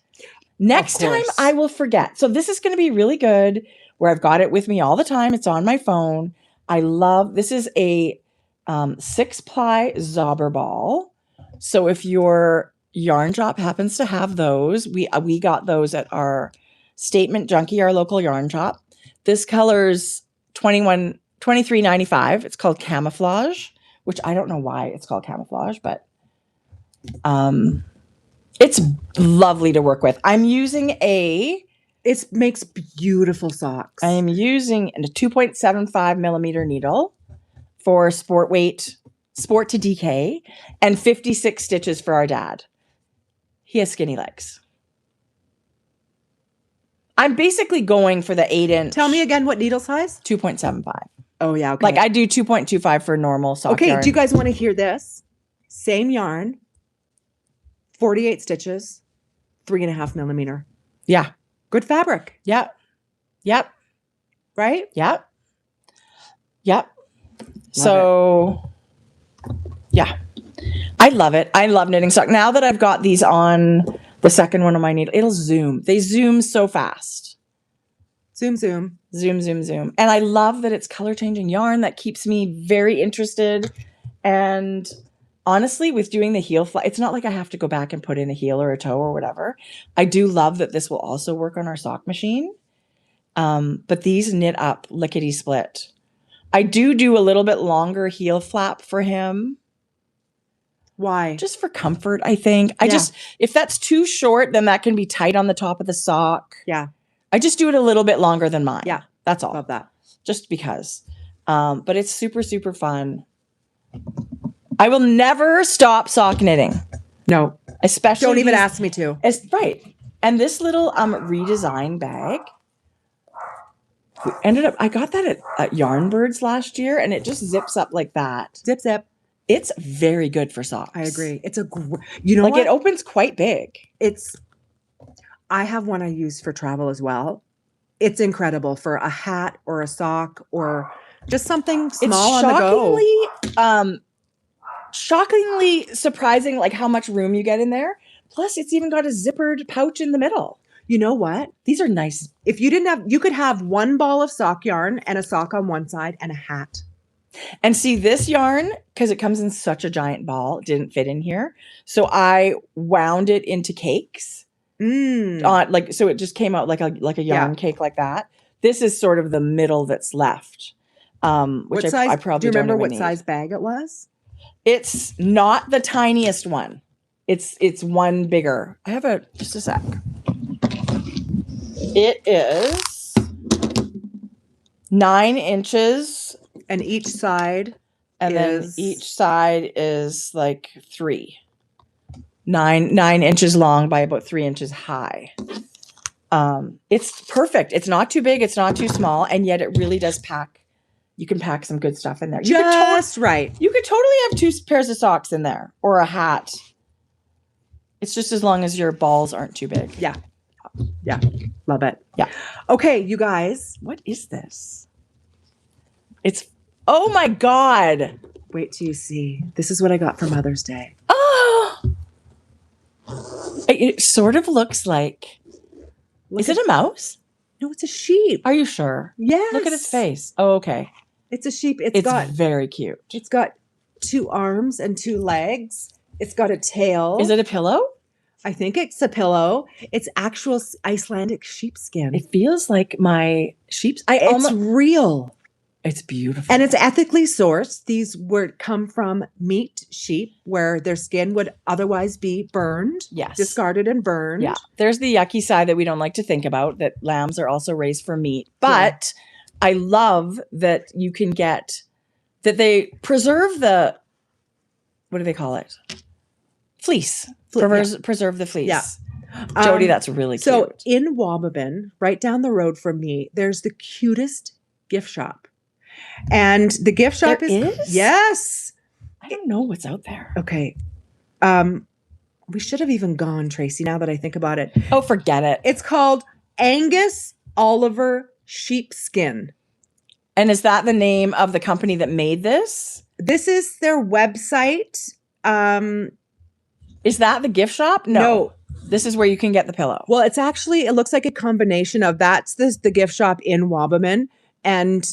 Next time I will forget. So this is going to be really good where I've got it with me all the time. It's on my phone. This is a 6-ply Zauber ball. So if your yarn shop happens to have those, we got those at our Statement Junkie, our local yarn shop. This color's $23.95. It's called Camouflage, which I don't know why it's called Camouflage, but it's lovely to work with. I'm using it makes beautiful socks. I am using a 2.75 millimeter needle for sport to DK, and 56 stitches for our dad. He has skinny legs. I'm basically going for the 8-inch. Tell me again what needle size? 2.75. Oh, yeah. Okay. Like I do 2.25 for normal sock yarn. Do you guys want to hear this? Same yarn, 48 stitches, 3.5 millimeter. Yeah. Good fabric. Yep. Right? Yep. So, yeah. I love it. I love knitting sock. Now that I've got these on the second one of my needle, it'll zoom. They zoom so fast. Zoom. Zoom. And I love that it's color changing yarn. That keeps me very interested. And honestly, with doing the heel fly, it's not like I have to go back and put in a heel or a toe or whatever. I do love that this will also work on our sock machine. But these knit up lickety split. I do a little bit longer heel flap for him. Why? Just for comfort, I think. If that's too short, then that can be tight on the top of the sock. Yeah. I just do it a little bit longer than mine. Yeah. That's all. Love that. Just because. But it's super, super fun. I will never stop sock knitting. No. Especially. Don't even ask me to. Right. And this little redesign bag, I got that at Yarn Birds last year, and it just zips up like that. Zip. It's very good for socks. I agree. It's what? It opens quite big. I have one I use for travel as well. It's incredible for a hat or a sock or just something small on the go. Shockingly surprising, like how much room you get in there. Plus, it's even got a zippered pouch in the middle. You know what? These are nice. If you could have one ball of sock yarn and a sock on one side and a hat. And see, this yarn, because it comes in such a giant ball, didn't fit in here. So I wound it into cakes. So it just came out like a yarn cake like that. This is sort of the middle that's left. Which I probably do you remember don't what need. Size bag it was? It's not the tiniest one. It's one bigger. I have just a sec. It is 9 inches. And each side then each side is like 3. 9 inches long by about 3 inches high. It's perfect. It's not too big. It's not too small. And yet it really does pack. You can pack some good stuff in there. Just right. You could totally have 2 pairs of socks in there or a hat. It's just as long as your balls aren't too big. Yeah. Yeah. Love it. Yeah. Okay, you guys. What is this? Oh my God. Wait till you see. This is what I got for Mother's Day. Oh. It sort of looks like. Is it a mouse? No, it's a sheep. Are you sure? Yes. Look at its face. Oh, okay. It's a sheep. It's very cute. It's got 2 arms and 2 legs. It's got a tail. Is it a pillow? I think it's a pillow. It's actual Icelandic sheepskin. It feels like my sheep's. It's real. It's beautiful. And it's ethically sourced. These come from meat sheep where their skin would otherwise be burned. Yes. Discarded and burned. Yeah. There's the yucky side that we don't like to think about, that lambs are also raised for meat. But I love that you can get, that they preserve the, what do they call it? Fleece. Preserve the fleece. Yeah. Jodi, that's really cute. So in Wabamun, right down the road from me, there's the cutest gift shop. And the gift shop is? Yes. I don't know what's out there. Okay. We should have even gone, Tracie, now that I think about it. Oh, forget it. It's called Angus Oliver Sheepskin. And is that the name of the company that made this? This is their website. Is that the gift shop? No. This is where you can get the pillow. Well, it looks like a combination of the gift shop in Wabamun, and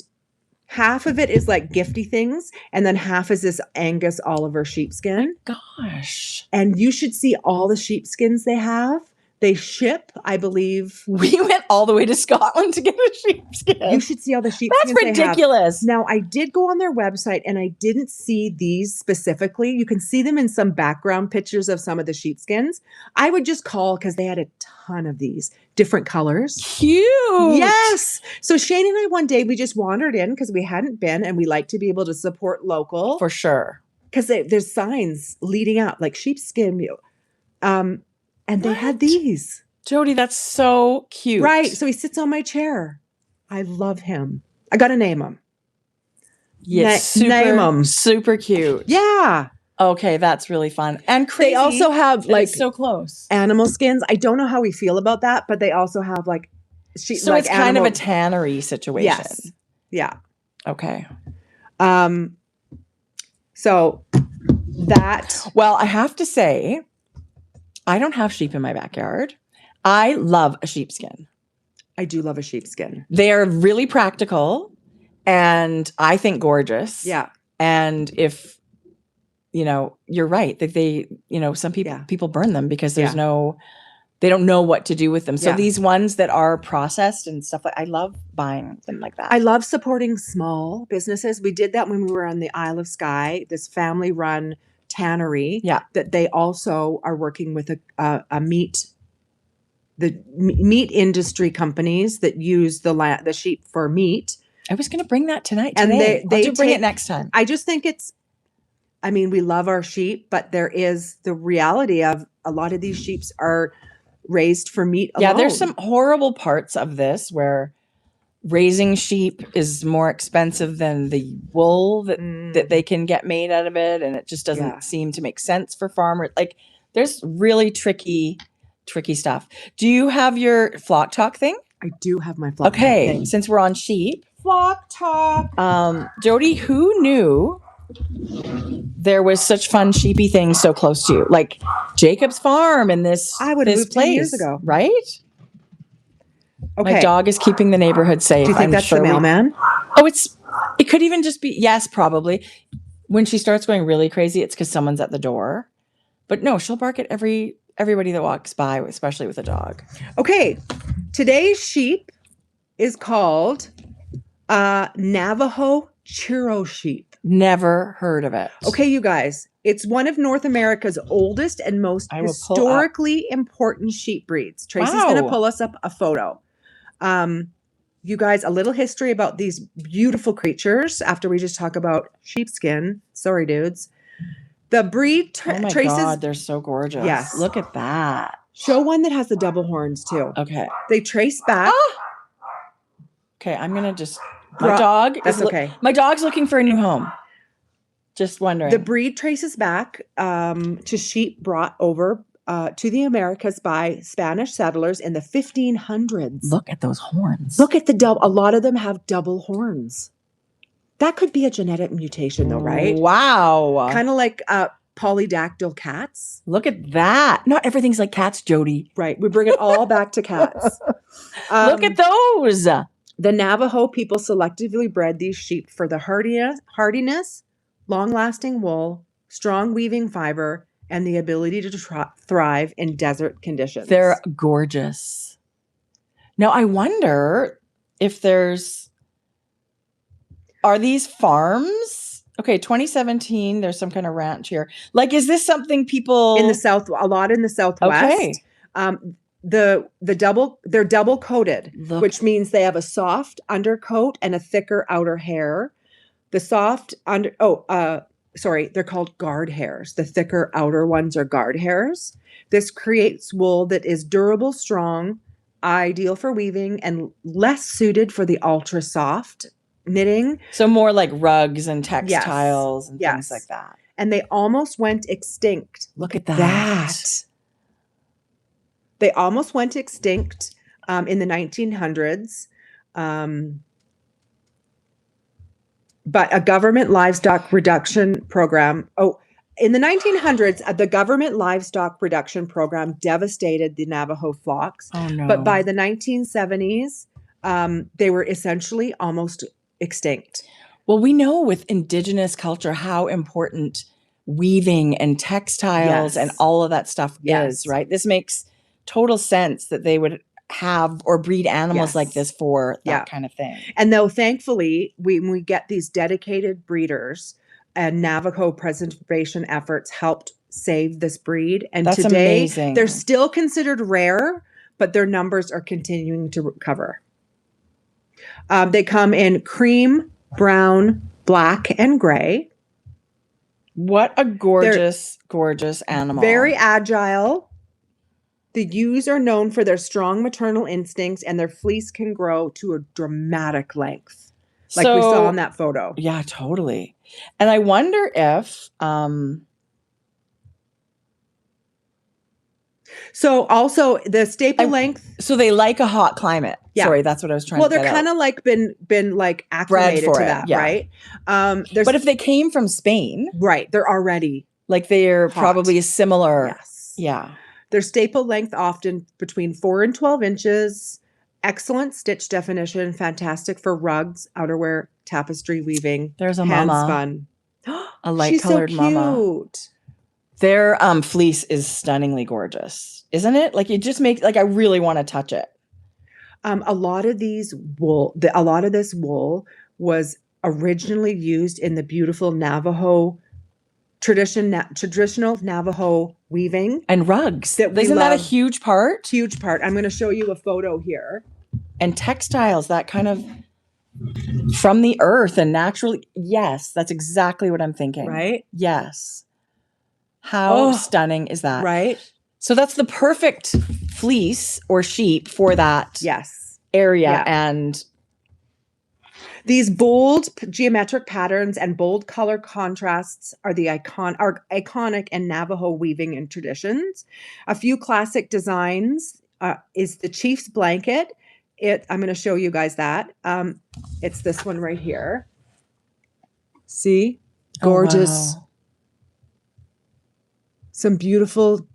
half of it is like gifty things, and then half is this Angus Oliver sheepskin. Gosh. And you should see all the sheepskins they have. They ship, I believe. We went all the way to Scotland to get a sheepskin. You should see all the sheepskins. That's ridiculous. Now, I did go on their website and I didn't see these specifically. You can see them in some background pictures of some of the sheepskins. I would just call because they had a ton of these different colors. Cute. Yes. So Shane and I one day, we just wandered in because we hadn't been, and we like to be able to support local. For sure. Because there's signs leading out like sheepskin. And they had these. Jodi, that's so cute. Right. So he sits on my chair. I love him. I got to name him. Yes. Name him. Super cute. Yeah. Okay. That's really fun. And crazy. They also have like so close animal skins. I don't know how we feel about that, but they also have like so like it's kind of a tannery situation. Yes. Yeah. Okay. So that. Well, I have to say, I don't have sheep in my backyard. I love a sheepskin. I do love a sheepskin. They are really practical and I think gorgeous. Yeah. And if, you're right that they, some people burn them because there's they don't know what to do with them. So these ones that are processed and stuff, I love buying them like that. I love supporting small businesses. We did that when we were on the Isle of Skye, this family run tannery. Yeah. That they also are working with a meat industry companies that use the sheep for meat. I was going to bring that tonight. And they bring it next time. I just think we love our sheep, but there is the reality of a lot of these sheep are raised for meat alone. Yeah, there's some horrible parts of this where raising sheep is more expensive than the wool that they can get made out of it. And it just doesn't seem to make sense for farmers. Like there's really tricky stuff. Do you have your flock talk thing? I do have my flock talk thing. Since we're on sheep. Flock talk. Jodi, who knew there was such fun sheepy things so close to you? Like Jacob's farm and this I would have moved 10 years ago. Right? Okay. My dog is keeping the neighborhood safe. Do you think that's the mailman? It could even just be, yes, probably. When she starts going really crazy, it's because someone's at the door. But no, she'll bark at everybody that walks by, especially with a dog. Okay. Today's sheep is called Navajo Churro sheep. Never heard of it. Okay, you guys. It's one of North America's oldest and most historically important sheep breeds. Tracie's going to pull us up a photo. You guys, a little history about these beautiful creatures after we just talk about sheepskin. Sorry, dudes. The breed oh my traces. God, they're so gorgeous. Yes. Look at that. Show one that has the double horns too. Okay. They trace back. Okay, I'm going to just... My dog That's okay. My dog's looking for a new home. Just wondering. The breed traces back to sheep brought over to the Americas by Spanish settlers in the 1500s. Look at those horns. Look at the double. A lot of them have double horns. That could be a genetic mutation, though, right? Wow. Kind of like polydactyl cats. Look at that. Not everything's like cats, Jodi. Right. We bring it all back to cats. Look at those. The Navajo people selectively bred these sheep for the hardiness, long-lasting wool, strong weaving fiber, and the ability to thrive in desert conditions. They're gorgeous. Now, I wonder if are these farms? Okay, 2017, there's some kind of ranch here. Like, is this something people... In the South, a lot in the Southwest. Okay. They're double coated, which means they have a soft undercoat and a thicker outer hair. The soft they're called guard hairs. The thicker outer ones are guard hairs. This creates wool that is durable, strong, ideal for weaving, and less suited for the ultra soft knitting. So more like rugs and textiles and things like that. And they almost went extinct. Look at that. They almost went extinct in the 1900s. But a government livestock reduction program. In the 1900s, the government livestock reduction program devastated the Navajo flocks. Oh, no. But by the 1970s, they were essentially almost extinct. Well, we know with indigenous culture how important weaving and textiles and all of that stuff is, right? This makes total sense that they would have or breed animals like this for that kind of thing. And though thankfully we get these dedicated breeders, and Navajo preservation efforts helped save this breed. And that's today amazing. They're still considered rare, but their numbers are continuing to recover. They come in cream, brown, black, and gray. What a gorgeous animal. Very agile. The ewes are known for their strong maternal instincts, and their fleece can grow to a dramatic length, like we saw in that photo. Yeah, totally. And I wonder if... So also the staple length. So they like a hot climate. Yeah. Sorry, that's what I was trying to get at. Well, they're kind of like been like acclimated to that, right? But if they came from Spain. Right, they're already like they're hot. Probably similar. Yes. Yeah. Their staple length often between 4 and 12 inches. Excellent stitch definition. Fantastic for rugs, outerwear, tapestry weaving. There's a hand mama. Spun. A light colored mama. Cute. Their fleece is stunningly gorgeous, isn't it? Like it just makes I really want to touch it. A lot of this wool was originally used in the beautiful Navajo traditional Navajo weaving and rugs. Isn't that a huge part? Huge part. I'm going to show you a photo here. And textiles, that kind of from the earth and naturally. Yes, that's exactly what I'm thinking. Right? Yes. How stunning is that? Right? So that's the perfect fleece or sheep for that area. Yeah. And these bold geometric patterns and bold color contrasts are iconic in Navajo weaving and traditions. A few classic designs is the Chief's blanket. I'm going to show you guys that. It's this one right here. See? Gorgeous. Oh, wow. Some beautiful.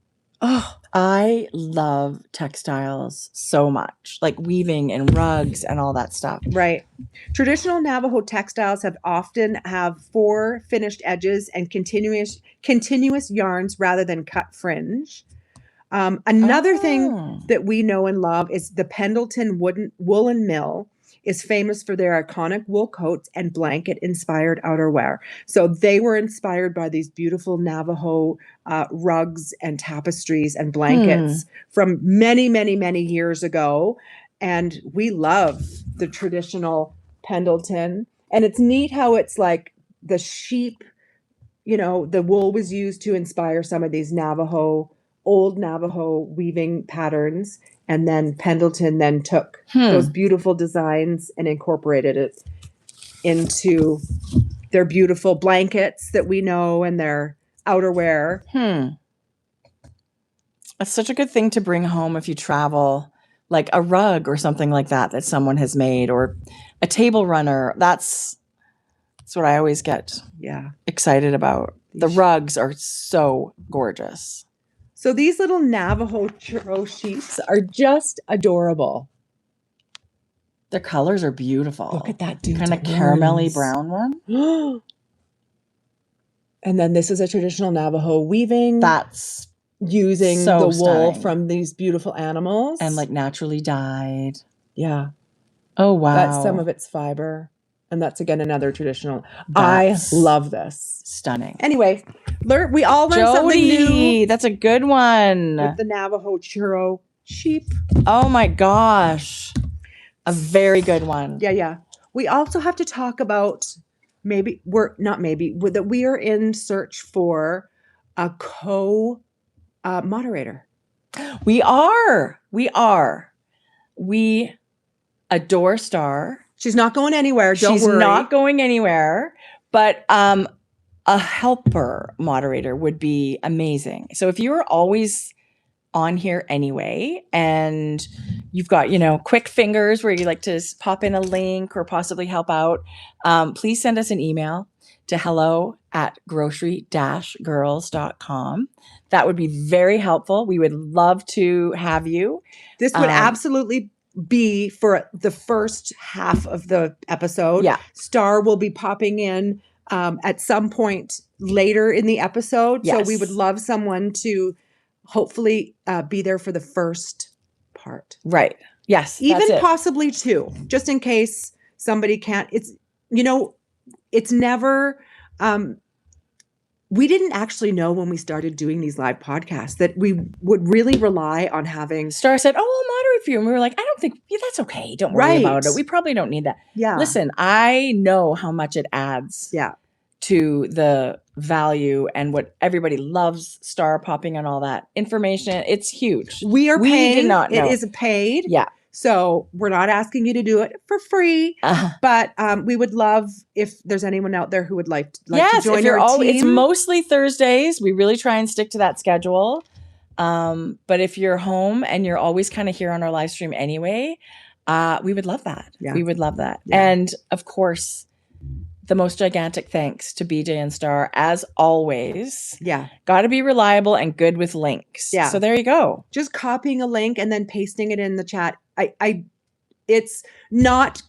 I love textiles so much, like weaving and rugs and all that stuff. Right. Traditional Navajo textiles often have 4 finished edges and continuous yarns rather than cut fringe. Another thing that we know and love is the Pendleton woolen mill. is famous for their iconic wool coats and blanket-inspired outerwear. So they were inspired by these beautiful Navajo rugs and tapestries and blankets from many, many, many years ago. And we love the traditional Pendleton. And it's neat how it's like the sheep, you know, the wool was used to inspire some of these old Navajo weaving patterns. And then Pendleton then took those beautiful designs and incorporated it into their beautiful blankets that we know and their outerwear. That's such a good thing to bring home if you travel, like a rug or something like that someone has made, or a table runner. That's what I always get excited about. The rugs are so gorgeous. So these little Navajo Churro sheets are just adorable. Their colors are beautiful. Look at that dude. Kind of caramelly brown one. And then this is a traditional Navajo weaving. That's using so the wool stunning. from these beautiful animals. And like naturally dyed. Yeah. Oh, wow. That's some of its fiber. And that's, again, another traditional. I love this. Stunning. Anyway, we all learned something new. That's a good one. With the Navajo Churro sheep. Oh, my gosh. A very good one. Yeah. We also have to talk about that we are in search for a moderator. We are. We adore Star. She's not going anywhere. Don't worry. She's not going anywhere. But a helper moderator would be amazing. So if you're always on here anyway, and you've got, quick fingers where you like to pop in a link or possibly help out, please send us an email to hello@grocery-girls.com. That would be very helpful. We would love to have you. This would absolutely be for the first half of the episode. Yeah. Star will be popping in at some point later in the episode. Yes. So we would love someone to hopefully be there for the first part. Right. Yes. Even possibly two, just in case somebody can't. It's never, we didn't actually know when we started doing these live podcasts that we would really rely on having. Star said, I'll moderate for you. And we were like, I don't think that's okay. Don't worry about it. We probably don't need that. Yeah. Listen, I know how much it adds to the value and what everybody loves Star popping on all that information. It's huge. We did not know. It is paid. Yeah. So we're not asking you to do it for free, but we would love if there's anyone out there who would like to join our team. It's mostly Thursdays. We really try and stick to that schedule. But if you're home and you're always kind of here on our live stream anyway, we would love that. Yeah. We would love that. Yeah. And of course, the most gigantic thanks to BJ and Star, as always. Yeah. Got to be reliable and good with links. Yeah. So there you go. Just copying a link and then pasting it in the chat. It's not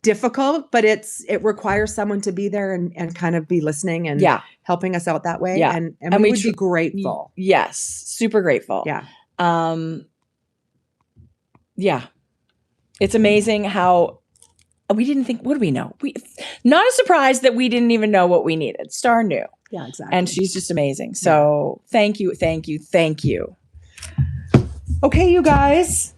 difficult, but it requires someone to be there and kind of be listening and helping us out that way. Yeah. And we would be grateful. Yes. Super grateful. Yeah. Yeah. It's amazing how we didn't think, what do we know? Not a surprise that we didn't even know what we needed. Star knew. Yeah, exactly. And she's just amazing. So thank you. Okay, you guys.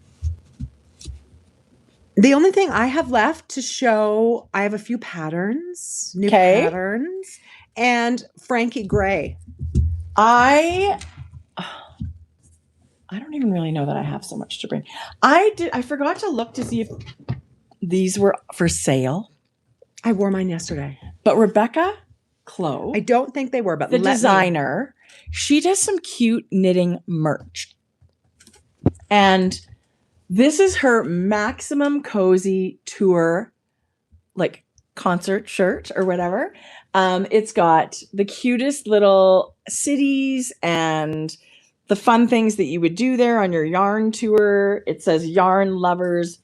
The only thing I have left to show, I have a few patterns, new patterns, and Frankie Gray. I don't even really know that I have so much to bring. I forgot to look to see if these were for sale. I wore mine yesterday. But Rebecca Clow, I don't think they were, but the designer, she does some cute knitting merch. And this is her Maximum Cozy Tour, like concert shirt or whatever. It's got the cutest little cities and the fun things that you would do there on your yarn tour. It says Yarn Lovers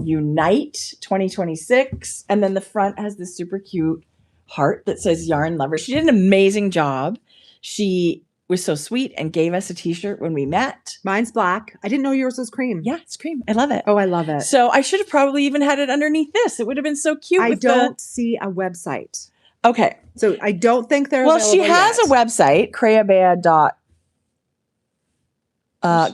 Unite 2026. And then the front has this super cute heart that says Yarn Lovers. She did an amazing job. She was so sweet and gave us a t-shirt when we met. Mine's black. I didn't know yours was cream. Yeah, it's cream. I love it. Oh, I love it. So I should have probably even had it underneath this. It would have been so cute. I don't see a website. Okay. So I don't think they're Well, she has yet. a website, Creabea.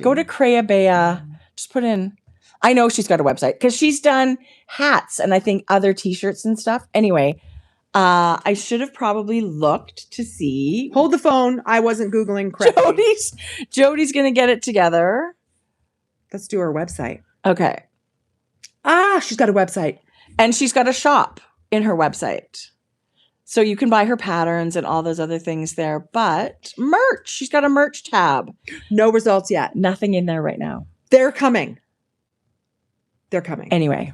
Go to Creabea. Just put in. I know she's got a website because she's done hats and I think other t-shirts and stuff. Anyway, I should have probably looked to see. Hold the phone. I wasn't Googling correctly. Jodi's going to get it together. Let's do her website. Okay. She's got a website. And she's got a shop in her website. So you can buy her patterns and all those other things there. But merch. She's got a merch tab. No results yet. Nothing in there right now. They're coming. They're coming. Anyway,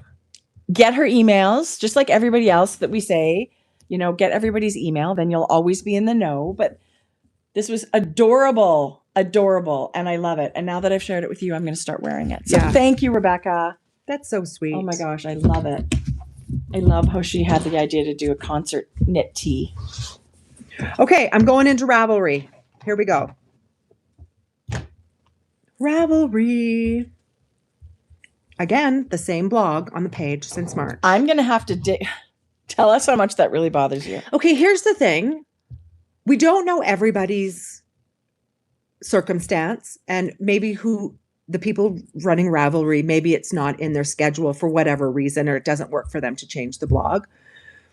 get her emails, just like everybody else that we say, get everybody's email. Then you'll always be in the know. But this was adorable, adorable. And I love it. And now that I've shared it with you, I'm going to start wearing it. So thank you, Rebecca. That's so sweet. Oh my gosh, I love it. I love how she had the idea to do a concert knit tee. Okay, I'm going into Ravelry. Here we go. Ravelry. Again, the same blog on the page since March. I'm going to have to tell us how much that really bothers you. Okay, here's the thing. We don't know everybody's circumstance and maybe who the people running Ravelry, maybe it's not in their schedule for whatever reason, or it doesn't work for them to change the blog.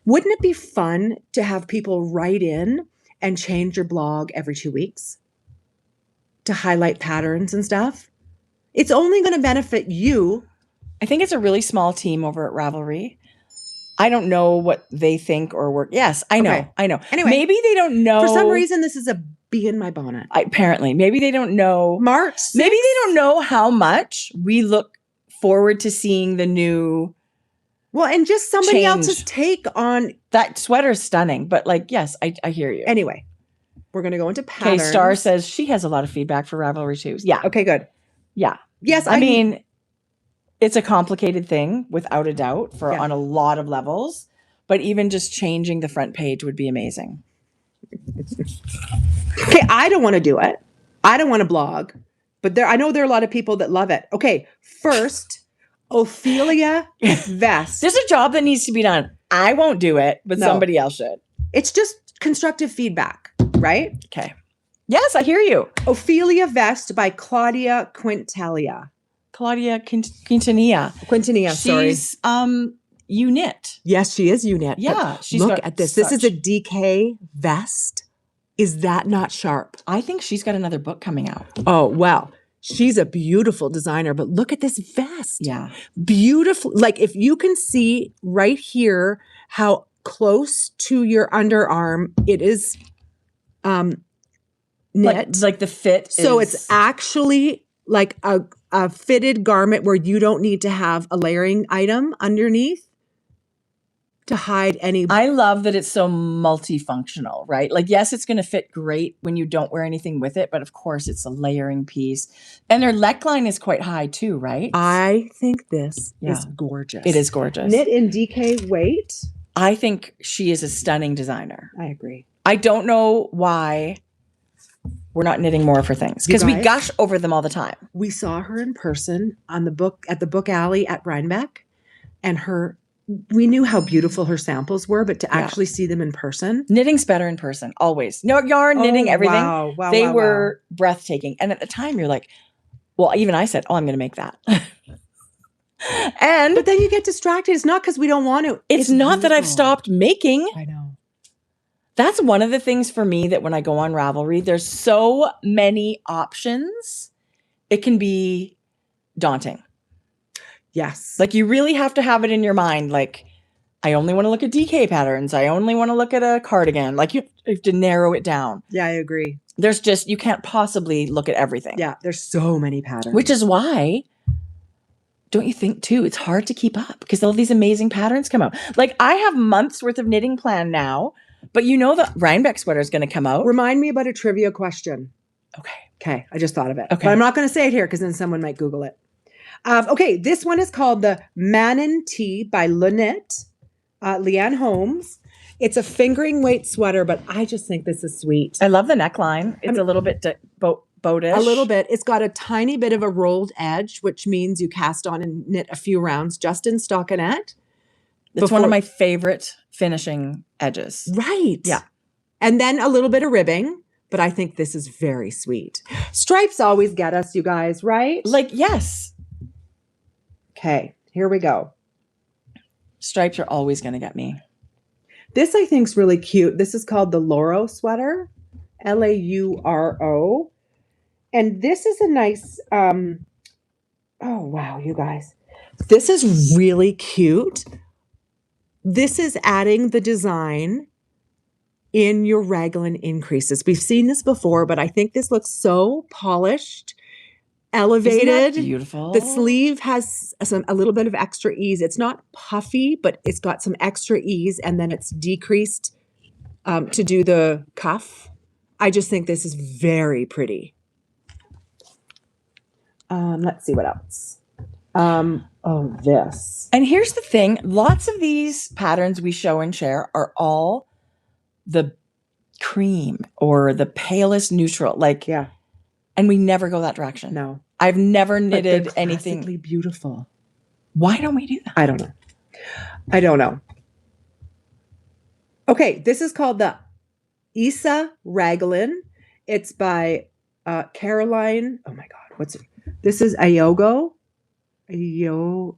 Wouldn't it be fun to have people write in and change your blog every 2 weeks to highlight patterns and stuff? It's only going to benefit you. I think it's a really small team over at Ravelry. I don't know what they think or work. Yes, I know. Okay. I know. Anyway, maybe they don't know. For some reason, this is a bee in my bonnet. Apparently, maybe they don't know. March 6th? Maybe they don't know how much we look forward to seeing the new. Well, and just somebody else's take on that sweater is stunning. But yes, I hear you. Anyway, we're going to go into patterns. Okay, Star says she has a lot of feedback for Ravelry too. Yeah. Okay, good. Yeah. Yes, I mean, it's a complicated thing without a doubt on a lot of levels, but even just changing the front page would be amazing. Okay, I don't want to do it. I don't want to blog, but I know there are a lot of people that love it. Okay, first, Ofelia Vest. There's a job that needs to be done. I won't do it, but somebody else should. It's just constructive feedback, right? Okay. Yes, I hear you. Ofelia Vest by Claudia Quintanilla. Quintanilla, sorry. She's U-knit. Yes, she is U-knit. Yeah. Look at this. This is a DK vest. Is that not sharp? I think she's got another book coming out. Oh, well, she's a beautiful designer, but look at this vest. Yeah. Beautiful. Like if you can see right here how close to your underarm it is knit. Like the fit. So it's actually like a fitted garment where you don't need to have a layering item underneath to hide any. I love that it's so multifunctional, right? Yes, it's going to fit great when you don't wear anything with it, but of course it's a layering piece. And their neckline is quite high too, right? I think this is gorgeous. It is gorgeous. Knit in DK weight. I think she is a stunning designer. I agree. I don't know why we're not knitting more of her things because we gush over them all the time. We saw her in person at the book alley at Rhinebeck, and we knew how beautiful her samples were, but to actually see them in person. Knitting's better in person, always. No yarn, knitting, everything. Wow, they were breathtaking. And at the time you're like, well, even I said, I'm going to make that. But then you get distracted. It's not because we don't want to. It's not that I've stopped making. I know. That's one of the things for me that when I go on Ravelry, there's so many options. It can be daunting. Yes. You really have to have it in your mind. I only want to look at DK patterns. I only want to look at a cardigan. You have to narrow it down. Yeah, I agree. You can't possibly look at everything. Yeah, there's so many patterns. Which is why, don't you think too, it's hard to keep up because all these amazing patterns come out. I have months worth of knitting planned now, but the Rhinebeck sweater is going to come out. Remind me about a trivia question. Okay, I just thought of it. Okay. But I'm not going to say it here because then someone might Google it. Okay, this one is called the Manon Tee by Leanne Holmes. It's a fingering weight sweater, but I just think this is sweet. I love the neckline. It's a little bit boatish. A little bit. It's got a tiny bit of a rolled edge, which means you cast on and knit a few rounds just in stockinette. It's one of my favorite finishing edges. Right. Yeah. And then a little bit of ribbing, but I think this is very sweet. Stripes always get us, you guys, right? Like, yes. Okay, here we go. Stripes are always going to get me. This I think is really cute. This is called the Lauro Sweater, Lauro. And this is a nice, oh, wow, you guys. This is really cute. This is adding the design in your raglan increases. We've seen this before, but I think this looks so polished, elevated. Isn't that beautiful? The sleeve has a little bit of extra ease. It's not puffy, but it's got some extra ease, and then it's decreased to do the cuff. I just think this is very pretty. Let's see what else. Oh, this. And here's the thing. Lots of these patterns we show and share are all the cream or the palest neutral. Like, yeah. And we never go that direction. No. I've never knitted anything. Classically beautiful. Why don't we do that? I don't know. Okay, this is called the Isa Raglan. It's by Caroline. Oh my God, what's it? This is Ayogo. Oh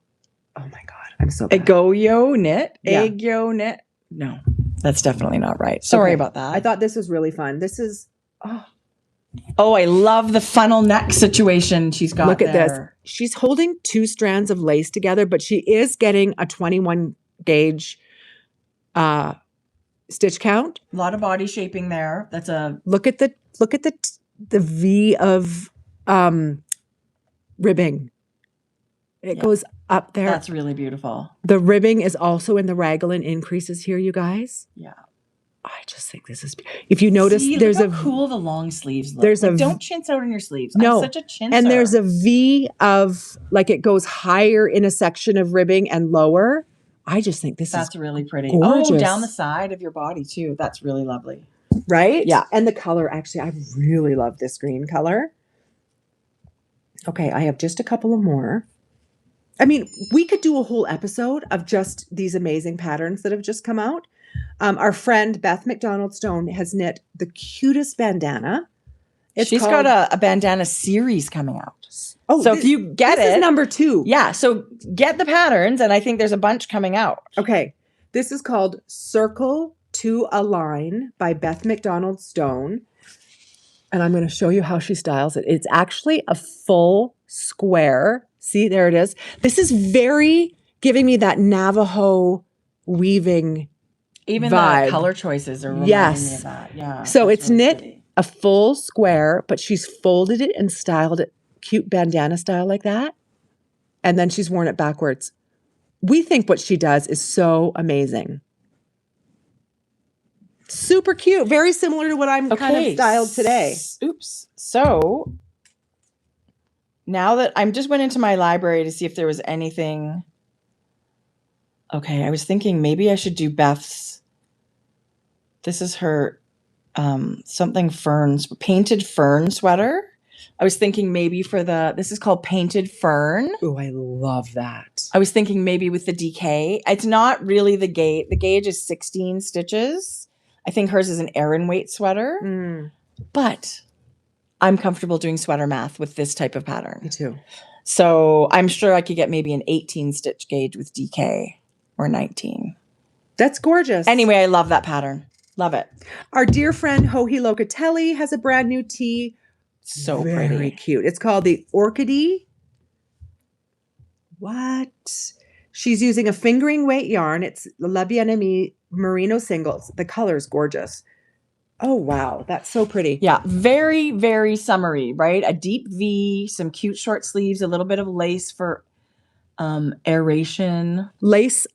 my God, I'm so bad. Agoyo knit. Yeah. Ago knit. No, that's definitely not right. Sorry about that. I thought this was really fun. This is Oh, I love the funnel neck situation she's got. Look at there. this. She's holding two strands of lace together, but she is getting a 21 gauge stitch count. A lot of body shaping there. That's a look at the V of ribbing. It goes up there. That's really beautiful. The ribbing is also in the raglan increases here, you guys. Yeah. I just think this is. If you notice, there's look how cool the long sleeves look. There's don't chintz out in your sleeves. No, I'm such a chintzer. And there's a V of like it goes higher in a section of ribbing and lower. I just think that's really pretty. Gorgeous. Oh, down the side of your body too. That's really lovely. Right? Yeah. And the color, actually, I really love this green color. Okay, I have just a couple of more. I mean, we could do a whole episode of just these amazing patterns that have just come out. Our friend Beth McDonald Stone has knit the cutest bandana. She's got a bandana series coming out. Oh, so if you get this is number 2. Yeah, so get the patterns, and I think there's a bunch coming out. Okay, this is called Circle to a Line by Beth McDonald Stone. And I'm going to show you how she styles it. It's actually a full square. See, there it is. This is very giving me that Navajo weaving Even vibe. The color choices are reminding me of that. Yeah. So it's really knit pretty. a full square, but she's folded it and styled it cute bandana style like that. And then she's worn it backwards. We think what she does is so amazing. Super cute. Very similar to what I'm kind of styled today. Oops. So now that I just went into my library to see if there was anything. Okay, I was thinking maybe I should do Beth's. This is her something ferns, painted fern sweater. I was thinking maybe this is called Painted Fern. Oh, I love that. I was thinking maybe with the DK. It's not really the gauge. The gauge is 16 stitches. I think hers is an Aran weight sweater. But I'm comfortable doing sweater math with this type of pattern. Me too. So I'm sure I could get maybe an 18 stitch gauge with DK or 19. That's gorgeous. Anyway, I love that pattern. Love it. Our dear friend Joji Locatelli has a brand new tee. So very pretty. Cute. It's called the Orchidee. What? She's using a fingering weight yarn. It's La Bien-Aimée Merino Singles. The color is gorgeous. Oh, wow. That's so pretty. Yeah. Very, very summery, right? A deep V, some cute short sleeves, a little bit of lace for aeration. Lace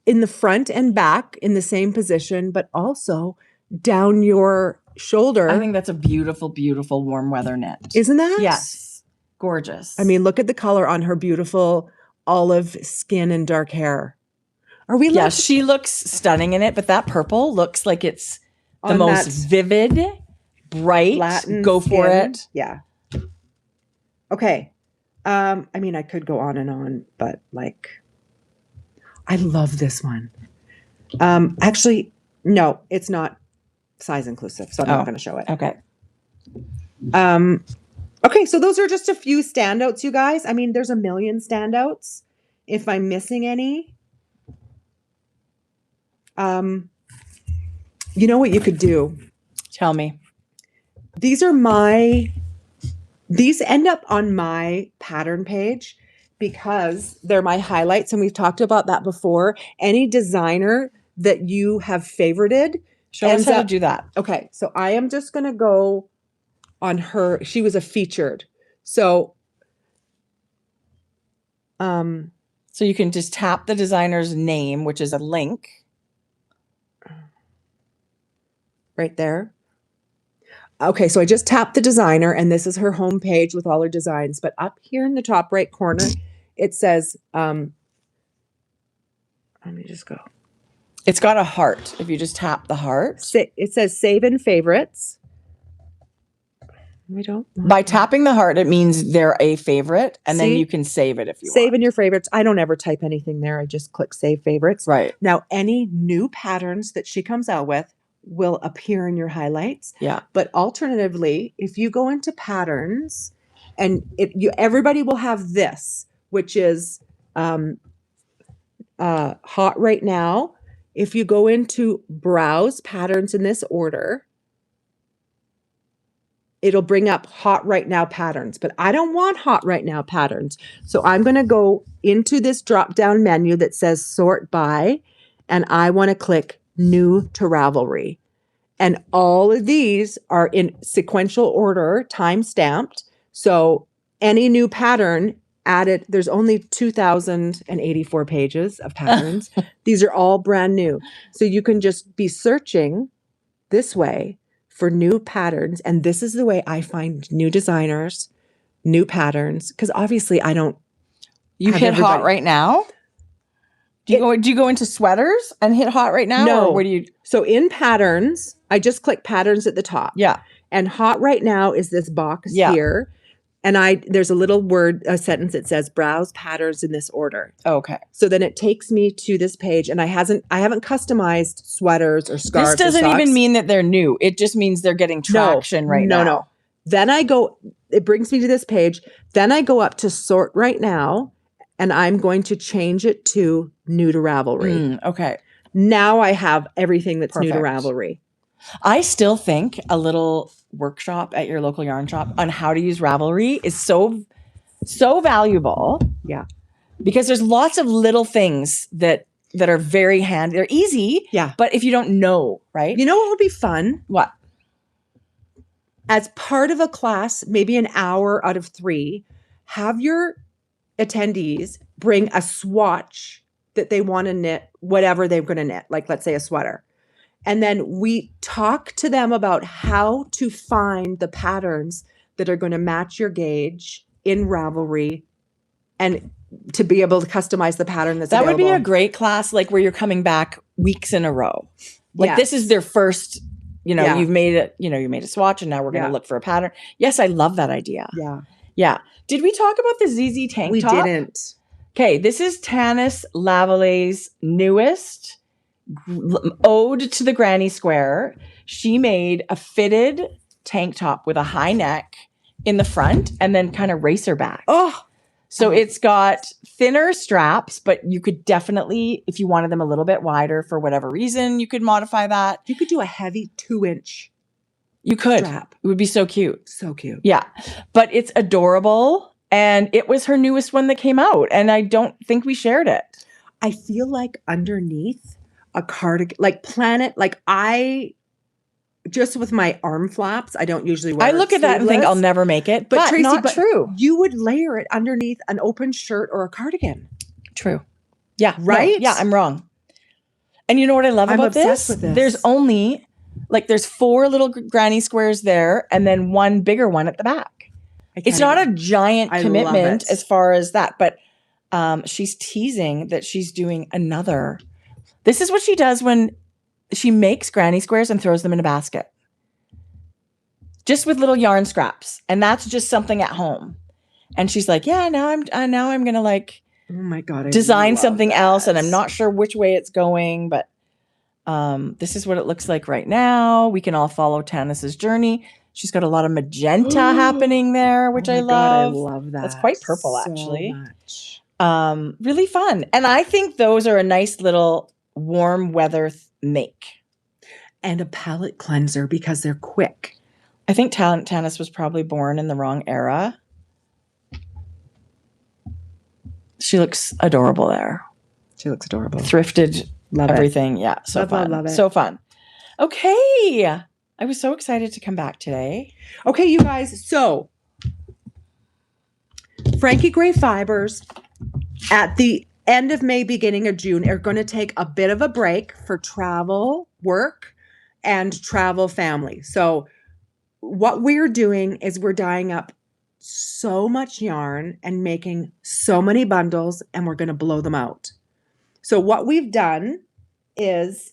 in the front and back in the same position, but also down your shoulder. I think that's a beautiful, beautiful warm weather knit. Isn't that? Yes. Gorgeous. I mean, look at the color on her beautiful olive skin and dark hair. Are we? Yeah, she looks stunning in it, but that purple looks like it's the most vivid, bright. Latin Go for skin. it. Yeah. Okay. I mean, I could go on and on, but like, I love this one. Actually, no, it's not size inclusive, so I'm not going to show it. Okay. Okay, so those are just a few standouts, you guys. I mean, there's a million standouts. If I'm missing any, you know what you could do? Tell me. These end up on my pattern page because they're my highlights, and we've talked about that before. Any designer that you have favorited. Show us how to do that. Okay, so I am just going to go on her. She was a featured. So so you can just tap the designer's name, which is a link. Right there. Okay, so I just tapped the designer, and this is her homepage with all her designs. But up here in the top right corner, it says, let me just go. It's got a heart. If you just tap the heart. It says save in favorites. We don't. By tapping the heart, it means they're a favorite, and then you can save it if you want. Save in your favorites. I don't ever type anything there. I just click save favorites. Right. Now, any new patterns that she comes out with will appear in your highlights. Yeah. But alternatively, if you go into patterns, and everybody will have this, which is hot right now. If you go into browse patterns in this order, it'll bring up hot right now patterns, but I don't want hot right now patterns. So I'm going to go into this drop down menu that says sort by, and I want to click new to Ravelry. And all of these are in sequential order, time stamped. So any new pattern added, there's only 2,084 pages of patterns. These are all brand new. So you can just be searching this way for new patterns. And this is the way I find new designers, new patterns. Because obviously I don't. You hit hot right now? Do you go into sweaters and hit hot right now? No. Or what do you? So in patterns, I just click patterns at the top. Yeah. And hot right now is this box here. And there's a little a sentence that says browse patterns in this order. Okay. So then it takes me to this page, and I haven't customized sweaters or scarves. This doesn't even mean that they're new. It just means they're getting traction right now. No. Then it brings me to this page. Then I go up to sort right now, and I'm going to change it to new to Ravelry. Okay. Now I have everything that's new to Ravelry. I still think a little workshop at your local yarn shop on how to use Ravelry is so valuable. Yeah. Because there's lots of little things that are very handy. They're easy. Yeah. But if you don't know, right? You know what would be fun? What? As part of a class, maybe an hour out of 3, have your attendees bring a swatch that they want to knit, whatever they're going to knit, like let's say a sweater. And then we talk to them about how to find the patterns that are going to match your gauge in Ravelry and to be able to customize the pattern that's available. That would be a great class, like where you're coming back weeks in a row. Like this is their first, you've made it, you made a swatch and now we're going to look for a pattern. Yes, I love that idea. Yeah. Yeah. Did we talk about the ZZ tank top? We didn't. Okay. This is Tanis Lavallee's newest ode to the granny square. She made a fitted tank top with a high neck in the front and then kind of racer back. So it's got thinner straps, but you could definitely, if you wanted them a little bit wider for whatever reason, you could modify that. You could do a heavy 2-inch. You could. Strap. It would be so cute. So cute. Yeah. But it's adorable. And it was her newest one that came out. And I don't think we shared it. I feel like underneath a cardigan, like planet, like just with my arm flaps, I don't usually wear I look at that and think I'll never make it, but Tracie, not true. You would layer it underneath an open shirt or a cardigan. True. Yeah. Right? No, yeah, I'm wrong. And you know what I love about this? With this? There's only, there's 4 little granny squares there and then one bigger one at the back. It's not a giant commitment as far as that, but she's teasing that she's doing another This is what she does when she makes granny squares and throws them in a basket. Just with little yarn scraps. And that's just something at home. And she's like, yeah, now I'm going to like Oh my God. design something else. And I'm not sure which way it's going, but this is what it looks like right now. We can all follow Tanis's journey. She's got a lot of magenta happening there, which I love. God, I love that. That's quite purple, actually. Much. Really fun. And I think those are a nice little warm weather make. And a palette cleanser because they're quick. I think Tanis was probably born in the wrong era. She looks adorable there. She looks adorable. Thrifted Love everything. Yeah. So fun. Love it. So fun. Okay. I was so excited to come back today. Okay, you guys. So Frankie Gray Fibres at the end of May, beginning of June are going to take a bit of a break for travel, work, and travel family. So what we're doing is we're dyeing up so much yarn and making so many bundles, and we're going to blow them out. So what we've done is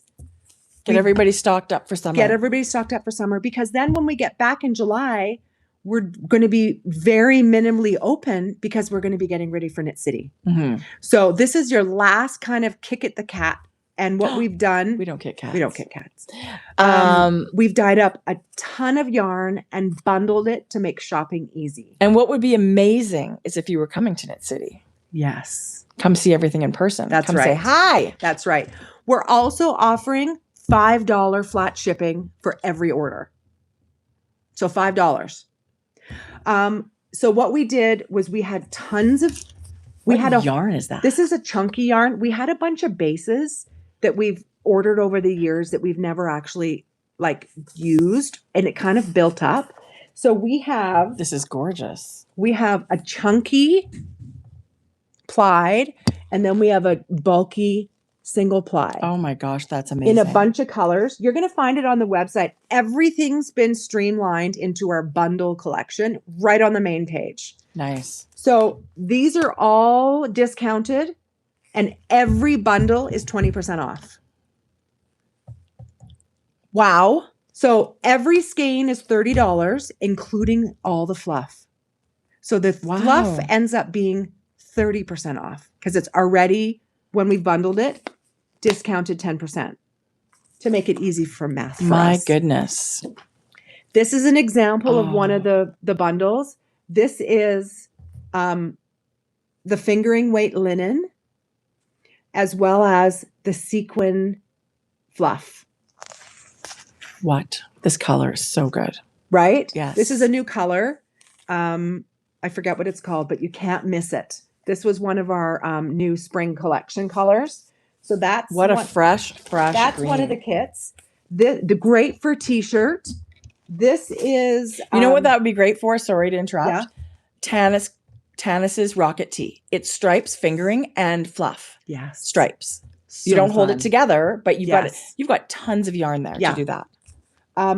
get everybody stocked up for summer. Get everybody stocked up for summer, because then when we get back in July, we're going to be very minimally open because we're going to be getting ready for Knit City. Mm-hmm. So this is your last kind of kick at the cat. And what we've done, we don't kick cats. We don't kick cats. We've dyed up a ton of yarn and bundled it to make shopping easy. And what would be amazing is if you were coming to Knit City. Yes. Come see everything in person. That's Come right. say hi. That's right. We're also offering $5 flat shipping for every order. So $5. So what we did was we had tons of, What yarn is that? This is a chunky yarn. We had a bunch of bases that we've ordered over the years that we've never actually like used, and it kind of built up. So we have, this is gorgeous. We have a chunky plied, and then we have a bulky single ply. Oh my gosh, that's amazing. In a bunch of colors. You're going to find it on the website. Everything's been streamlined into our bundle collection right on the main page. Nice. So these are all discounted, and every bundle is 20% off. Wow. So every skein is $30, including all the fluff. So the fluff ends up being 30% off because it's already, when we bundled it, discounted 10% to make it easy for math for My us. goodness. This is an example of one of the bundles. This is the fingering weight linen, as well as the sequin fluff. What? This color is so good. Right? Yes. This is a new color. I forget what it's called, but you can't miss it. This was one of our new spring collection colors. So that's what a fresh That's green. one of the kits. The great for t-shirt. This is you know what that would be great for? Sorry to interrupt. Yeah. Tanis's Rocket Tee. It's stripes, fingering, and fluff. Yes. Stripes. So you don't hold fun. it together, but you've got tons of yarn there to do that.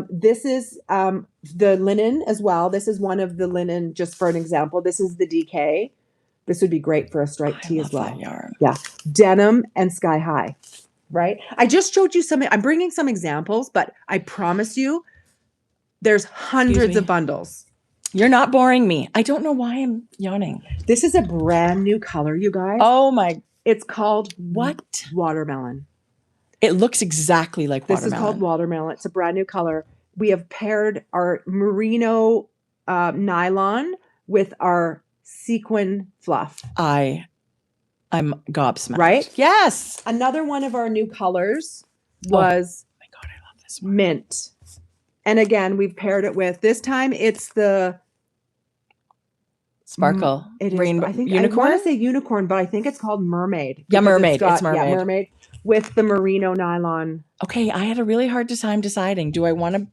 This is the linen as well. This is one of the linen, just for an example. This is the DK. This would be great for a striped tee as well. That yarn. Yeah. Denim and sky high. Right? I just showed you some. I'm bringing some examples, but I promise you there's hundreds of bundles. You're not boring me. I don't know why I'm yawning. This is a brand new color, you guys. Oh my. It's called what? Watermelon. It looks exactly like watermelon. This is called watermelon. It's a brand new color. We have paired our merino nylon with our sequin fluff. I'm gobsmacked. Right? Yes. Another one of our new colors was oh my God, I love this one. Mint. And again, we've paired it with, this time it's the sparkle. It is, rainbow. I think unicorn? I want to say unicorn, but I think it's called mermaid. Yeah, mermaid. It's mermaid. Yeah, mermaid with the merino nylon. Okay, I had a really hard time deciding. Do I want to?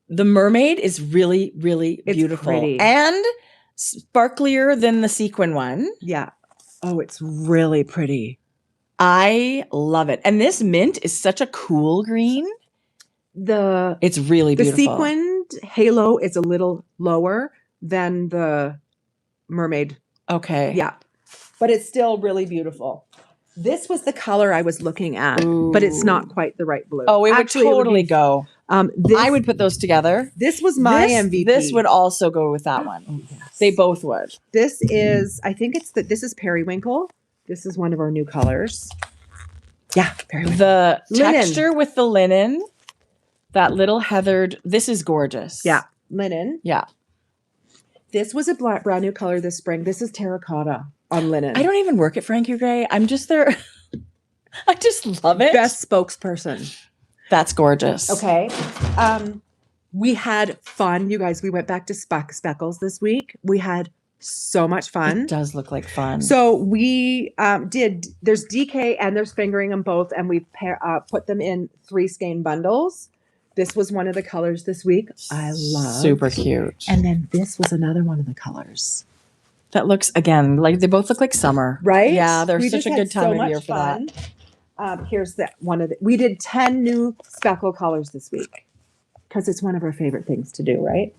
The mermaid is really, really beautiful. Pretty. And sparklier than the sequin one. Yeah. Oh, it's really pretty. I love it. And this mint is such a cool green. It's really beautiful. The sequined halo is a little lower than the mermaid. Okay. Yeah. But it's still really beautiful. This was the color I was looking at, but it's not quite the right blue. Oh, it Actually, would totally go. I would put those together. This was my MVP. This would also go with that one. Oh, yes. They both would. This is, I think this is periwinkle. This is one of our new colors. Yeah, periwinkle. The linen. Texture with the linen, that little heathered, this is gorgeous. Yeah, linen. Yeah. This was a brand new color this spring. This is terracotta on linen. I don't even work at Frankie Gray. I'm just there. I just love it. Best spokesperson. That's gorgeous. Okay. We had fun, you guys. We went back to Speckles this week. We had so much fun. It does look like fun. So we there's DK and there's fingering them both, and we put them in 3 skein bundles. This was one of the colors this week. I love. Super cute. And then this was another one of the colors. That looks, again, like they both look like summer. Right? Yeah, they're such a good time of year for that. Here's that one of the, we did 10 new speckle colors this week because it's one of our favorite things to do, right?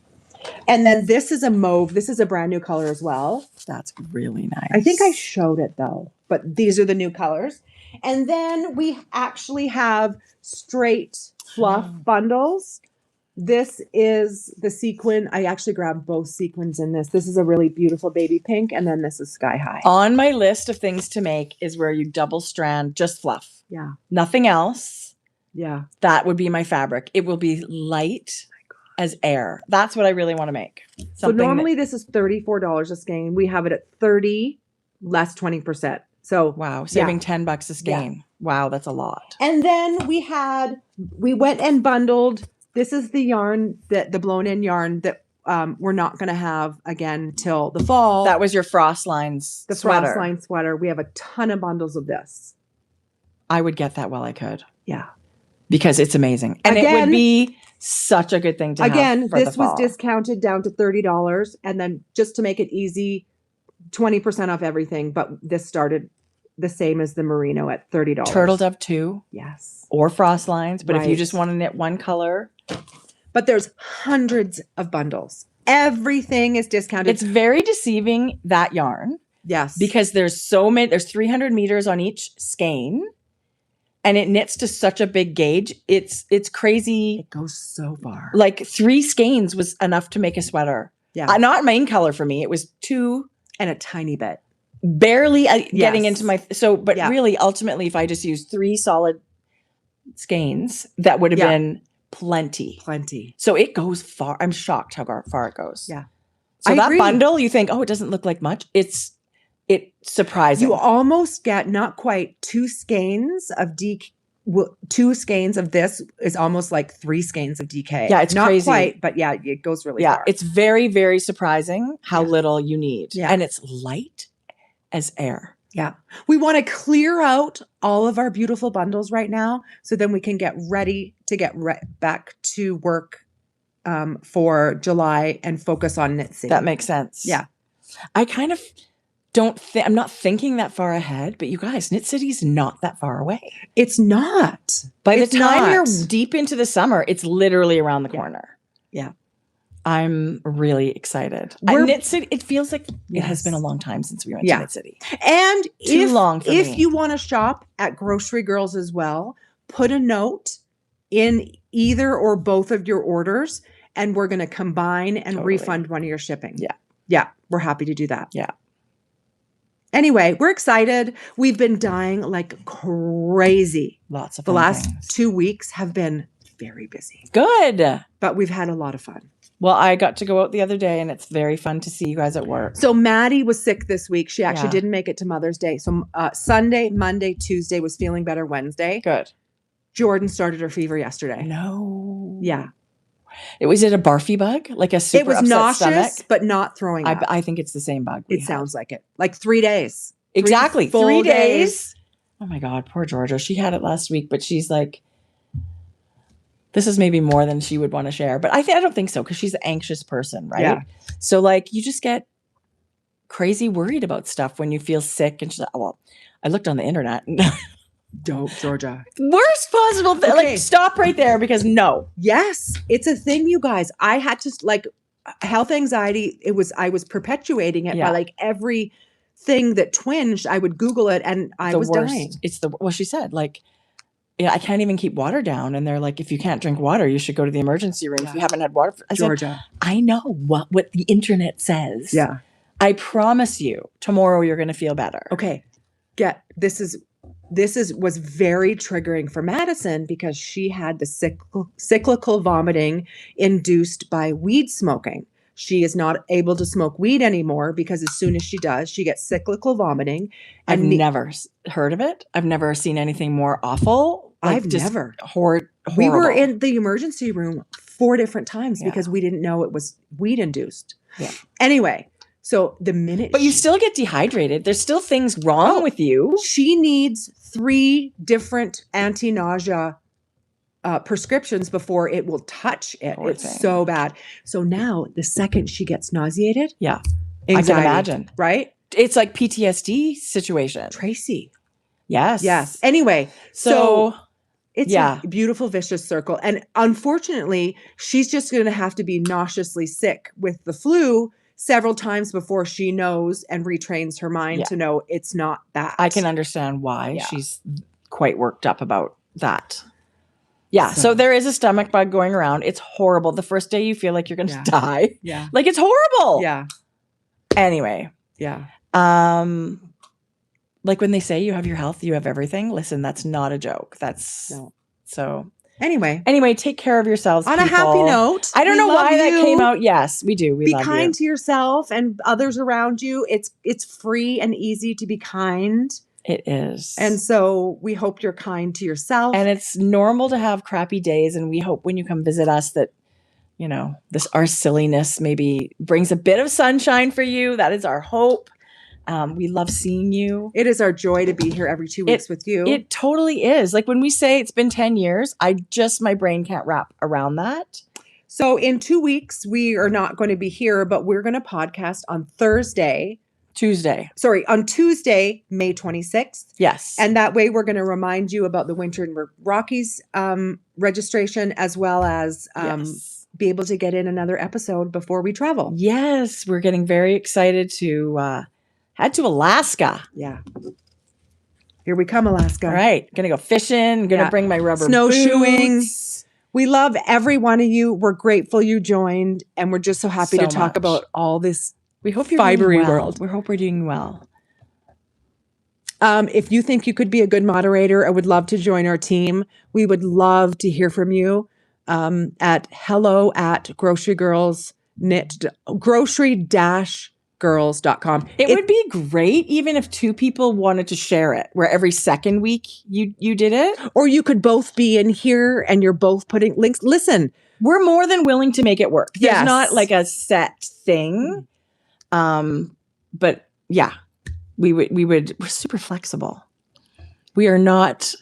And then this is a mauve. This is a brand new color as well. That's really nice. I think I showed it though, but these are the new colors. And then we actually have straight fluff bundles. This is the sequin. I actually grabbed both sequins in this. This is a really beautiful baby pink, and then this is sky high. On my list of things to make is where you double strand just fluff. Yeah. Nothing else. Yeah. That would be my fabric. It will be light as air. That's what I really want to make. So normally this is $34 a skein. We have it at 30 less 20%. So wow, saving $10 a skein. Yeah. Wow, that's a lot. And then we went and bundled. This is the yarn, the blown in yarn that we're not going to have again till the fall. That was your Frost Lines sweater. Frost Line sweater. We have a ton of bundles of this. I would get that while I could. Yeah. Because it's amazing. And again, it would be such a good thing to have for this the fall. was discounted down to $30. And then just to make it easy, 20% off everything. But this started the same as the merino at $30. Turtle Dove too. Yes. Or Frost Lines. But if you just want to knit one color. But there's hundreds of bundles. Everything is discounted. It's very deceiving, that yarn. Yes. Because there's so many, there's 300 meters on each skein. And it knits to such a big gauge. It's crazy. It goes so far. Like 3 skeins was enough to make a sweater. Yeah. Not main color for me. It was 2. And a tiny bit. Barely getting into my, really ultimately if I just used 3 solid skeins, that would have been plenty. Plenty. So it goes far. I'm shocked how far it goes. Yeah. So that bundle, you think, oh, it doesn't look like much. It's surprising. You almost get not quite 2 skeins of 2 skeins of this is almost like 3 skeins of DK. Yeah, it's not crazy. Quite, but yeah, it goes really far. It's very, very surprising how little you need. Yeah. And it's light as air. Yeah. We want to clear out all of our beautiful bundles right now so then we can get ready to get back to work for July and focus on Knit City. That makes sense. Yeah. I kind of I'm not thinking that far ahead, but you guys, Knit City's not that far away. It's not. By the time you're deep into the summer, it's literally around the corner. Yeah. I'm really excited. Knit City, it feels like it has been a long time since we went to Knit City. And Too long for me. If you want to shop at Grocery Girls as well, put a note in either or both of your orders, and we're going to combine and refund one of your shipping. Yeah. Yeah. We're happy to do that. Yeah. Anyway, we're excited. We've been dying like crazy. Lots of fun. The last things. 2 weeks have been very busy. Good. But we've had a lot of fun. Well, I got to go out the other day and it's very fun to see you guys at work. So Maddie was sick this week. She actually didn't make it to Mother's Day. So Sunday, Monday, Tuesday was feeling better Wednesday. Good. Jordan started her fever yesterday. No. Yeah. Was it a barfy bug? Like a super It was upset nauseous, stomach? but not throwing up. I think it's the same bug. It sounds like it. Like 3 days. Exactly. 3 full days. Oh my God, poor Georgia. She had it last week, but she's like, this is maybe more than she would want to share. But I don't think so because she's an anxious person, right? Yeah. So like you just get crazy worried about stuff when you feel sick. And she's like, well, I looked on the internet. And Dope, Georgia. Worst possible thing. Okay. Like stop right there because no. Yes, it's a thing, you guys. I had to like health anxiety. I was perpetuating it by like every thing that twinged, I would Google it and I was dying. It's well, she said, like, yeah, I can't even keep water down. And they're like, if you can't drink water, you should go to the emergency room if you haven't had water. I said, I know what the internet says. Yeah. I promise you, tomorrow you're going to feel better. Okay. This was very triggering for Madison because she had the cyclical vomiting induced by weed smoking. She is not able to smoke weed anymore because as soon as she does, she gets cyclical vomiting. I've never heard of it. I've never seen anything more awful. I've never. Horrible. We were in the emergency room 4 different times because we didn't know it was weed induced. Yeah. Anyway, so the minute But you still get dehydrated. There's still things wrong with you. She needs 3 different anti-nausea prescriptions before it will touch it. It's so bad. So now the second she gets nauseated, anxiety, I can imagine. Right? It's like PTSD situation. Tracie. Yes. Anyway, so it's a beautiful vicious circle. And unfortunately, she's just going to have to be nauseously sick with the flu several times before she knows and retrains her mind to know it's not that. I can understand why she's quite worked up about that. Yeah. So there is a stomach bug going around. It's horrible. The first day you feel like you're going to die. Yeah. Like it's horrible. Yeah. Anyway. Yeah. Like when they say you have your health, you have everything. Listen, that's not a joke. So anyway, take care of yourselves. On a happy note. I don't know why that came out. Yes, we do. We be kind to yourself and others around you. It's free and easy to be kind. It is. And so we hope you're kind to yourself. And it's normal to have crappy days. And we hope when you come visit us that, you know, our silliness maybe brings a bit of sunshine for you. That is our hope. We love seeing you. It is our joy to be here every 2 weeks with you. It totally is. Like when we say it's been 10 years, my brain can't wrap around that. So in 2 weeks, we are not going to be here, but we're going to podcast on on Tuesday, May 26th. Yes. And that way we're going to remind you about the Winter in Rockies registration as well as be able to get in another episode before we travel. Yes. We're getting very excited to head to Alaska. Yeah. Here we come, Alaska. All right. Going to go fishing. Going to bring my rubber snowshoeing. Boots. We love every one of you. We're grateful you joined. And we're just so happy to talk about all this. We hope you're fibery doing well. World. We hope we're doing well. If you think you could be a good moderator, I would love to join our team. We would love to hear from you at grocery-girls.com. It would be great even if 2 people wanted to share it, where every second week you did it. Or you could both be in here and you're both putting links. Listen, we're more than willing to make it work. There's not like a set thing. But yeah, we're super flexible. We are not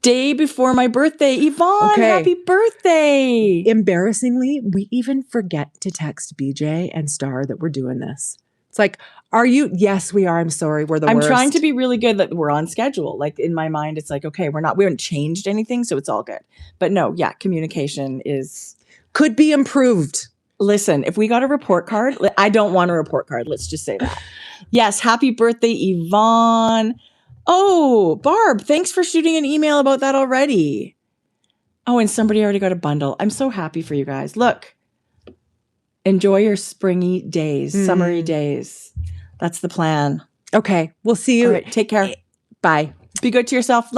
day before my birthday. Yvonne, happy birthday. Embarrassingly, we even forget to text BJ and Star that we're doing this. It's like, are you? Yes, we are. I'm sorry. We're the worst. I'm trying to be really good that we're on schedule. Like in my mind, it's like, okay, we haven't changed anything. So it's all good. But no, communication could be improved. Listen, if we got a report card, I don't want a report card. Let's just say that. Yes. Happy birthday, Yvonne. Oh, Barb, thanks for shooting an email about that already. Oh, and somebody already got a bundle. I'm so happy for you guys. Look, enjoy your springy days, summery days. That's the plan. Okay. We'll see you. All right, take care. Bye. Be good to yourself.